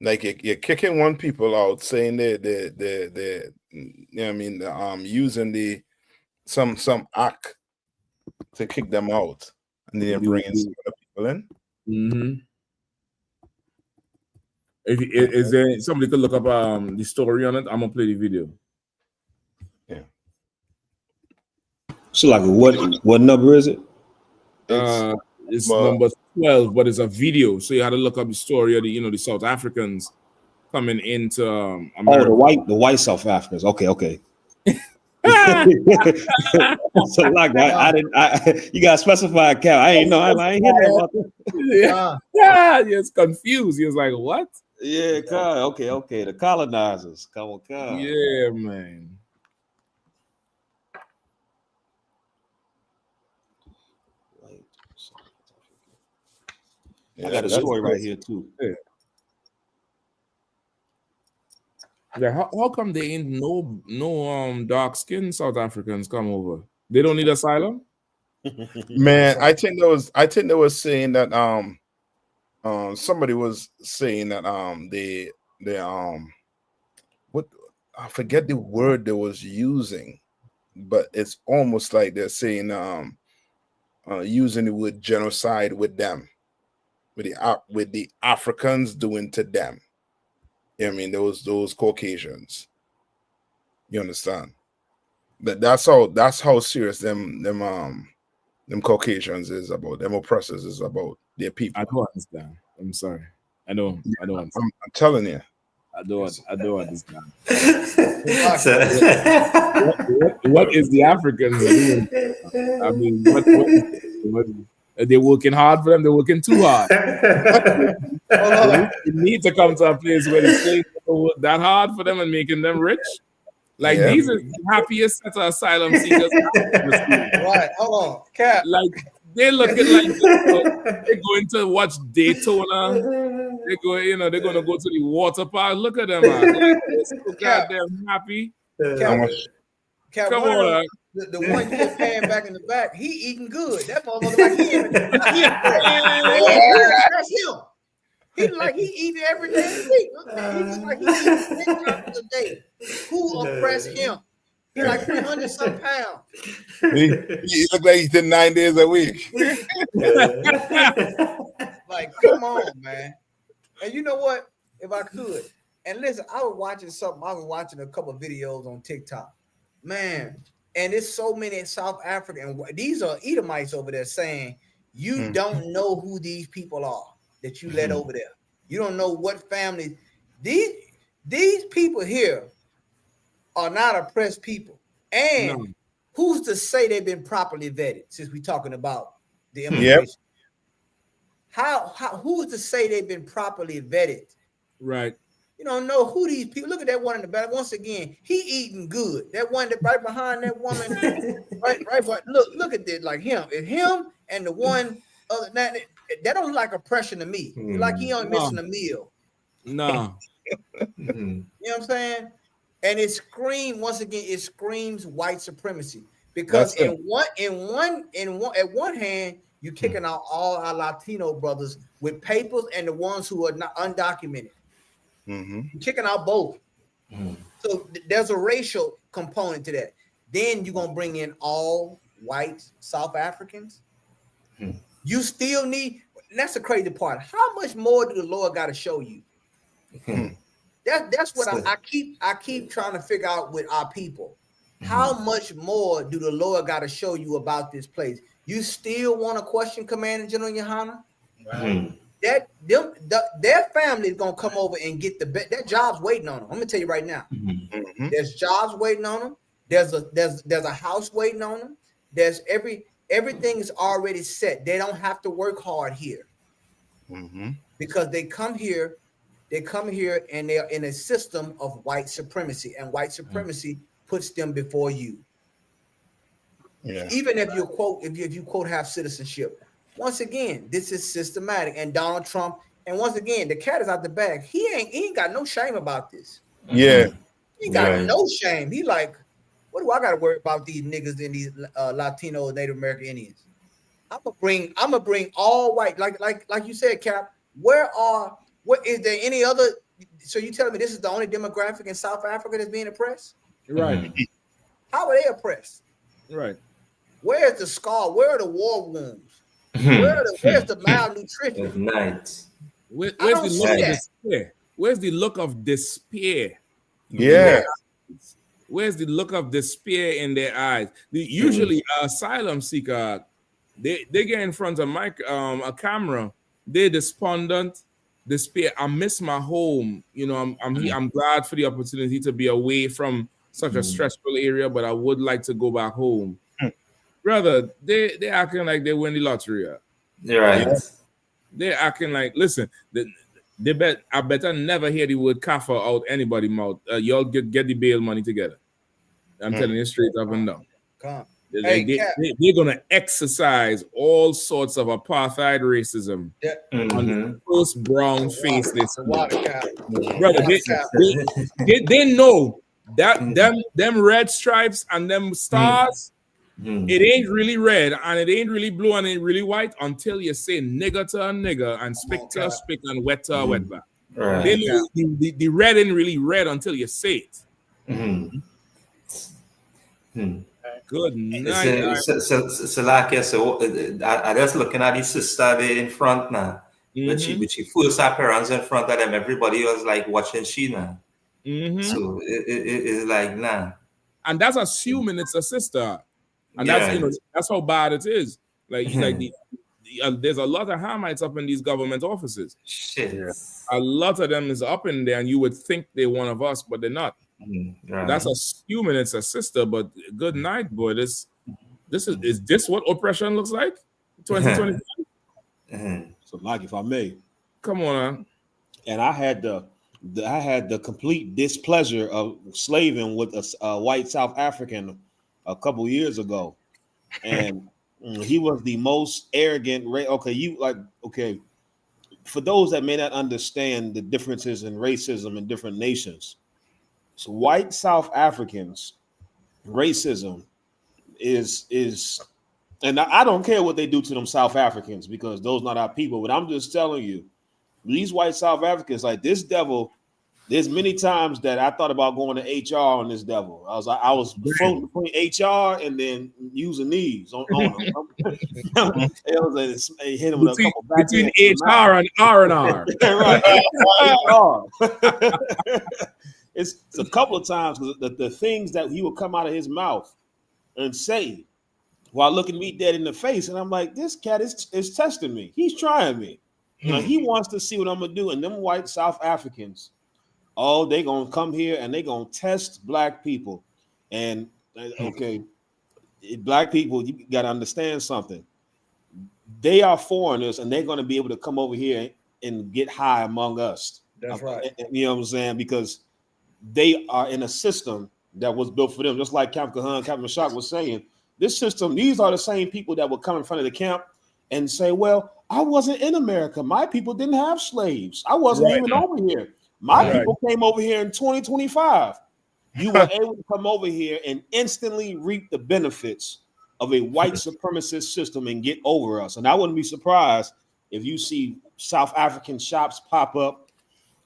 Like you're kicking one people out, saying they you know what I mean, using some act to kick them out, and then you're bringing some other people in. Mm-hmm. Is there somebody could look up the story on it? I'm gonna play the video. Yeah. So like what number is it? It's number 12, but it's a video, so you had to look up the story of the South Africans coming into America. Oh, the white South Africans. Okay. So like you got specified, Cal. I ain't hear that about that. Yeah, it's confused. He was like, what? Yeah, Cal. Okay. The colonizers. Come on, Cal. Yeah, man. I got a story right here too. Yeah, how come they ain't no dark skinned South Africans come over? They don't need asylum? Man, I think they was saying that somebody was saying that they what I forget the word they was using, but it's almost like they're saying using the word genocide with them, with the Africans doing to them. I mean, those Caucasians. You understand? That's how serious them Caucasians is about, them oppressors is about their people. I don't understand. I'm sorry. I don't understand. I'm telling you. I don't understand. What is the Africans doing? I mean, what they're working hard for them. They're working too hard. You need to come to a place where they're paying that hard for them and making them rich. Like these are the happiest set of asylum seekers. Right, hold on, Cap. Like they're looking like they're going to watch Daytona. They're going, they're going to go to the water park. Look at them, man. Like, they're so goddamn happy. Cap, come on. The one you were paying back in the back, he eating good. That motherfucker like that's him. He eating every day of the week. He just like he eating 10 times a day. Who oppressed him? He like 300 some pounds. He look like he did 9 days a week. Like, come on, man. And you know what? If I could, and listen, I was watching a couple of videos on TikTok, man. And there's so many South African. These are Edomites over there saying you don't know who these people are that you let over there. You don't know what family. These people here are not oppressed people. And who's to say they've been properly vetted? Since we're talking about the immigration, who's to say they've been properly vetted? Right. You don't know who these people. Look at that one in the back. Once again, he eating good. That one that right behind that woman, right. But look at this. Like him, it's him and the one other. That don't look like oppression to me. Like he only missing a meal. No. You know what I'm saying? And it screams once again. It screams white supremacy because at one hand you're kicking out all our Latino brothers with papers and the ones who are not undocumented. You're kicking out both. So there's a racial component to that. Then you're gonna bring in all white South Africans. You still need. that's the crazy part. How much more do the Lord got to show you? That's what I keep trying to figure out with our people. How much more do the Lord got to show you about this place? You still want to question Commander General Yahanna? Their family is gonna come over and get their jobs waiting on them. I'm gonna tell you right now. There's jobs waiting on them. There's a house waiting on them. There's everything is already set. They don't have to work hard here because they come here. They come here and they're in a system of white supremacy, and white supremacy puts them before you. Yeah. Even if you quote have citizenship. Once again, this is systematic, and Donald Trump. And once again, the cat is out the bag. He ain't got no shame about this. Yeah, he got no shame. He like, what do I got to worry about these niggas and these Latino Native American Indians? I'm gonna bring all white, like you said, Cap. What is there any other? So you telling me this is the only demographic in South Africa that's being oppressed? Right. How are they oppressed? Right. Where's the scar? Where are the war wounds? Where's the malnutrition? Where's the look of despair? Where's the look of despair? Yeah. Where's the look of despair in their eyes? Usually, asylum seeker, they get in front of a camera. They're despondent, despair. I miss my home. You know, I'm glad for the opportunity to be away from such a stressful area, but I would like to go back home. Brother, they acting like they win the lottery. Right. They're acting like, listen, I better never hear the word kafir out anybody's mouth. Y'all get the bail money together. I'm telling you straight up and down. They're gonna exercise all sorts of apartheid racism on the first brown face they see. Brother, they know that them red stripes and them stars. It ain't really red and it ain't really blue and it ain't really white until you say nigger to a nigger and spick to a spick and wet to a wet back. They know the red ain't really red until you say it. Good night. So like I just looking at the sister there in front now. When she first appearance in front of them, everybody was like watching she now. So it's like nah. And that's assuming it's a sister. And that's how bad it is. Like there's a lot of Hamites up in these government offices. A lot of them is up in there, and you would think they're one of us, but they're not. That's assuming it's a sister. But good night, boy. Is this what oppression looks like? 2020. So, like, if I may, come on. And I had the complete displeasure of slaving with a white South African a couple years ago, and he was the most arrogant. For those that may not understand the differences in racism in different nations, so white South Africans, racism is, and I don't care what they do to them South Africans because those not our people. But I'm just telling you, these white South Africans, like this devil. There's many times that I thought about going to HR on this devil. I was floating between HR and then using these on them. It was hit him with a couple back between HR and R&R. Right. It's a couple of times the things that he would come out of his mouth and say while looking me dead in the face, and I'm like, this cat is testing me. He's trying me. You know, he wants to see what I'm gonna do. And them white South Africans. Oh, they gonna come here and they gonna test black people, and black people, you gotta understand something. They are foreigners, and they're gonna be able to come over here and get high among us. That's right. You know what I'm saying? Because they are in a system that was built for them, just like Captain Kahan, Captain Mashak was saying. This system, these are the same people that would come in front of the camp and say, "Well, I wasn't in America. My people didn't have slaves. I wasn't even over here." My people came over here in 2025. You were able to come over here and instantly reap the benefits of a white supremacist system and get over us. And I wouldn't be surprised if you see South African shops pop up,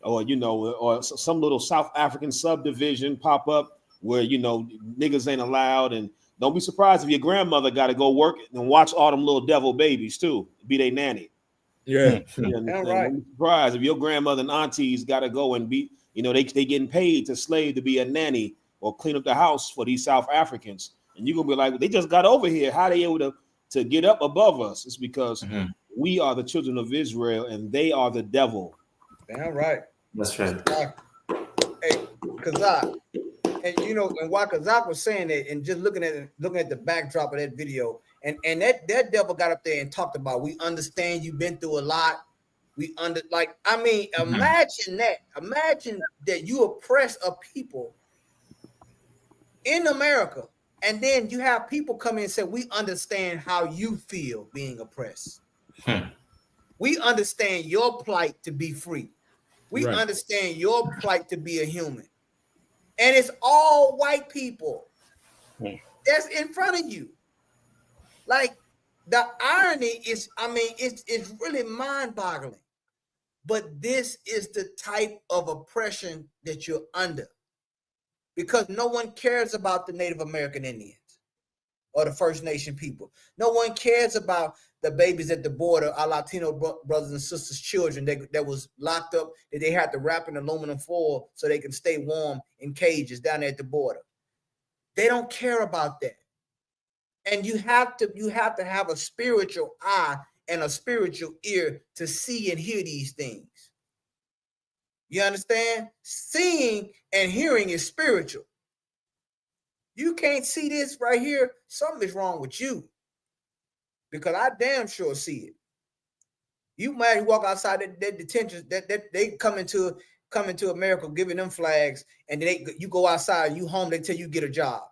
or or some little South African subdivision pop up where niggas ain't allowed. And don't be surprised if your grandmother got to go work and watch all them little devil babies too, be they nanny. Yeah. And I'm surprised if your grandmother and aunties got to go and be, they getting paid to slave to be a nanny or clean up the house for these South Africans, and you're gonna be like, they just got over here. How they able to get up above us? It's because we are the children of Israel and they are the devil. Damn right. That's right. Hey, Kazak, and and why Kazak was saying that, and just looking at the backdrop of that video, and that devil got up there and talked about, we understand you've been through a lot. Imagine that. Imagine that you oppress a people in America, and then you have people come in and say, we understand how you feel being oppressed. We understand your plight to be free. We understand your plight to be a human. And it's all white people that's in front of you. Like, the irony is, it's really mind-boggling. But this is the type of oppression that you're under, because no one cares about the Native American Indians or the First Nation people. No one cares about the babies at the border, our Latino brothers and sisters' children that was locked up, that they had to wrap in aluminum foil so they can stay warm in cages down there at the border. They don't care about that. And you have to have a spiritual eye and a spiritual ear to see and hear these things. You understand? Seeing and hearing is spiritual. You can't see this right here, something is wrong with you. Because I damn sure see it. You might walk outside that detention, that they come into America giving them flags, and you go outside, you home, they tell you get a job.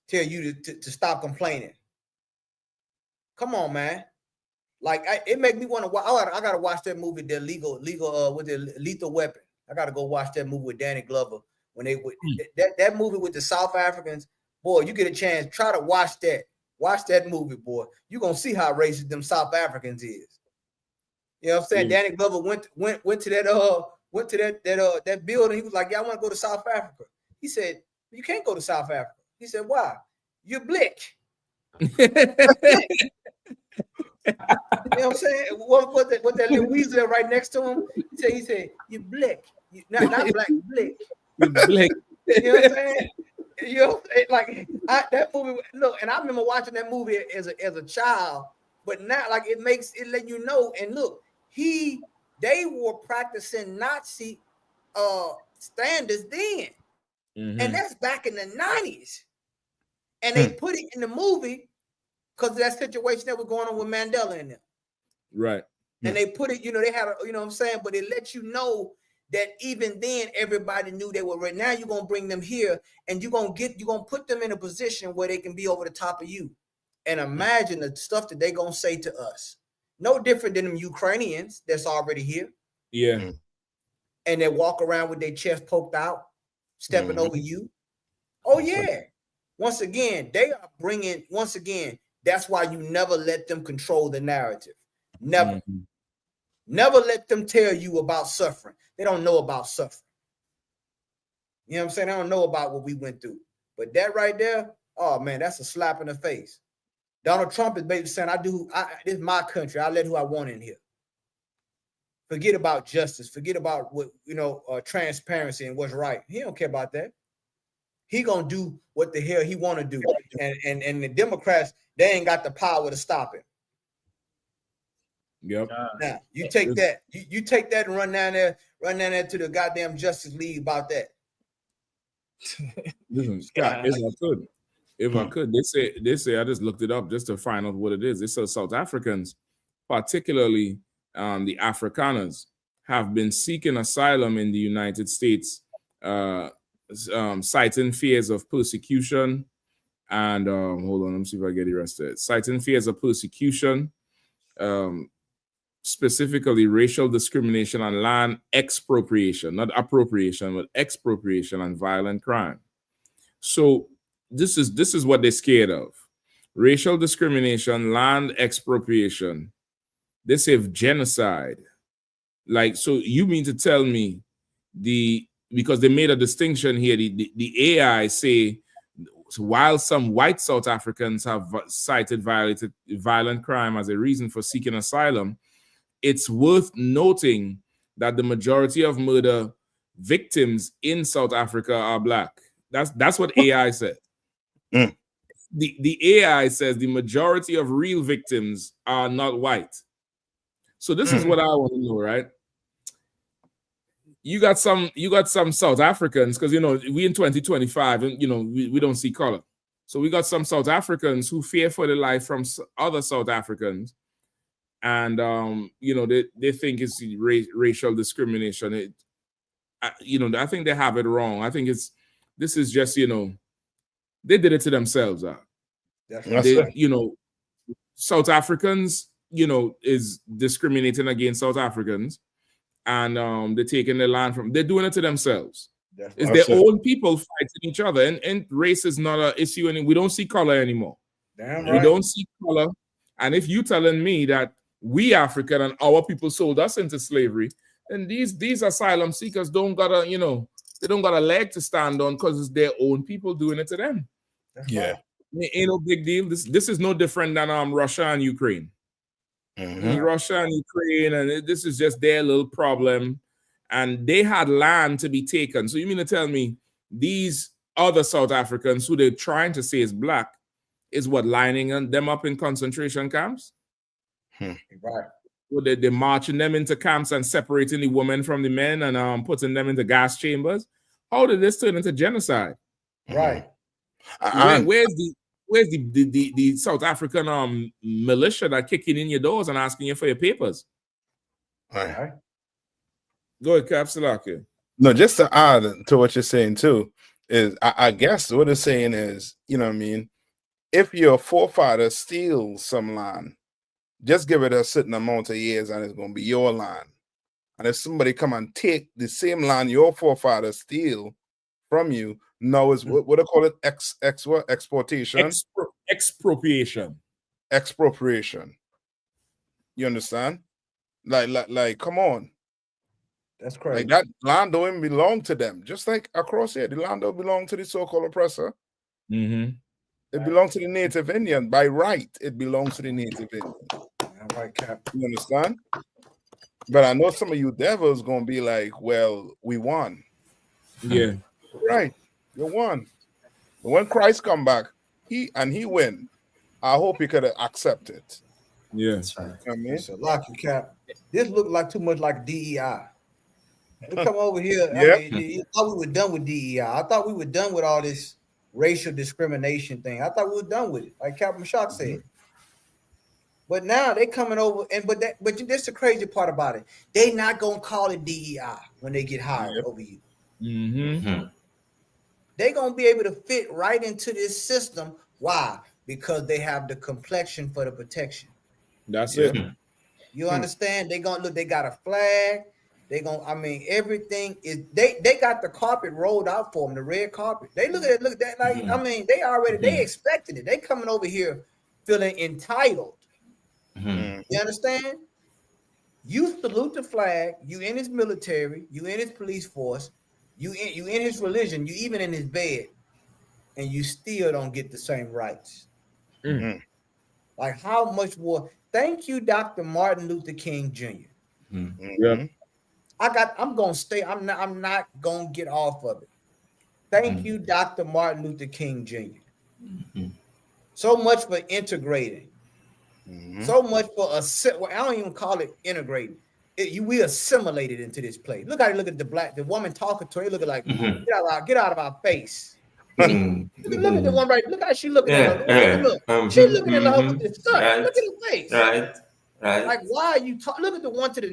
Tell you to stop complaining. Come on, man. Like, it make me want to watch. I gotta watch that movie, the Lethal Weapon. I gotta go watch that movie with Danny Glover. When that movie with the South Africans, boy, you get a chance, try to watch that. Watch that movie, boy. You're gonna see how racist them South Africans is. You know what I'm saying? Danny Glover went to that building. He was like, yeah, I want to go to South Africa. He said, you can't go to South Africa. He said, why? You're blick. You know what I'm saying? What that little weasel right next to him? He said, you blick. Not black, blick. You blick. You know what I'm saying? That movie. Look, and I remember watching that movie as a child, but now it let you know. And look, they were practicing Nazi standards then, and that's back in the 90s. And they put it in the movie because of that situation that was going on with Mandela in there. Right. And they put it, they had you know what I'm saying, but it lets you know that even then everybody knew they were right. Now you're gonna bring them here, and you're gonna put them in a position where they can be over the top of you. And imagine the stuff that they're gonna say to us. No different than them Ukrainians that's already here. Yeah. And they walk around with their chest poked out, stepping over you. Oh, yeah. Once again, that's why you never let them control the narrative. Never. Never let them tell you about suffering. They don't know about suffering. You know what I'm saying? They don't know about what we went through. But that right there, oh man, that's a slap in the face. Donald Trump is basically saying, this is my country. I let who I want in here. Forget about justice. Forget about what, transparency and what's right. He don't care about that. He gonna do what the hell he want to do. And the Democrats, they ain't got the power to stop him. Yep. Now you take that. You take that and run down there to the goddamn Justice League about that. Listen, Scott, if I could, they say I just looked it up just to find out what it is. It says South Africans, particularly the Afrikaners, have been seeking asylum in the United States, citing fears of persecution and hold on, let me see if I get the rest of it. Citing fears of persecution, specifically racial discrimination and land expropriation, not appropriation, but expropriation and violent crime. So this is what they're scared of: racial discrimination, land expropriation. They say genocide. Like, so you mean to tell me because they made a distinction here, the AI say while some white South Africans have cited violent crime as a reason for seeking asylum, it's worth noting that the majority of murder victims in South Africa are black. That's what AI said. The AI says the majority of real victims are not white. So this is what I want to know, right? You got some South Africans, because we in 2025 and we don't see color. So we got some South Africans who fear for their life from other South Africans, and they think it's racial discrimination. I think they have it wrong. I think this is just they did it to themselves. South Africans is discriminating against South Africans, and they're taking their land they're doing it to themselves. It's their own people fighting each other, and race is not an issue, and we don't see color anymore. We don't see color. And if you telling me that we African and our people sold us into slavery, then these asylum seekers don't got they don't got a leg to stand on, because it's their own people doing it to them. It ain't no big deal. This is no different than Russia and Ukraine. Russia and Ukraine, and this is just their little problem, and they had land to be taken. So you mean to tell me these other South Africans who they're trying to say is black is what lining them up in concentration camps? Right. Well, they're marching them into camps and separating the women from the men and putting them into gas chambers. How did this turn into genocide? Right. Where's the South African militia that kicking in your doors and asking you for your papers? Right. Go ahead, Capsulaki. No, just to add to what you're saying too, is I guess what it's saying is, if your forefather steals some land, just give it a certain amount of years and it's going to be your land. And if somebody come and take the same land your forefather steal from you, now is what do call it? Exportation? Expropriation. You understand? Like, come on. That's crazy. Like, that land don't even belong to them. Just like across here, the land don't belong to the so-called oppressor. It belongs to the native Indian. By right, it belongs to the native Indian. Right, Cap. You understand? But I know some of you devils gonna be like, well, we won. Yeah. Right. You won. But when Christ come back, he win. I hope he could accept it. Yeah. That's right. I mean, it's a lock, Cap. This looked like too much like DEI. We come over here. I thought we were done with DEI. I thought we were done with all this racial discrimination thing. I thought we were done with it, like Captain Shock said. But now they coming over, but that's the crazy part about it. They not gonna call it DEI when they get hired over you. They gonna be able to fit right into this system. Why? Because they have the complexion for the protection. That's it. You understand? They gonna look. They got a flag. They gonna. I mean, everything is. They got the carpet rolled out for them. The red carpet. They look at it. Look at that. Like I mean, they already. They expected it. They coming over here feeling entitled. You understand? You salute the flag. You in his military. You in his police force. You in his religion. You even in his bed, and you still don't get the same rights. Like how much more? Thank you, Dr. Martin Luther King Jr. Yeah. I'm gonna stay. I'm not gonna get off of it. Thank you, Dr. Martin Luther King Jr. So much for integrating. So much for I don't even call it integrating. We assimilated into this place. Look how you look at the woman talking to her. Look at like get out of our face. Look at the one right. Look how she looking at her. Look. She looking at her with disgust. Right. Look at her face. Right. Like why are you look at the one to the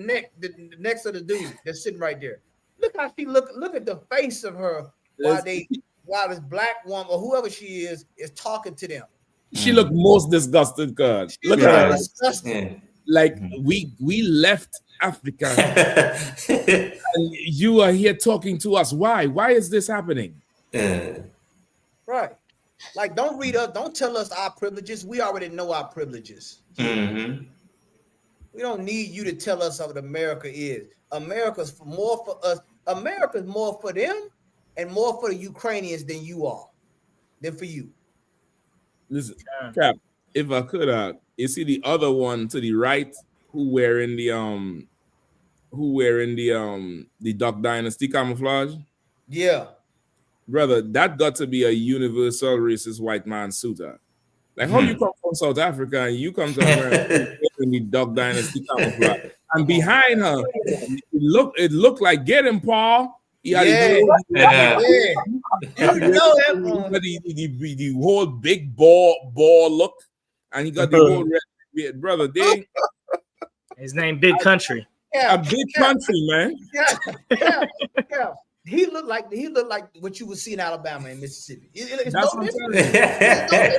next of the dude that's sitting right there. Look how she look at the face of her while this black woman or whoever she is talking to them. She looked most disgusted, God. Look at her. Disgusted. Like we left Africa and you are here talking to us. Why? Why is this happening? Right. Like don't read us, don't tell us our privileges. We already know our privileges. We don't need you to tell us what America is. America's more for us. America's more for them and more for the Ukrainians than you are. than for you. Listen, Cap, if I could, you see the other one to the right who wearing the Duck Dynasty camouflage? Yeah. Brother, that got to be a universal racist white man suitor. Like how you come from South Africa and you come to America in the Duck Dynasty camouflage, and behind her, it looked like get him, Paul. He had the whole big ball look, and he got the whole red brother. His name Big Country. A big country, man. Yeah. He looked like what you would see in Alabama and Mississippi. It's That's no what I'm different. telling you.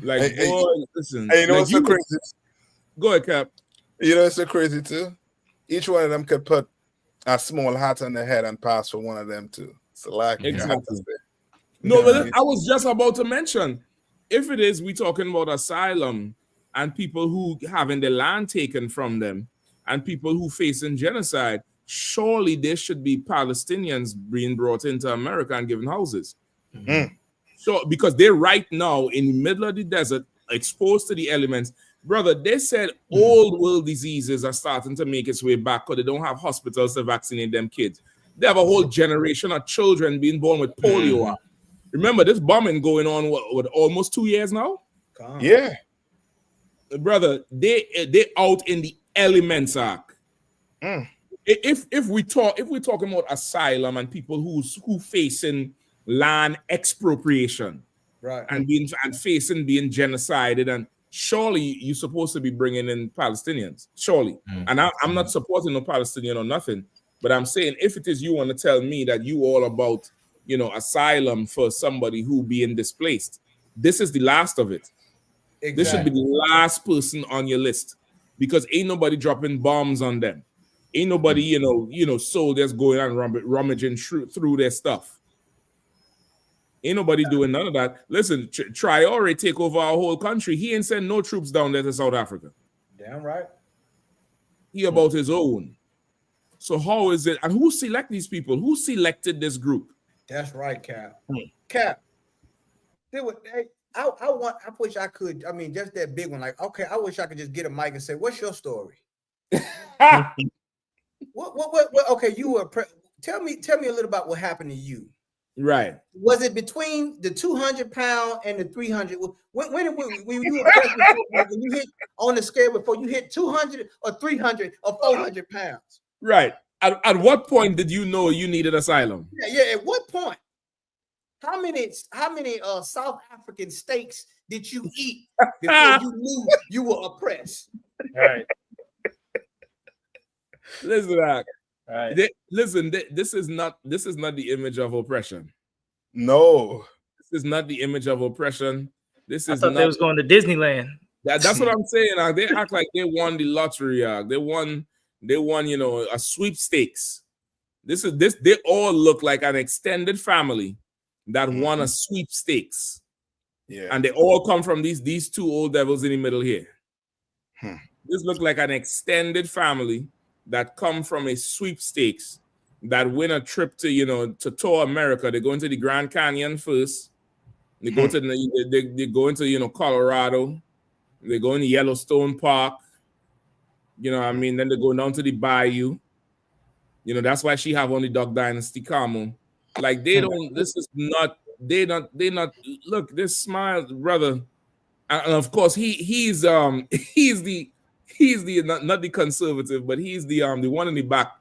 Like, boy, listen. Hey, you know like what's so crazy? Go ahead, Cap. You know what's so crazy too? Each one of them could put a small hat on their head and pass for one of them too. So like, exactly. No, but I was just about to mention, if it is we talking about asylum and people who having their land taken from them and people who facing genocide, surely there should be Palestinians being brought into America and given houses. So because they're right now in the middle of the desert, exposed to the elements. Brother, they said old world diseases are starting to make its way back because they don't have hospitals to vaccinate them kids. They have a whole generation of children being born with polio. Remember this bombing going on what almost 2 years now? Yeah. Brother, they out in the elements, Ark. If we're talking about asylum and people who facing land expropriation, right, and facing being genocided, and surely you're supposed to be bringing in Palestinians, surely. And I'm not supporting no Palestinian or nothing, but I'm saying if it is you want to tell me that you all about asylum for somebody who being displaced, this is the last of it. Exactly. This should be the last person on your list because ain't nobody dropping bombs on them. Ain't nobody, soldiers going and rummaging through their stuff. Ain't nobody doing none of that. Listen, Traore take over our whole country. He ain't send no troops down there to South Africa. Damn right. He about his own. So how is it? And who select these people? Who selected this group? That's right, Cap. Cap. I wish I could. I mean, just that big one. Like, okay, I wish I could just get a mic and say, "What's your story?" What? Okay, you were. Tell me a little about what happened to you. Right. Was it between the 200-pound and the 300? When you hit on the scale before you hit 200 or 300 or 400 pounds? Right. At what point did you know you needed asylum? Yeah. At what point? How many South African steaks did you eat before you knew you were oppressed? All right. Listen, Right. This is not the image of oppression. No, this is not the image of oppression. This I is thought not. they was going to Disneyland. That's what I'm saying. They act like they won the lottery. They won. A sweepstakes. They all look like an extended family that won a sweepstakes. Yeah, and they all come from these two old devils in the middle here. This look like an extended family that come from a sweepstakes that win a trip to tour America. They go into the Grand Canyon first. They go to they go into Colorado. They go into Yellowstone Park. Then they go down to the bayou. That's why she have on the Duck Dynasty camo. Like they don't. This is not. They not. Look, this smile, brother. And of course he's the not the conservative, but he's the one in the back,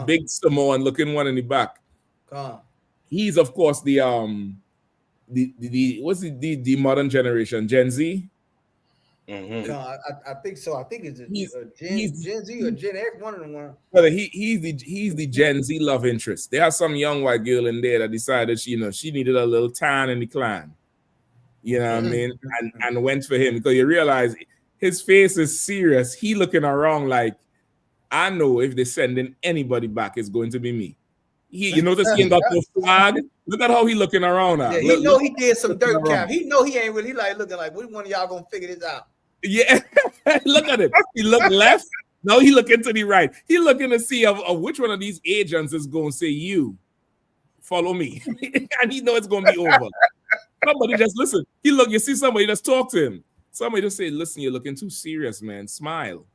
big Samoan looking one in the back. He's of course the what's the modern generation, Gen Z. I think so. I think it's Gen Z or Gen X, one of them. Brother, he's the Gen Z love interest. There has some young white girl in there that decided she needed a little tan in the clan. You know what I mean? And went for him because you realize his face is serious. He looking around like, I know if they're sending anybody back, it's going to be me. He notice he ain't got no flag. Look at how he looking around now. Yeah, he did some dirt cap. He know he ain't really like looking like, which one of y'all gonna figure this out? Yeah, look at it. He look left. No, he looking to the right. He looking to see of which one of these agents is going to say you. follow me. And he know it's going to be over. Somebody just listen. You see somebody just talk to him. Somebody just say, listen, you're looking too serious, man. Smile.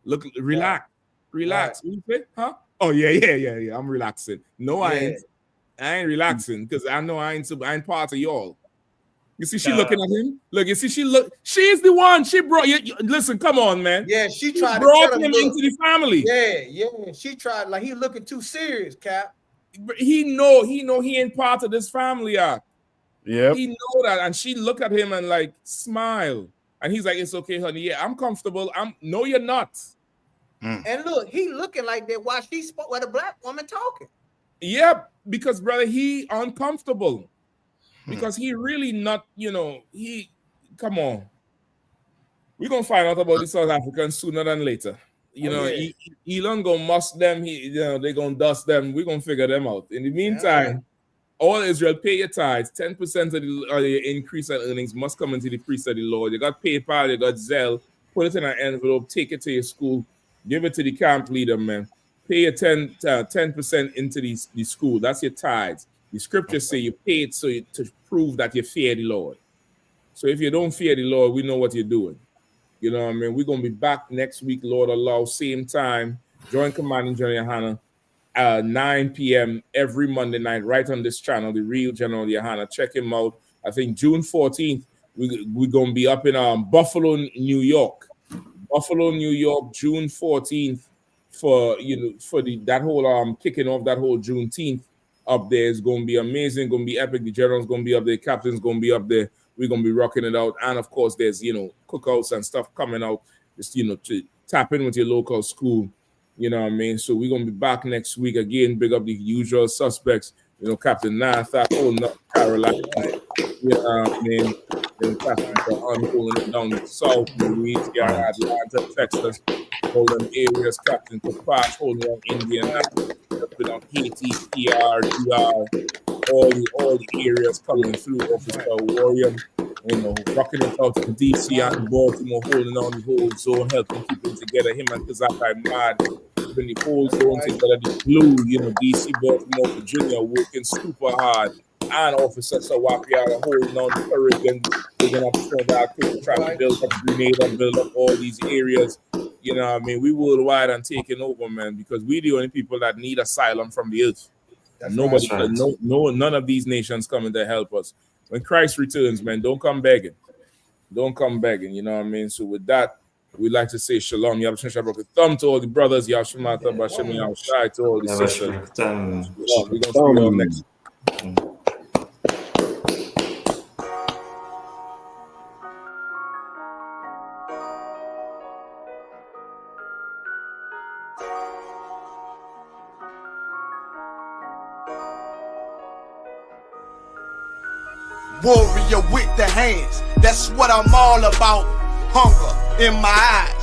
Look, relax. Relax. What you say? Huh? Oh, yeah. I'm relaxing. No, I ain't relaxing because I know I ain't part of y'all. You see, she looking at him. Look, you see, she's the one. She brought you. Listen, come on, man. Yeah, she tried to brought tell him him, into the family. Yeah. She tried, like, he looking too serious, Cap. He know he ain't part of this family. Yeah. He know that. And she looked at him and like smile. And he's like, it's okay, honey. Yeah, I'm comfortable. No, you're not. And look, he looking like that while she spoke with a black woman talking. Yeah, because brother, he uncomfortable. Because he really not, come on. We're going to find out about the South Africans sooner than later. Elon going to must them. They're going to dust them. We're going to figure them out. In the meantime, all Israel, pay your tithes. 10% of the increase in earnings must come into the priest of the Lord. You got PayPal, you got Zelle. Put it in an envelope, take it to your school, give it to the camp leader, man. Pay your 10% into the school. That's your tithes. The scriptures say you pay it to prove that you fear the Lord. So if you don't fear the Lord, we know what you're doing. You know what I mean? We're going to be back next week, Lord allow, same time. Join Commanding General Yahanna, 9 p.m. every Monday night, right on this channel, The Real General Yahanna. Check him out. I think June 14th, we're going to be up in Buffalo, New York. June 14th for that whole kicking off that whole Juneteenth. Up there is going to be amazing, going to be epic. The general's going to be up there, captain's going to be up there. We're going to be rocking it out. And of course, there's, cookouts and stuff coming out, just, to tap in with your local school. You know what I mean? So we're going to be back next week again. Big up the usual suspects, Captain Nathak, holding up Carolina. You know what I mean? Captain holding it down the south, Louisiana, Atlanta, Texas, holding areas. Captain Kapash holding on Indianapolis. Been on Haiti, PR, DR, all the areas coming through. Officer Warrior, rocking it out to DC and Baltimore, holding on the whole zone, helping keeping together. Him and Kazakai Mad, keeping the whole zone together. The blue, DC, Baltimore, Virginia, working super hard. And Officer Sawapiara holding on the Caribbean. They're gonna have to show that quick, trying to build up Grenada, build up all these areas. You know what I mean? We worldwide and taking over, man, because we're the only people that need asylum from the earth. Nobody, none of these nations coming to help us. When Christ returns, man, don't come begging. Don't come begging, you know what I mean? So with that, we'd like to say shalom. Thumb to all the brothers, Yashimata, Bashem, Yashai, to all the sisters. We're going to see you all next. Warrior with the hands, that's what I'm all about. Hunger in my eyes,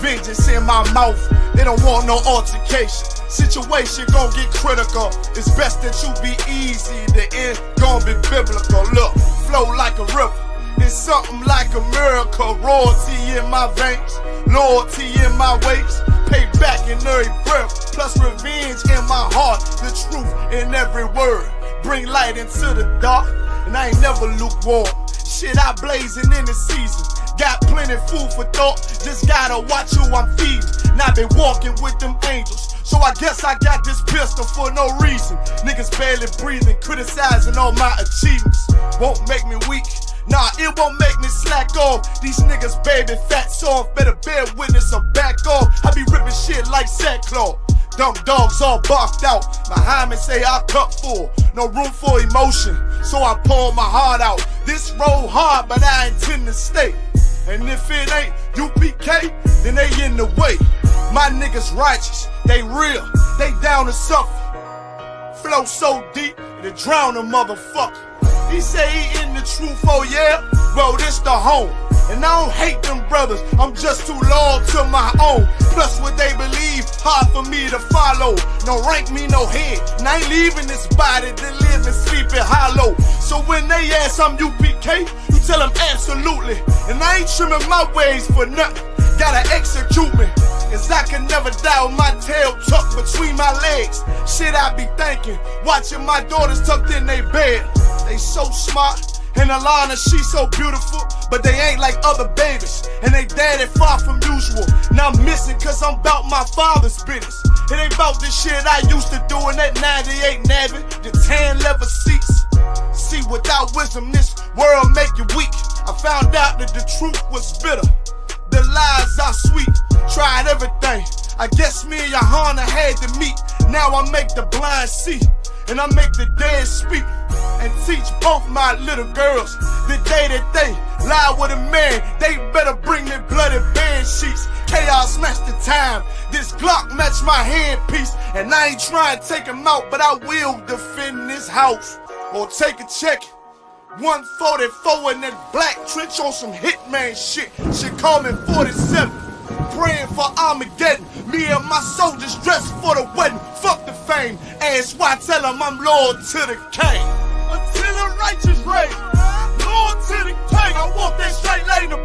vengeance in my mouth. They don't want no altercation. Situation gon' get critical. It's best that you be easy. The end gon' be biblical. Look, flow like a river. It's something like a miracle. Royalty in my veins, loyalty in my ways. Payback in every breath, plus revenge in my heart. The truth in every word. Bring light into the dark. And I ain't never lukewarm. Shit, I blazing in the season. Got plenty food for thought. Just gotta watch who I'm feeding. And I been walking with them angels. So I guess I got this pistol for no reason. Niggas barely breathing, criticizing all my achievements. Won't make me weak. Nah, it won't make me slack off. These niggas baby fat soft. Better bear witness or back off. I be ripping shit like sackcloth. Dumb dogs all barked out. My hymen say I cup full. No room for emotion, so I pour my heart out. This road hard, but I intend to stay. And if it ain't UPK, then they in the way. My niggas righteous, they real, they down to suffer. Flow so deep, it'll drown a motherfucker. He say he in the truth, oh yeah? Well, this the home. And I don't hate them brothers, I'm just too loyal to my own. Plus what they believe, hard for me to follow. No rank me, no head, and I ain't leaving this body to live and sleep in hollow. So when they ask I'm UPK, you tell them absolutely. And I ain't trimming my ways for nothing. gotta execute me. Cause I can never die with my tail tucked between my legs. Shit I be thinking, watching my daughters tucked in their bed. They so smart, and Alana, she so beautiful, but they ain't like other babies, and they daddy far from usual. Now I'm missing cause I'm about my father's business. It ain't about this shit I used to do in that 98 Navy, the tan leather seats. See, without wisdom, this world make you weak. I found out that the truth was bitter, the lies are sweet. Tried everything, I guess me and Yahanna had to meet. Now I make the blind see, and I make the dead speak, and teach both my little girls the day that they lie with a man, they better bring me bloody bed sheets. Chaos match the time, this Glock match my handpiece, and I ain't trying to take him out, but I will defend this house or take a check. 144 in that black trench on some hitman shit. She call me 47. Praying for Armageddon. Me and my soldiers dressed for the wedding. Fuck the fame. Ask why, tell them I'm loyal to the king. Until the righteous reign. Loyal to the king. I want that straight lane to